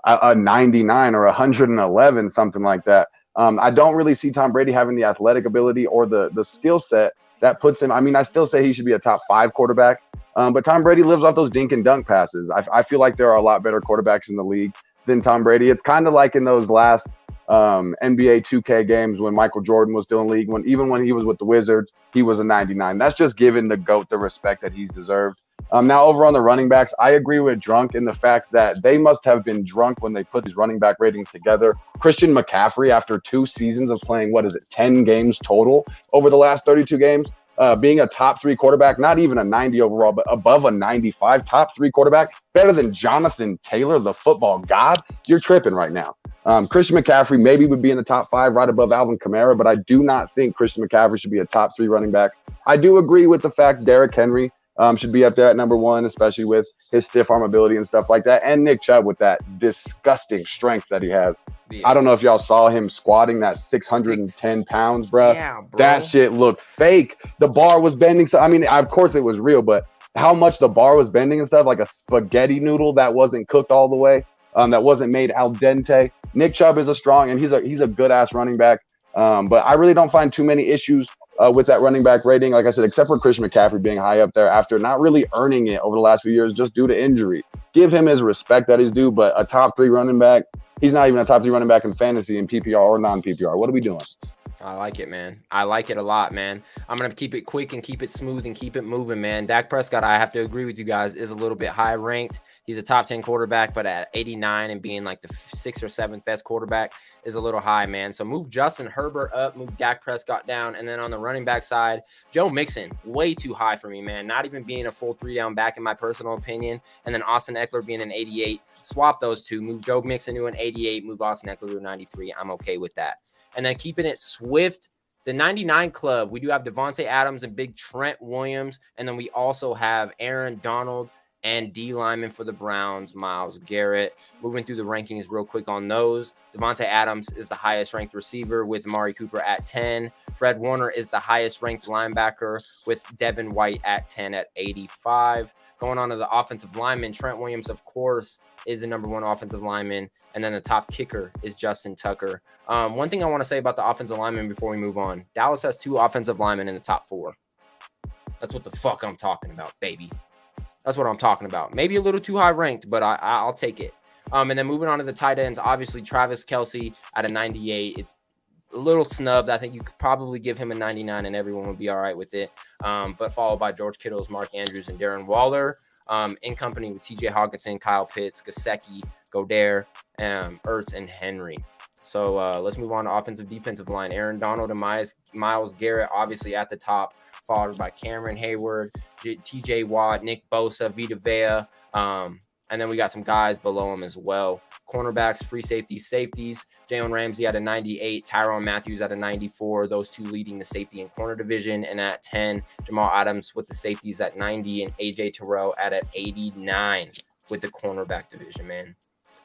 [SPEAKER 6] a 99 or 111, something like that. I don't really see Tom Brady having the athletic ability or the skill set that puts him. I mean, I still say he should be a top 5 quarterback, But Tom Brady lives off those dink and dunk passes. I feel like there are a lot better quarterbacks in the league than Tom Brady. It's kind of like in those last NBA 2K games when Michael Jordan was still in the league. Even when he was with the Wizards, he was a 99. That's just giving the GOAT the respect that he's deserved. Now, over on the running backs, I agree with Drunk in the fact that they must have been drunk when they put these running back ratings together. Christian McCaffrey, after 2 seasons of playing, 10 games total over the last 32 games, being a top 3 quarterback, not even a 90 overall, but above a 95, top 3 quarterback, better than Jonathan Taylor, the football god. You're tripping right now. Christian McCaffrey maybe would be in the top 5 right above Alvin Kamara, but I do not think Christian McCaffrey should be a top 3 running back. I do agree with the fact Derrick Henry should be up there at number 1, especially with his stiff arm ability and stuff like that. And Nick Chubb with that disgusting strength that he has. Yeah. I don't know if y'all saw him squatting that 610 pounds, bruh. Yeah, bro. That shit looked fake. The bar was bending. So, I mean, of course it was real, but how much the bar was bending and stuff, like a spaghetti noodle that wasn't cooked all the way, that wasn't made al dente. Nick Chubb is a strong, and he's a good-ass running back. But I really don't find too many issues with that running back rating, like I said, except for Christian McCaffrey being high up there after not really earning it over the last few years just due to injury. Give him his respect that he's due, but a top 3 running back, he's not even a top 3 running back in fantasy in PPR or non-PPR. What are we doing?
[SPEAKER 2] I like it, man. I like it a lot, man. I'm going to keep it quick and keep it smooth and keep it moving, man. Dak Prescott, I have to agree with you guys, is a little bit high ranked. He's a top 10 quarterback, but at 89 and being like the 6th or 7th best quarterback is a little high, man. So move Justin Herbert up, move Dak Prescott down. And then on the running back side, Joe Mixon, way too high for me, man. Not even being a full 3-down back in my personal opinion. And then Austin Eckler being an 88. Swap those two. Move Joe Mixon to an 88. Move Austin Eckler to a 93. I'm okay with that. And then keeping it swift, the 99 club, we do have Devontae Adams and big Trent Williams. And then we also have Aaron Donald and D lineman for the Browns, Myles Garrett. Moving through the rankings real quick on those. Devontae Adams is the highest ranked receiver with Amari Cooper at 10. Fred Warner is the highest ranked linebacker with Devin White at 10 at 85. Going on to the offensive lineman, Trent Williams, of course, is the number 1 offensive lineman. And then the top kicker is Justin Tucker. One thing I want to say about the offensive lineman before we move on. Dallas has 2 offensive linemen in the top 4. That's what the fuck I'm talking about, baby. That's what I'm talking about. Maybe a little too high ranked, but I'll take it. And then moving on to the tight ends, obviously Travis Kelce at a 98. It's a little snubbed. I think you could probably give him a 99 and everyone would be all right with it. But followed by George Kittles, Mark Andrews, and Darren Waller. In company with TJ Hawkinson, Kyle Pitts, Gesicki, Goddard, Ertz, and Henry. So let's move on to offensive defensive line. Aaron Donald and Myles Garrett obviously at the top, followed by Cameron Hayward, TJ Watt, Nick Bosa, Vita Vea. And then we got some guys below him as well. Cornerbacks, free safeties, Jalen Ramsey at a 98, Tyrann Mathieu at a 94. Those 2 leading the safety and corner division. And at 10, Jamal Adams with the safeties at 90 and AJ Terrell at an 89 with the cornerback division, man.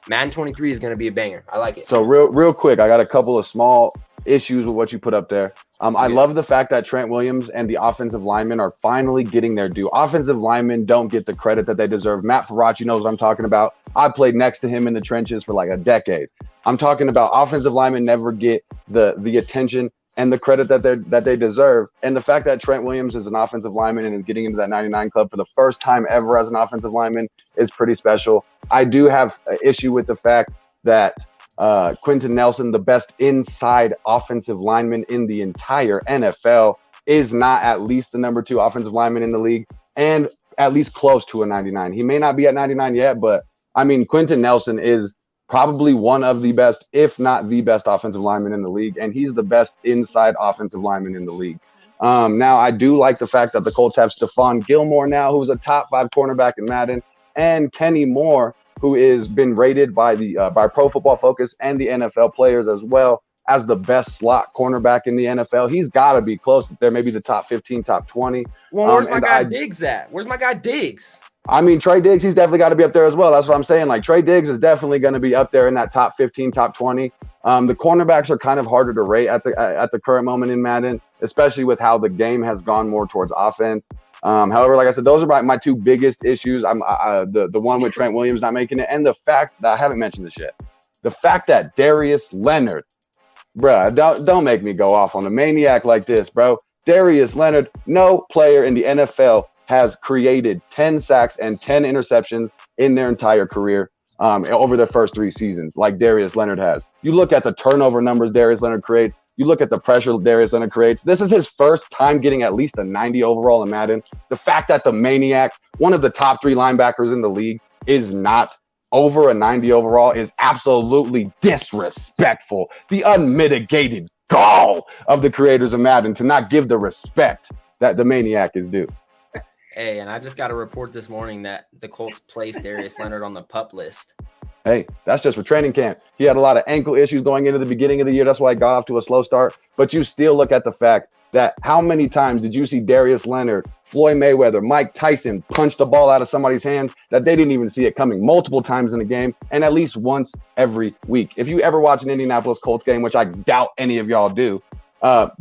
[SPEAKER 2] Madden 23 is going to be a banger. I like it.
[SPEAKER 6] So real quick, I got a couple of small issues with what you put up there. I love the fact that Trent Williams and the offensive linemen are finally getting their due. Offensive linemen don't get the credit that they deserve. Matt Ferracci knows what I'm talking about. I played next to him in the trenches for like a decade. I'm talking about offensive linemen never get the attention and the credit that they deserve. And the fact that Trent Williams is an offensive lineman and is getting into that 99 club for the first time ever as an offensive lineman is pretty special. I do have an issue with the fact that Quentin Nelson, the best inside offensive lineman in the entire NFL, is not at least the number 2 offensive lineman in the league and at least close to a 99. He may not be at 99 yet, but I mean, Quentin Nelson is probably one of the best, if not the best offensive lineman in the league. And he's the best inside offensive lineman in the league. Now, I do like the fact that the Colts have Stephon Gilmore now, who's a top 5 cornerback in Madden, and Kenny Moore, who is been rated by by Pro Football Focus and the NFL players as well as the best slot cornerback in the NFL. He's got to be close there, maybe the top 15, top 20.
[SPEAKER 2] Well, where's my guy Diggs at? Where's my guy Diggs?
[SPEAKER 6] I mean, Trey Diggs, he's definitely got to be up there as well. That's what I'm saying. Like, Trey Diggs is definitely going to be up there in that top 15, top 20. The cornerbacks are kind of harder to rate at the current moment in Madden, especially with how the game has gone more towards offense. However, like I said, those are my 2 biggest issues. The one with Trent Williams not making it, and the fact that I haven't mentioned this yet. The fact that Darius Leonard, bruh, don't make me go off on a maniac like this, bro. Darius Leonard, no player in the NFL has created 10 sacks and 10 interceptions in their entire career over their first 3 seasons, like Darius Leonard has. You look at the turnover numbers Darius Leonard creates. You look at the pressure Darius Leonard creates. This is his first time getting at least a 90 overall in Madden. The fact that the Maniac, one of the top 3 linebackers in the league, is not over a 90 overall is absolutely disrespectful. The unmitigated gall of the creators of Madden to not give the respect that the Maniac is due.
[SPEAKER 2] Hey, and I just got a report this morning that the Colts placed Darius Leonard on the PUP list.
[SPEAKER 6] Hey, that's just for training camp. He had a lot of ankle issues going into the beginning of the year. That's why he got off to a slow start. But you still look at the fact that how many times did you see Darius Leonard, Floyd Mayweather, Mike Tyson punch the ball out of somebody's hands that they didn't even see it coming multiple times in the game and at least once every week? If you ever watch an Indianapolis Colts game, which I doubt any of y'all do,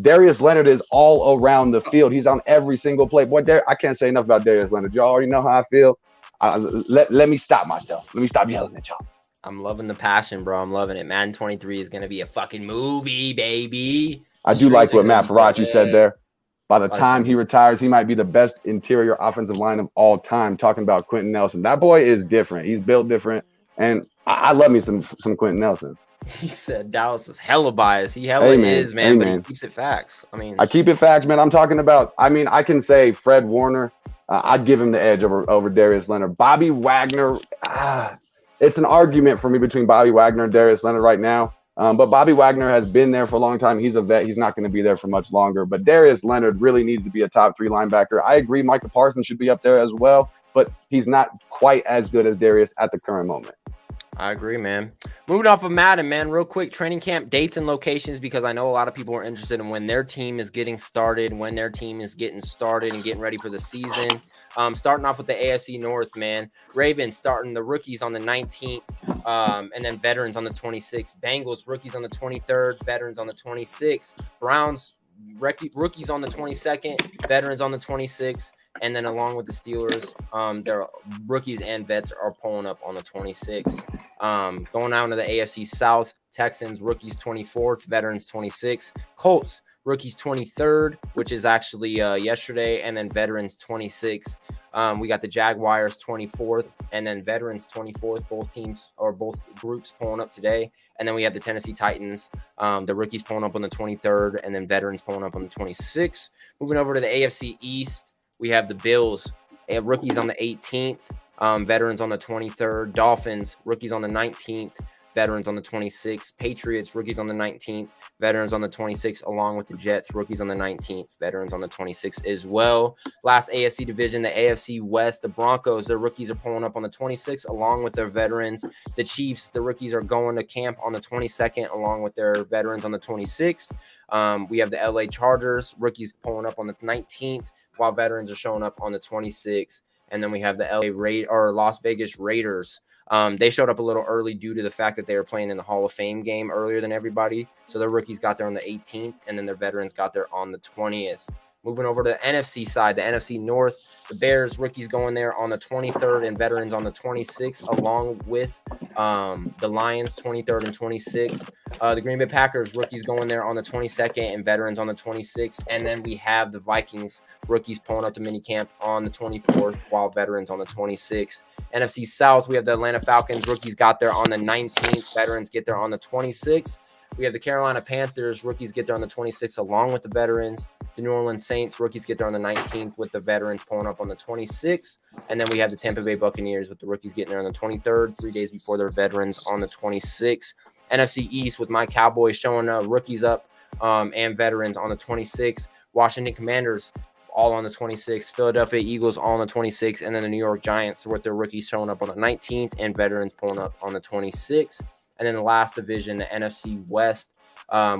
[SPEAKER 6] Darius Leonard is all around the field. He's on every single play. Boy, I can't say enough about Darius Leonard. Y'all already know how I feel. Let me stop myself. Let me stop yelling at y'all.
[SPEAKER 2] I'm loving the passion, bro. I'm loving it. Madden 23 is going to be a fucking movie, baby.
[SPEAKER 6] I do like what Matt Faraci said there. By the time he retires, he might be the best interior offensive line of all time. Talking about Quentin Nelson. That boy is different. He's built different. And I love me some Quentin Nelson.
[SPEAKER 2] He said Dallas is hella biased. He hella is, man, but he keeps it facts. I
[SPEAKER 6] keep it facts, man. I'm talking about, I can say Fred Warner. I'd give him the edge over Darius Leonard. Bobby Wagner, it's an argument for me between Bobby Wagner and Darius Leonard right now. But Bobby Wagner has been there for a long time. He's a vet. He's not going to be there for much longer. But Darius Leonard really needs to be a top 3 linebacker. I agree Micah Parsons should be up there as well, but he's not quite as good as Darius at the current moment.
[SPEAKER 2] I agree, man. Moving off of Madden, man, real quick, training camp dates and locations, because I know a lot of people are interested in when their team is getting started, when their team is getting started and getting ready for the season. Starting off with the AFC North, man. Ravens starting the rookies on the 19th, and then veterans on the 26th. Bengals, rookies on the 23rd, veterans on the 26th. Browns, rookies on the 22nd, veterans on the 26th. And then along with the Steelers, their rookies and vets are pulling up on the 26th. Going down to the AFC South, Texans, rookies 24th, veterans 26th. Colts, rookies 23rd, which is actually yesterday, and then veterans 26th. We got the Jaguars 24th, and then veterans 24th. Both groups pulling up today. And then we have the Tennessee Titans, the rookies pulling up on the 23rd, and then veterans pulling up on the 26th. Moving over to the AFC East, we have the Bills. They have rookies on the 18th, veterans on the 23rd. Dolphins, rookies on the 19th, veterans on the 26th. Patriots, rookies on the 19th, veterans on the 26th, along with the Jets, rookies on the 19th, veterans on the 26th as well. Last AFC division, the AFC West, the Broncos, their rookies are pulling up on the 26th, along with their veterans. The Chiefs, the rookies are going to camp on the 22nd, along with their veterans on the 26th. We have the LA Chargers, rookies pulling up on the 19th, while veterans are showing up on the 26th. And then we have the Las Vegas Raiders. They showed up a little early due to the fact that they were playing in the Hall of Fame game earlier than everybody. So their rookies got there on the 18th, and then their veterans got there on the 20th. Moving over to the NFC side, the NFC North, the Bears, rookies going there on the 23rd and veterans on the 26th, along with the Lions, 23rd and 26th. The Green Bay Packers, rookies going there on the 22nd and veterans on the 26th. And then we have the Vikings, rookies pulling up to minicamp on the 24th, while veterans on the 26th. NFC South, we have the Atlanta Falcons, rookies got there on the 19th, veterans get there on the 26th. We have the Carolina Panthers, rookies get there on the 26th, along with the veterans. The New Orleans Saints, rookies get there on the 19th, with the veterans pulling up on the 26th. And then we have the Tampa Bay Buccaneers, with the rookies getting there on the 23rd, 3 days before their veterans on the 26th. NFC East, with my Cowboys showing rookies up and veterans on the 26th. Washington Commanders, all on the 26th. Philadelphia Eagles, all on the 26th. And then the New York Giants, with their rookies showing up on the 19th and veterans pulling up on the 26th. And then the last division, the NFC West,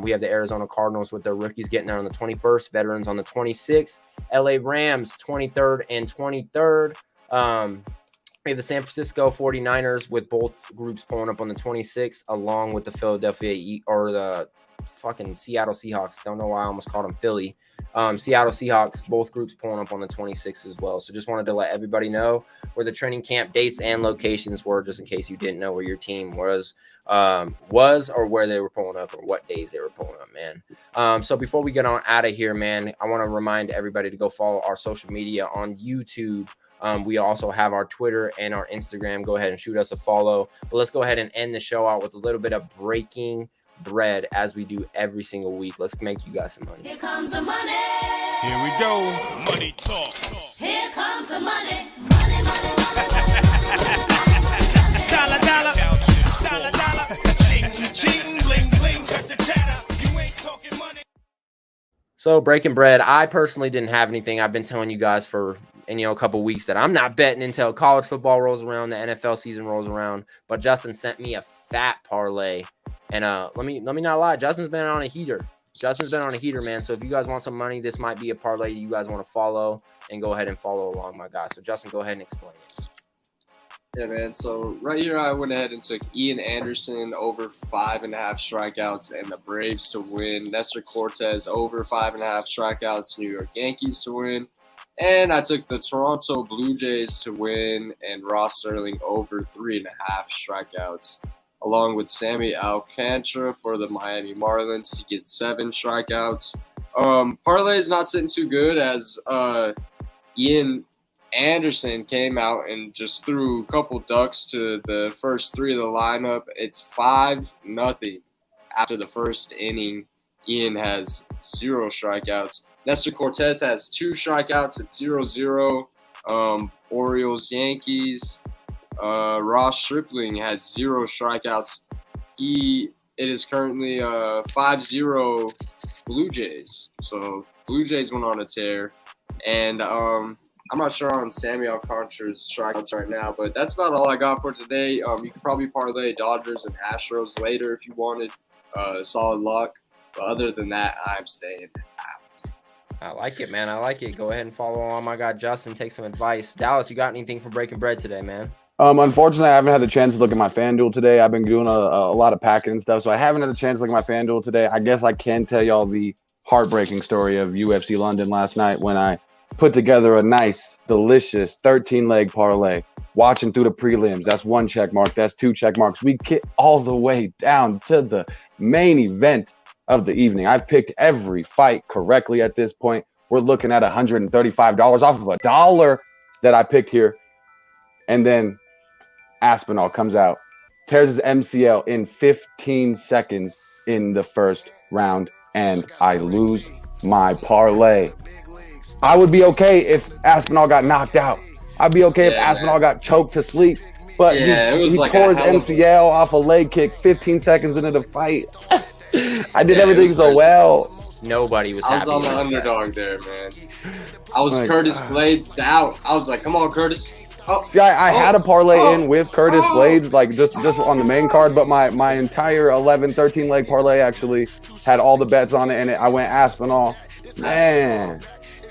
[SPEAKER 2] we have the Arizona Cardinals with their rookies getting there on the 21st, veterans on the 26th. LA Rams, 23rd and 23rd. We have the San Francisco 49ers with both groups pulling up on the 26th, along with the the fucking Seattle Seahawks. Don't know why I almost called them Philly. Seattle Seahawks, both groups pulling up on the 26th as well. So just wanted to let everybody know where the training camp dates and locations were, just in case you didn't know where your team was or where they were pulling up or what days they were pulling up, man. So before we get on out of here, man, I want to remind everybody to go follow our social media on YouTube. We also have our Twitter and our Instagram. Go ahead and shoot us a follow. But let's go ahead and end the show out with a little bit of breaking bread as we do every single week. Let's make you guys some money.
[SPEAKER 15] Here comes the money.
[SPEAKER 10] Here we go. Money talk.
[SPEAKER 15] Here comes the money. Money, money, money. Dollar, dollar. Dollar, dollar. Cheating, bling, bling, cut the chatter. You ain't talking money.
[SPEAKER 2] So breaking bread, I personally didn't have anything. I've been telling you guys for a couple weeks that I'm not betting until college football rolls around, the NFL season rolls around. But Justin sent me a fat parlay. And let me not lie, Justin's been on a heater. Man. So if you guys want some money, this might be a parlay you guys want to follow, and go ahead and follow along, my guy. So Justin, go ahead and explain it.
[SPEAKER 5] Yeah, man. So right here, I went ahead and took Ian Anderson over 5.5 strikeouts and the Braves to win. Nestor Cortez over 5.5 strikeouts, New York Yankees to win. And I took the Toronto Blue Jays to win and Ross Sterling over 3.5 strikeouts, along with Sammy Alcantara for the Miami Marlins to get 7 strikeouts. Parlay is not sitting too good as Ian Anderson came out and just threw a couple ducks to the first 3 of the lineup. It's 5-0 after the first inning. Ian has 0 strikeouts. Nestor Cortez has 2 strikeouts at 0-0. Orioles, Yankees. Ross Stripling has 0 strikeouts. It is currently 5-0 Blue Jays. So Blue Jays went on a tear. And I'm not sure on Sammy Alcantara's strikeouts right now, but that's about all I got for today. You could probably parlay Dodgers and Astros later if you wanted. Solid luck. But other than that, I'm staying out.
[SPEAKER 2] I like it, man. I like it. Go ahead and follow along. My guy Justin, take some advice. Dallas, you got anything for breaking bread today, man?
[SPEAKER 6] Unfortunately, I haven't had the chance to look at my FanDuel today. I've been doing a lot of packing and stuff, so I haven't had a chance to look at my FanDuel today. I guess I can tell y'all the heartbreaking story of UFC London last night when I put together a nice, delicious 13-leg parlay. Watching through the prelims, that's 1 check mark. That's 2 check marks. We get all the way down to the main event of the evening. I've picked every fight correctly at this point. We're looking at $135 off of $1 that I picked here. And then Aspinall comes out, tears his MCL in 15 seconds in the first round, and I lose my parlay. I would be okay if Aspinall got knocked out. I'd be okay if Aspinall got choked to sleep. But he tore his MCL off a leg kick 15 seconds into the fight. I did everything so well.
[SPEAKER 2] Nobody was happy.
[SPEAKER 5] I was on the underdog there, man. I was Curtis Blades out. I was like, come on, Curtis. Oh,
[SPEAKER 6] see, I had a parlay in with Curtis Blades, like just on the main card, but my entire 13 leg parlay actually had all the bets on it, and I went Aspinall. Man,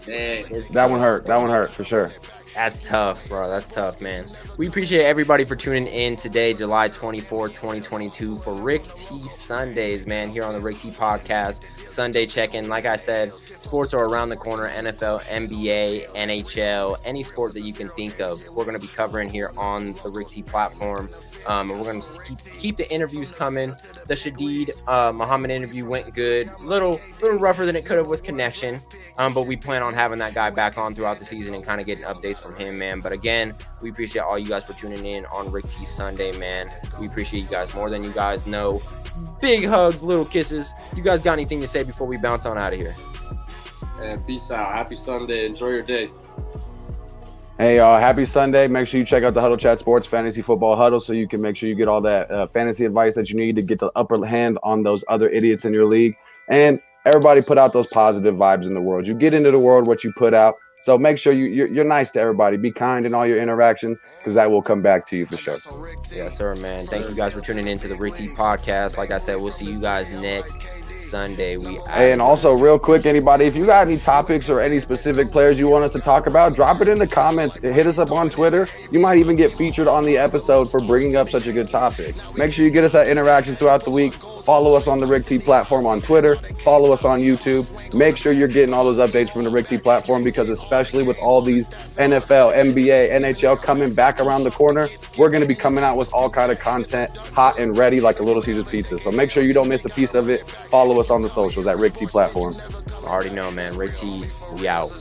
[SPEAKER 6] that one hurt. That one hurt for sure.
[SPEAKER 2] That's tough, bro. That's tough, man. We appreciate everybody for tuning in today, July 24th, 2022, for Rick T Sundays, man, here on the Rick T Podcast. Sunday check-in. Like I said, sports are around the corner. NFL, NBA, NHL, any sport that you can think of. We're going to be covering here on the Rick T platform. And we're going to keep the interviews coming. The Shadid Muhammad interview went good. Little rougher than it could have with connection. But we plan on having that guy back on throughout the season and kind of getting updates from him, man. But again, we appreciate all you guys for tuning in on Rick T Sunday, man. We appreciate you guys more than you guys know. Big hugs, little kisses. You guys got anything to say before we bounce on out of here?
[SPEAKER 5] And peace out. Happy Sunday. Enjoy your day.
[SPEAKER 6] Hey, happy Sunday. Make sure you check out the Huddle Chat Sports Fantasy Football Huddle so you can make sure you get all that fantasy advice that you need to get the upper hand on those other idiots in your league. And everybody put out those positive vibes in the world. You get into the world what you put out. So make sure you're nice to everybody. Be kind in all your interactions because that will come back to you for sure.
[SPEAKER 2] Yes, sir, man. Thank you guys for tuning in to the Rick T Podcast. Like I said, we'll see you guys next Sunday.
[SPEAKER 6] And also, real quick, anybody, if you got any topics or any specific players you want us to talk about, drop it in the comments. Hit us up on Twitter. You might even get featured on the episode for bringing up such a good topic. Make sure you get us that interaction throughout the week. Follow us on the Rick T platform on Twitter. Follow us on YouTube. Make sure you're getting all those updates from the Rick T platform, because especially with all these NFL, NBA, NHL coming back around the corner, we're going to be coming out with all kind of content hot and ready like a Little Caesars pizza. So make sure you don't miss a piece of it. Follow us on the socials at Rick T platform.
[SPEAKER 2] I already know, man. Rick T, we out.